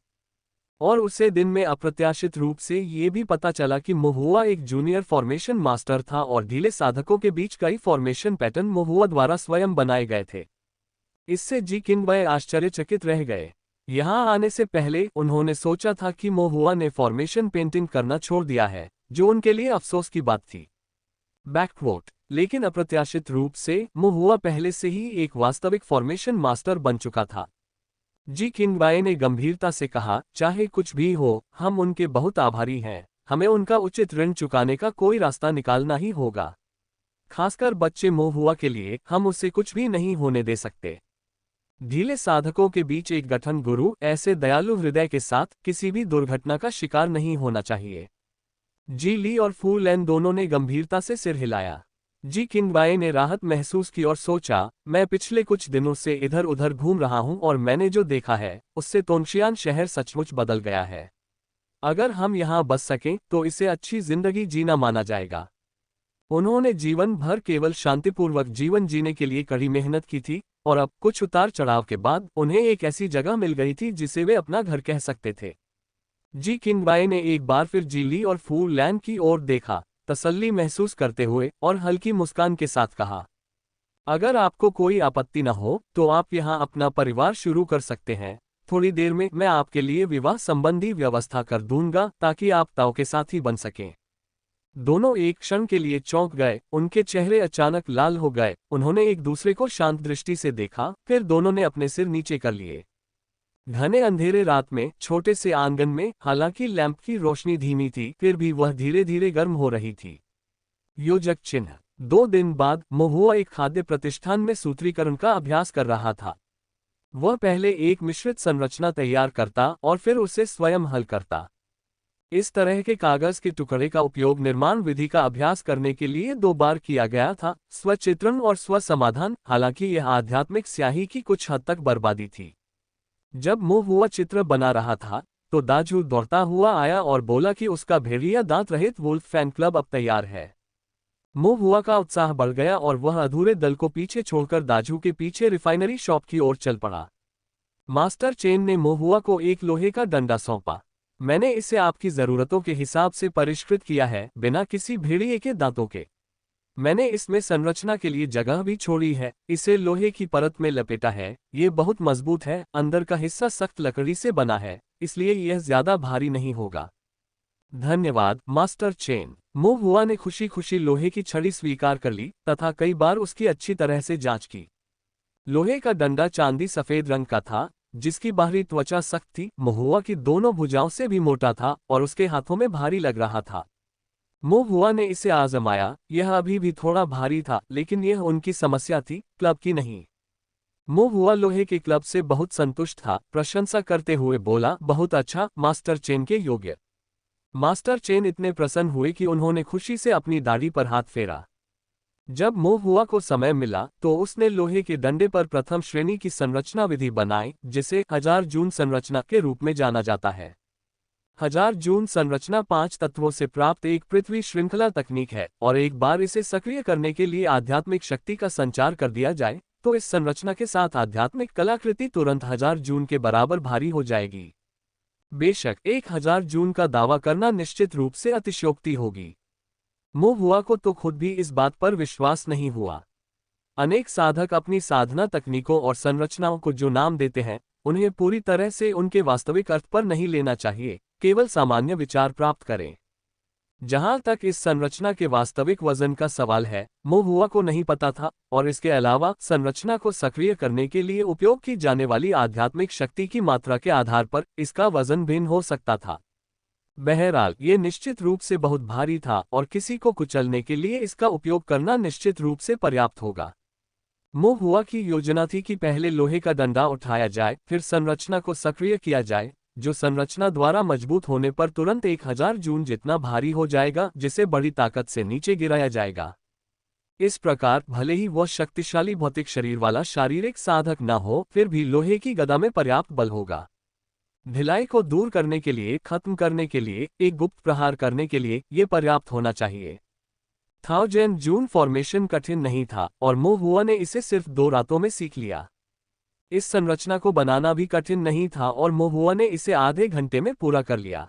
A: और उसे दिन में अप्रत्याशित रूप से ये भी पता चला कि मोहुआ एक जूनियर फॉर्मेशन मास्टर था और ढीले साधकों के बीच कई फॉर्मेशन पैटर्न मोहुआ द्वारा स्वयं बनाए गए थे। इससे जी किंगबाई आश्चर्यचकित रह गए। यहाँ आने से पहले उन्होंने सोचा था कि मोहुआ ने फॉर्मेशन पेंटिंग करना छोड़ दिया है, जो उनके लिए अफसोस की बात थी। बैकवोट। लेकिन अप्रत्याशित रूप से मोहुआ पहले से ही एक वास्तविक फॉर्मेशन मास्टर बन चुका था। जी किंगबाई ने गंभीरता से कहा, चाहे कुछ भी हो, हम उनके बहुत आभारी हैं। हमें उनका उचित ऋण चुकाने का कोई रास्ता निकालना ही होगा। खासकर बच्चे मोहुआ के लिए हम उसे कुछ भी नहीं होने दे सकते। ढीले साधकों के बीच एक गठन गुरु ऐसे दयालु हृदय के साथ किसी भी दुर्घटना का शिकार नहीं होना चाहिए। जी ली और फू लैन दोनों ने गंभीरता से सिर हिलाया। जी किंगबाई ने राहत महसूस की और सोचा, मैं पिछले कुछ दिनों से इधर उधर घूम रहा हूं और मैंने जो देखा है उससे तोंगशियान शहर सचमुच बदल गया है। अगर हम यहाँ बस सकें तो इसे अच्छी जिंदगी जीना माना जाएगा। उन्होंने जीवन भर केवल शांतिपूर्वक जीवन जीने के लिए कड़ी मेहनत की थी, और अब कुछ उतार चढ़ाव के बाद उन्हें एक ऐसी जगह मिल गई थी जिसे वे अपना घर कह सकते थे। जी किंगबाई ने एक बार फिर जी ली और फू लैन की ओर देखा, तसल्ली महसूस करते हुए, और हल्की मुस्कान के साथ कहा, अगर आपको कोई आपत्ति न हो तो आप यहाँ अपना परिवार शुरू कर सकते हैं। थोड़ी देर में मैं आपके लिए विवाह संबंधी व्यवस्था कर दूंगा ताकि आप ताऊ के साथी बन सकें। दोनों एक क्षण के लिए चौंक गए। उनके चेहरे अचानक लाल हो गए। उन्होंने एक दूसरे को शांत दृष्टि से देखा, फिर दोनों ने अपने सिर नीचे कर लिए। घने अंधेरे रात में छोटे से आंगन में, हालांकि लैंप की रोशनी धीमी थी, फिर भी वह धीरे धीरे गर्म हो रही थी। योजक चिन्ह। 2 दिन बाद मोहुआ एक खाद्य प्रतिष्ठान में सूत्रीकरण का अभ्यास कर रहा था। वह पहले एक मिश्रित संरचना तैयार करता और फिर उसे स्वयं हल करता। इस तरह के कागज के टुकड़े का उपयोग निर्माण विधि का अभ्यास करने के लिए 2 बार किया गया था, स्वचित्रण और स्व समाधान। हालांकि यह आध्यात्मिक स्याही की कुछ हद तक बर्बादी थी। जब मोहुआ चित्र बना रहा था तो दाजू दौड़ता हुआ आया और बोला कि उसका भेड़िया दांत रहित वुल्फ फैन क्लब अब तैयार है। मोहुआ का उत्साह बढ़ गया और वह अधूरे दल को पीछे छोड़कर दाजू के पीछे रिफाइनरी शॉप की ओर चल पड़ा। मास्टर चेन ने मोहुआ को एक लोहे का डंडा सौंपा। मैंने इसे आपकी जरूरतों के हिसाब से परिष्कृत किया है, बिना किसी भेड़िए के दांतों के। मैंने इसमें संरचना के लिए जगह भी छोड़ी है। इसे लोहे की परत में लपेटा है। ये बहुत मजबूत है। अंदर का हिस्सा सख्त लकड़ी से बना है, इसलिए यह ज्यादा भारी नहीं होगा। धन्यवाद मास्टर चेन। मोहुआ ने खुशी खुशी लोहे की छड़ी स्वीकार कर ली तथा कई बार उसकी अच्छी तरह से जांच की। लोहे का डंडा चांदी सफेद रंग का था, जिसकी बाहरी त्वचा सख्त थी, मोहुआ की दोनों भुजाओं से भी मोटा था और उसके हाथों में भारी लग रहा था। मोहुआ ने इसे आजमाया। यह अभी भी थोड़ा भारी था, लेकिन यह उनकी समस्या थी, क्लब की नहीं। मोहुआ लोहे के क्लब से बहुत संतुष्ट था। प्रशंसा करते हुए बोला, बहुत अच्छा, मास्टर चेन के योग्य। मास्टर चेन इतने प्रसन्न हुए कि उन्होंने खुशी से अपनी दाढ़ी पर हाथ फेरा। जब मोहुआ को समय मिला तो उसने लोहे के डंडे पर प्रथम श्रेणी की संरचना विधि बनाई, जिसे 1000 जून संरचना के रूप में जाना जाता है। 1000 जून संरचना 5 तत्वों से प्राप्त एक पृथ्वी श्रृंखला तकनीक है और एक बार इसे सक्रिय करने के लिए आध्यात्मिक शक्ति का संचार कर दिया जाए तो इस संरचना के साथ आध्यात्मिक कलाकृति तुरंत 1000 जून के बराबर भारी हो जाएगी। बेशक 1000 जून का दावा करना निश्चित रूप से अतिशयोक्ति होगी। मोहुआ को तो खुद भी इस बात पर विश्वास नहीं हुआ। अनेक साधक अपनी साधना तकनीकों और संरचनाओं को जो नाम देते हैं उन्हें पूरी तरह से उनके वास्तविक अर्थ पर नहीं लेना चाहिए, केवल सामान्य विचार प्राप्त करें। जहां तक इस संरचना के वास्तविक वजन का सवाल है, मोहुआ को नहीं पता था और इसके अलावा संरचना को सक्रिय करने के लिए उपयोग की जाने वाली आध्यात्मिक शक्ति की मात्रा के आधार पर इसका वजन भिन्न हो सकता था। बहरहाल ये निश्चित रूप से बहुत भारी था और किसी को कुचलने के लिए इसका उपयोग करना निश्चित रूप से पर्याप्त होगा। मोहुआ की योजना थी कि पहले लोहे का डंडा उठाया जाए, फिर संरचना को सक्रिय किया जाए, जो संरचना द्वारा मजबूत होने पर तुरंत 1000 जून जितना भारी हो जाएगा, जिसे बड़ी ताकत से नीचे गिराया जाएगा। इस प्रकार भले ही वह शक्तिशाली भौतिक शरीर वाला शारीरिक साधक न हो, फिर भी लोहे की गदा में पर्याप्त बल होगा। ढिलाई को दूर करने के लिए, खत्म करने के लिए, एक गुप्त प्रहार करने के लिए ये पर्याप्त होना चाहिए। 1000 जून फॉर्मेशन कठिन नहीं था और मोहुआ ने इसे सिर्फ 2 रातों में सीख लिया। इस संरचना को बनाना भी कठिन नहीं था और मोहुआ ने इसे आधे घंटे में पूरा कर लिया।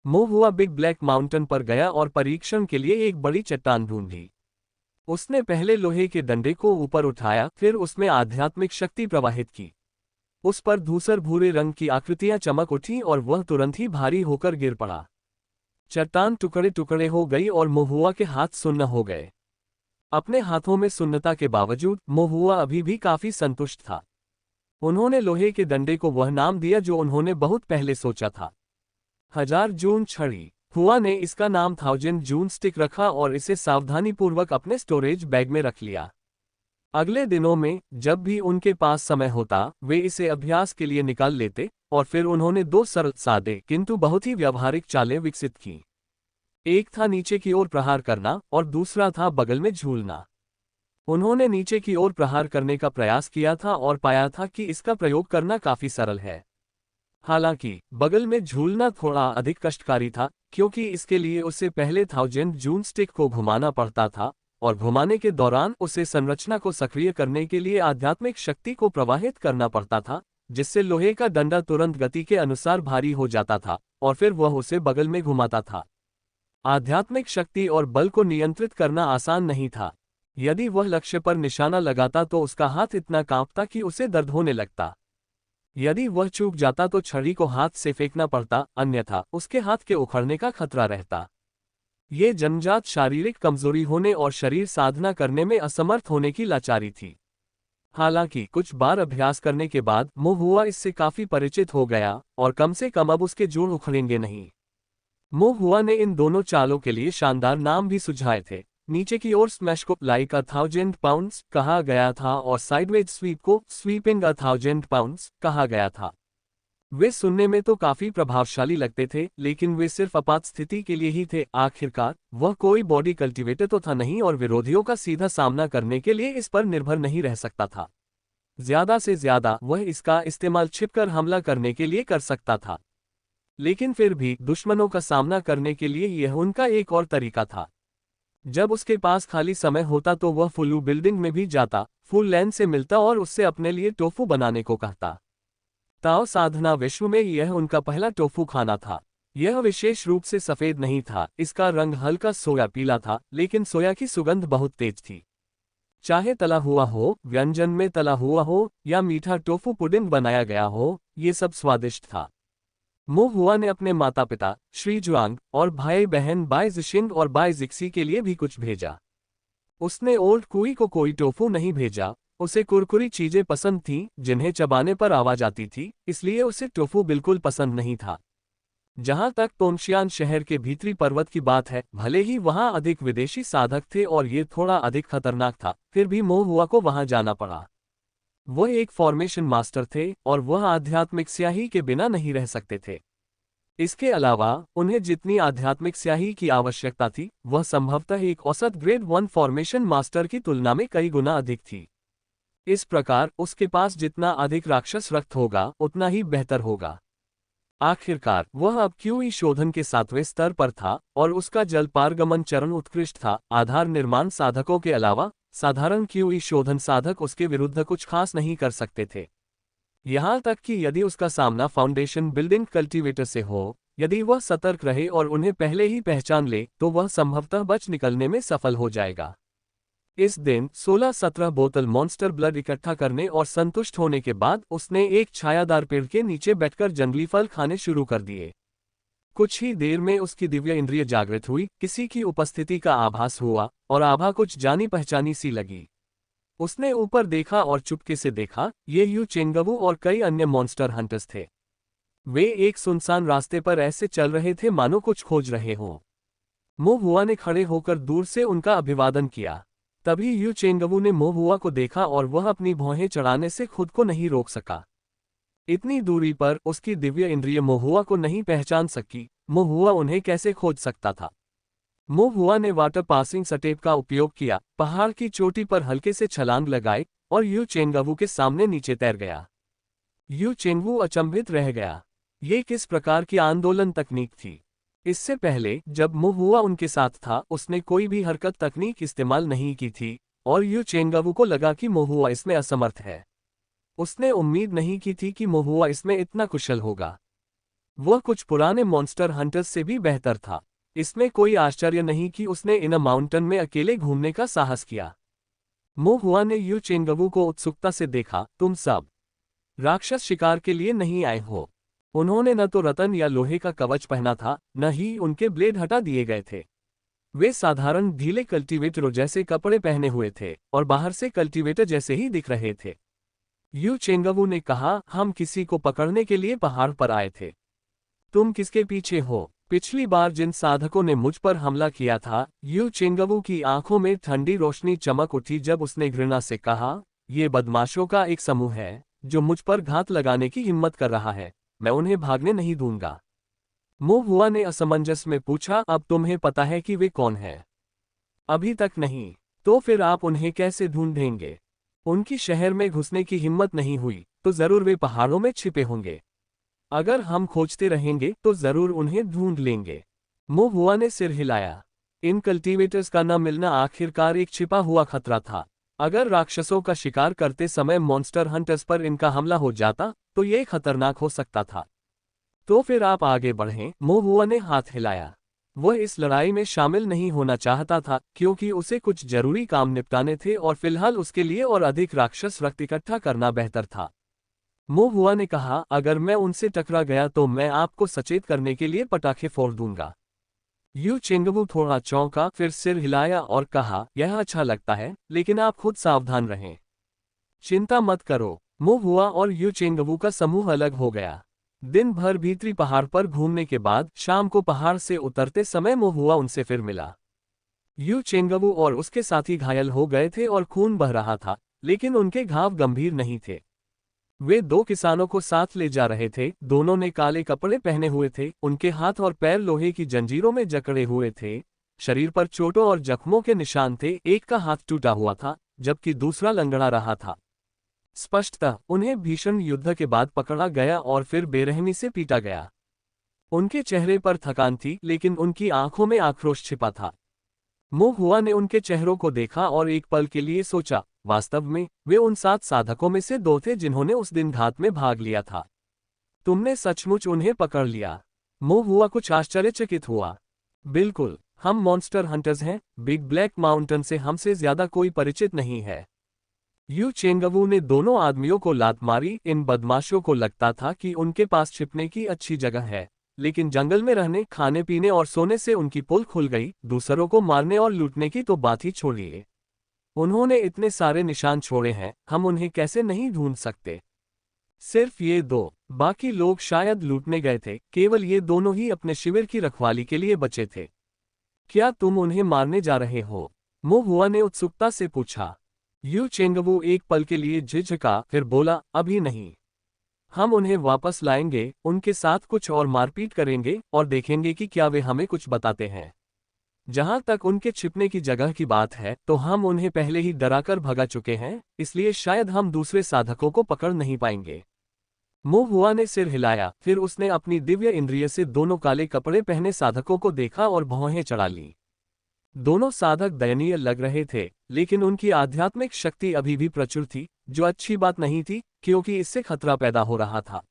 A: मोहुआ बिग ब्लैक माउंटेन पर गया और परीक्षण के लिए एक बड़ी चट्टान ढूंढी। उसने पहले लोहे के डंडे को ऊपर उठाया, फिर उसमें आध्यात्मिक शक्ति प्रवाहित की। उस पर धूसर भूरे रंग की आकृतियां चमक उठी और वह तुरंत ही भारी होकर गिर पड़ा। चट्टान टुकड़े टुकड़े हो गई और मोहुआ के हाथ सुन्न हो गए। अपने हाथों में सुन्नता के बावजूद मोहुआ अभी भी काफी संतुष्ट था। उन्होंने लोहे के डंडे को वह नाम दिया जो उन्होंने बहुत पहले सोचा था, 1000 जून छड़ी। हुआ ने इसका नाम 1000 जून स्टिक रखा और इसे सावधानीपूर्वक अपने स्टोरेज बैग में रख लिया। अगले दिनों में जब भी उनके पास समय होता, वे इसे अभ्यास के लिए निकाल लेते और फिर उन्होंने 2 सरल, सादे किंतु बहुत ही व्यावहारिक चालें विकसित की। एक था नीचे की ओर प्रहार करना और दूसरा था बगल में झूलना। उन्होंने नीचे की ओर प्रहार करने का प्रयास किया था और पाया था कि इसका प्रयोग करना काफी सरल है। हालांकि बगल में झूलना थोड़ा अधिक कष्टकारी था, क्योंकि इसके लिए उसे पहले 1000 जून स्टिक को घुमाना पड़ता था और घुमाने के दौरान उसे संरचना को सक्रिय करने के लिए आध्यात्मिक शक्ति को प्रवाहित करना पड़ता था, जिससे लोहे का डंडा तुरंत गति के अनुसार भारी हो जाता था और फिर वह उसे बगल में घुमाता था। आध्यात्मिक शक्ति और बल को नियंत्रित करना आसान नहीं था। यदि वह लक्ष्य पर निशाना लगाता तो उसका हाथ इतना कांपता कि उसे दर्द होने लगता। यदि वह चूक जाता तो छड़ी को हाथ से फेंकना पड़ता, अन्यथा उसके हाथ के उखड़ने का खतरा रहता। ये जन्मजात शारीरिक कमजोरी होने और शरीर साधना करने में असमर्थ होने की लाचारी थी। हालांकि कुछ बार अभ्यास करने के बाद मोहुआ इससे काफी परिचित हो गया और कम से कम अब उसके जोड़ उखड़ेंगे नहीं। मोहुआ ने इन दोनों चालों के लिए शानदार नाम भी सुझाए थे। नीचे की ओर स्मैश को लाइक 1000 पाउंड्स कहा गया था और साइडवेज स्वीप को स्वीपिंग 1000 पाउंड्स कहा गया था। वे सुनने में तो काफी प्रभावशाली लगते थे, लेकिन वे सिर्फ आपात स्थिति के लिए ही थे। आखिरकार वह कोई बॉडी कल्टीवेटर तो था नहीं और विरोधियों का सीधा सामना करने के लिए इस पर निर्भर नहीं रह सकता था। ज्यादा से ज्यादा वह इसका इस्तेमाल छिपकर हमला करने के लिए कर सकता था, लेकिन फिर भी दुश्मनों का सामना करने के लिए यह उनका एक और तरीका था। जब उसके पास खाली समय होता तो वह फुल्लू बिल्डिंग में भी जाता, फुल लैन से मिलता और उससे अपने लिए टोफू बनाने को कहता। ताओ साधना विश्व में यह उनका पहला टोफू खाना था। यह विशेष रूप से सफेद नहीं था, इसका रंग हल्का सोया पीला था, लेकिन सोया की सुगंध बहुत तेज थी। चाहे तला हुआ हो, व्यंजन में तला हुआ हो या मीठा टोफू पुडिंग बनाया गया हो, ये सब स्वादिष्ट था। मोहुआ ने अपने माता पिता श्री जुआंग और भाई बहन बाई जिशिंग और बाई जिक्सी के लिए भी कुछ भेजा। उसने ओल्ड कुई को कोई टोफू नहीं भेजा। उसे कुरकुरी चीजें पसंद थीं जिन्हें चबाने पर आवाज आती थी, इसलिए उसे टोफू बिल्कुल पसंद नहीं था। जहां तक तोंगशियान शहर के भीतरी पर्वत की बात है, भले ही वहां अधिक विदेशी साधक थे और ये थोड़ा अधिक खतरनाक था, फिर भी मोहुआ को वहां जाना पड़ा। वह एक फॉर्मेशन मास्टर थे और वह आध्यात्मिक स्याही के बिना नहीं रह सकते थे। इसके अलावा उन्हें जितनी आध्यात्मिक स्याही की आवश्यकता थी, वह संभवतः एक औसत ग्रेड 1 फॉर्मेशन मास्टर की तुलना में कई गुना अधिक थी। इस प्रकार उसके पास जितना अधिक राक्षस रक्त होगा, उतना ही बेहतर होगा। आखिरकार वह अब क्यूई शोधन के 7वें स्तर पर था और उसका जल पारगमन चरण उत्कृष्ट था। आधार निर्माण साधकों के अलावा साधारण क्यूई शोधन साधक उसके विरुद्ध कुछ खास नहीं कर सकते थे। यहाँ तक कि यदि उसका सामना फाउंडेशन बिल्डिंग कल्टीवेटर से हो, यदि वह सतर्क रहे और उन्हें पहले ही पहचान ले तो वह संभवतः बच निकलने में सफल हो जाएगा। इस दिन 16-17 बोतल मॉन्स्टर ब्लड इकट्ठा करने और संतुष्ट होने के बाद उसने एक छायादार पेड़ के नीचे बैठकर जंगली फल खाने शुरू कर दिए। कुछ ही देर में उसकी दिव्य इंद्रिय जागृत हुई, किसी की उपस्थिति का आभास हुआ और आभा कुछ जानी पहचानी सी लगी। उसने ऊपर देखा और चुपके से देखा, ये यू चेंगवू और कई अन्य मॉन्स्टर हंटर्स थे। वे एक सुनसान रास्ते पर ऐसे चल रहे थे मानो कुछ खोज रहे हों। मोहुआ ने खड़े होकर दूर से उनका अभिवादन किया। तभी यू चेंगवू ने मोहुआ को देखा और वह अपनी भौहें चढ़ाने से खुद को नहीं रोक सका। इतनी दूरी पर उसकी दिव्य इंद्रिय मोहुआ को नहीं पहचान सकी, मोहुआ उन्हें कैसे खोज सकता था। मोहुआ ने वाटर पासिंग स्टेप का उपयोग किया, पहाड़ की चोटी पर हल्के से छलांग लगाई और यू चेंगवू के सामने नीचे तैर गया। यू चेंगवू अचंभित रह गया। ये किस प्रकार की आंदोलन तकनीक थी? इससे पहले जब मोहुआ उनके साथ था उसने कोई भी हरकत तकनीक इस्तेमाल नहीं की थी और यू चेंगवू को लगा कि मोहुआ इसमें असमर्थ है। उसने उम्मीद नहीं की थी कि मोहुआ इसमें इतना कुशल होगा। वह कुछ पुराने मॉन्स्टर हंटर्स से भी बेहतर था। इसमें कोई आश्चर्य नहीं कि उसने इन माउंटेन में अकेले घूमने का साहस किया। मोहुआ ने यू चेंगवू को उत्सुकता से देखा। तुम सब राक्षस शिकार के लिए नहीं आए हो? उन्होंने न तो रतन या लोहे का कवच पहना था, न ही उनके ब्लेड हटा दिए गए थे। वे साधारण ढीले कल्टीवेटरों जैसे कपड़े पहने हुए थे और बाहर से कल्टीवेटर जैसे ही दिख रहे थे। यू चेंगवू ने कहा, हम किसी को पकड़ने के लिए पहाड़ पर आए थे। तुम किसके पीछे हो? पिछली बार जिन साधकों ने मुझ पर हमला किया था, यू चेंगवू की आंखों में ठंडी रोशनी चमक उठी जब उसने घृणा से कहा, ये बदमाशों का एक समूह है जो मुझ पर घात लगाने की हिम्मत कर रहा है। मैं उन्हें भागने नहीं दूंगा। मोहुआ ने असमंजस में पूछा, अब तुम्हें पता है कि वे कौन हैं? अभी तक नहीं। तो फिर आप उन्हें कैसे ढूंढेंगे? उनकी शहर में घुसने की हिम्मत नहीं हुई तो जरूर वे पहाड़ों में छिपे होंगे। अगर हम खोजते रहेंगे तो जरूर उन्हें ढूंढ लेंगे। मोहुआ ने सिर हिलाया। इन कल्टीवेटर्स का न मिलना आखिरकार एक छिपा हुआ खतरा था। अगर राक्षसों का शिकार करते समय मॉन्स्टर हंटर्स पर इनका हमला हो जाता तो ये खतरनाक हो सकता था। तो फिर आप आगे बढ़ें। मोहुआ ने हाथ हिलाया। वह इस लड़ाई में शामिल नहीं होना चाहता था क्योंकि उसे कुछ जरूरी काम निपटाने थे और फिलहाल उसके लिए और अधिक राक्षस रक्त इकट्ठा करना बेहतर था। मोहुआ ने कहा, अगर मैं उनसे टकरा गया तो मैं आपको सचेत करने के लिए पटाखे फोड़ दूंगा। यू चेंगवू थोड़ा चौंका, फिर सिर हिलाया और कहा, यह अच्छा लगता है, लेकिन आप खुद सावधान रहें। चिंता मत करो। मोहुआ और यू चेंगवू का समूह अलग हो गया। दिन भर भीतरी पहाड़ पर घूमने के बाद शाम को पहाड़ से उतरते समय मोहुआ उनसे फिर मिला। यू चेंगवू और उसके साथी घायल हो गए थे और खून बह रहा था, लेकिन उनके घाव गंभीर नहीं थे। वे दो किसानों को साथ ले जा रहे थे। दोनों ने काले कपड़े पहने हुए थे, उनके हाथ और पैर लोहे की जंजीरों में जकड़े हुए थे। शरीर पर चोटों और जख्मों के निशान थे। एक का हाथ टूटा हुआ था जबकि दूसरा लंगड़ा रहा था। स्पष्टतः उन्हें भीषण युद्ध के बाद पकड़ा गया और फिर बेरहमी से पीटा गया। उनके चेहरे पर थकान थी लेकिन उनकी आंखों में आक्रोश छिपा था। मोहुआ ने उनके चेहरों को देखा और एक पल के लिए सोचा, वास्तव में वे उन 7 साधकों में से 2 थे जिन्होंने उस दिन घात में भाग लिया था। तुमने सचमुच उन्हें पकड़ लिया? मोहुआ कुछ आश्चर्यचकित हुआ। बिल्कुल, हम मॉन्स्टर हंटर्स हैं। बिग ब्लैक माउंटेन से हमसे ज्यादा कोई परिचित नहीं है। यू चेंगवू ने दोनों आदमियों को लात मारी। इन बदमाशों को लगता था कि उनके पास छिपने की अच्छी जगह है, लेकिन जंगल में रहने, खाने पीने और सोने से उनकी पोल खुल गई। दूसरों को मारने और लूटने की तो बात ही छोड़िए। उन्होंने इतने सारे निशान छोड़े हैं, हम उन्हें कैसे नहीं ढूंढ सकते? सिर्फ ये 2, बाकी लोग शायद लूटने गए थे। केवल ये दोनों ही अपने शिविर की रखवाली के लिए बचे थे। क्या तुम उन्हें मारने जा रहे हो? मोहुआ ने उत्सुकता से पूछा। यू चेंगवू एक पल के लिए झिझका, फिर बोला, अभी नहीं। हम उन्हें वापस लाएंगे, उनके साथ कुछ और मारपीट करेंगे और देखेंगे कि क्या वे हमें कुछ बताते हैं। जहां तक उनके छिपने की जगह की बात है तो हम उन्हें पहले ही डराकर भगा चुके हैं, इसलिए शायद हम दूसरे साधकों को पकड़ नहीं पाएंगे। मो हुआ ने सिर हिलाया, फिर उसने अपनी दिव्य इंद्रिय से दोनों काले कपड़े पहने साधकों को देखा और भौहें चढ़ा ली। दोनों साधक दयनीय लग रहे थे, लेकिन उनकी आध्यात्मिक शक्ति अभी भी प्रचुर थी, जो अच्छी बात नहीं थी, क्योंकि इससे खतरा पैदा हो रहा था।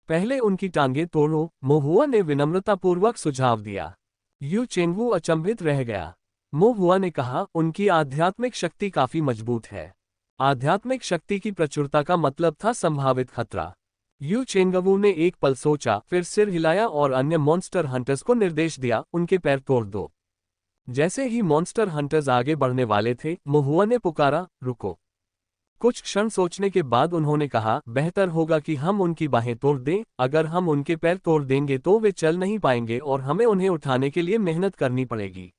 A: पहले उनकी टांगें तोड़ो, मो हुआ ने विनम्रतापूर्वक सुझाव दिया। यू चेंगवू अचंभित रह गया। मो हुआ ने कहा, उनकी आध्यात्मिक शक्ति काफी मजबूत है। आध्यात्मिक शक्ति की प्रचुरता का मतलब था संभावित खतरा। यू चेंगवू ने एक पल सोचा, फिर सिर हिलाया और अन्य मॉन्स्टर हंटर्स को निर्देश दिया, उनके पैर तोड़ दो। जैसे ही मॉन्स्टर हंटर्स आगे बढ़ने वाले थे, मो हुआ ने पुकारा, रुको। कुछ क्षण सोचने के बाद उन्होंने कहा, बेहतर होगा कि हम उनकी बाहें तोड़ दें। अगर हम उनके पैर तोड़ देंगे तो वे चल नहीं पाएंगे और हमें उन्हें उठाने के लिए मेहनत करनी पड़ेगी।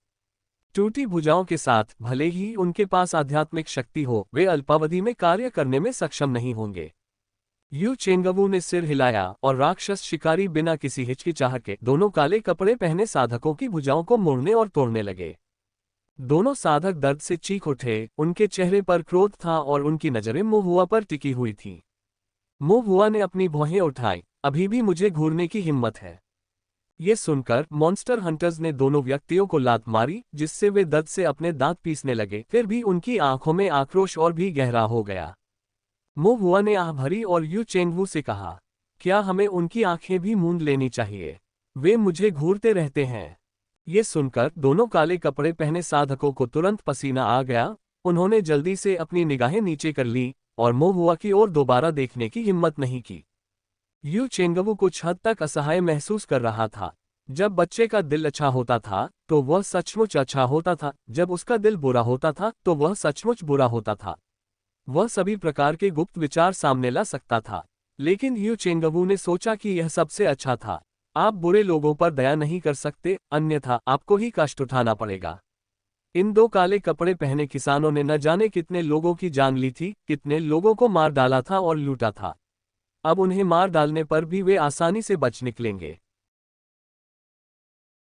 A: टूटी भुजाओं के साथ, भले ही उनके पास आध्यात्मिक शक्ति हो, वे अल्पावधि में कार्य करने में सक्षम नहीं होंगे। यू चेंगवू ने सिर हिलाया और राक्षस शिकारी बिना किसी हिचकिचाहट के दोनों काले कपड़े पहने साधकों की भुजाओं को मोड़ने और तोड़ने लगे। दोनों साधक दर्द से चीख उठे, उनके चेहरे पर क्रोध था और उनकी नजरें मो हुआ पर टिकी हुई थीं। मो हुआ ने अपनी भौहें उठाई, अभी भी मुझे घूरने की हिम्मत है। ये सुनकर मॉन्स्टर हंटर्स ने दोनों व्यक्तियों को लात मारी, जिससे वे दर्द से अपने दांत पीसने लगे। फिर भी उनकी आंखों में आक्रोश और भी गहरा हो गया। मो हुआ ने आह भरी और यू चेंगवू से कहा, क्या हमें उनकी आंखें भी मूंद लेनी चाहिए? वे मुझे घूरते रहते हैं। ये सुनकर दोनों काले कपड़े पहने साधकों को तुरंत पसीना आ गया। उन्होंने जल्दी से अपनी निगाहें नीचे कर ली और मो हुआ की ओर दोबारा देखने की हिम्मत नहीं की। यू चेंगवू कुछ हद तक असहाय महसूस कर रहा था। जब बच्चे का दिल अच्छा होता था तो वह सचमुच अच्छा होता था, जब उसका दिल बुरा होता था तो वह सचमुच बुरा होता था। वह सभी प्रकार के गुप्त विचार सामने ला सकता था। लेकिन यू चेंगवू ने सोचा कि यह सबसे अच्छा था। आप बुरे लोगों पर दया नहीं कर सकते, अन्यथा आपको ही कष्ट उठाना पड़ेगा। इन दो काले कपड़े पहने किसानों ने न जाने कितने लोगों की जान ली थी, कितने लोगों को मार डाला था और लूटा था। अब उन्हें मार डालने पर भी वे आसानी से बच निकलेंगे।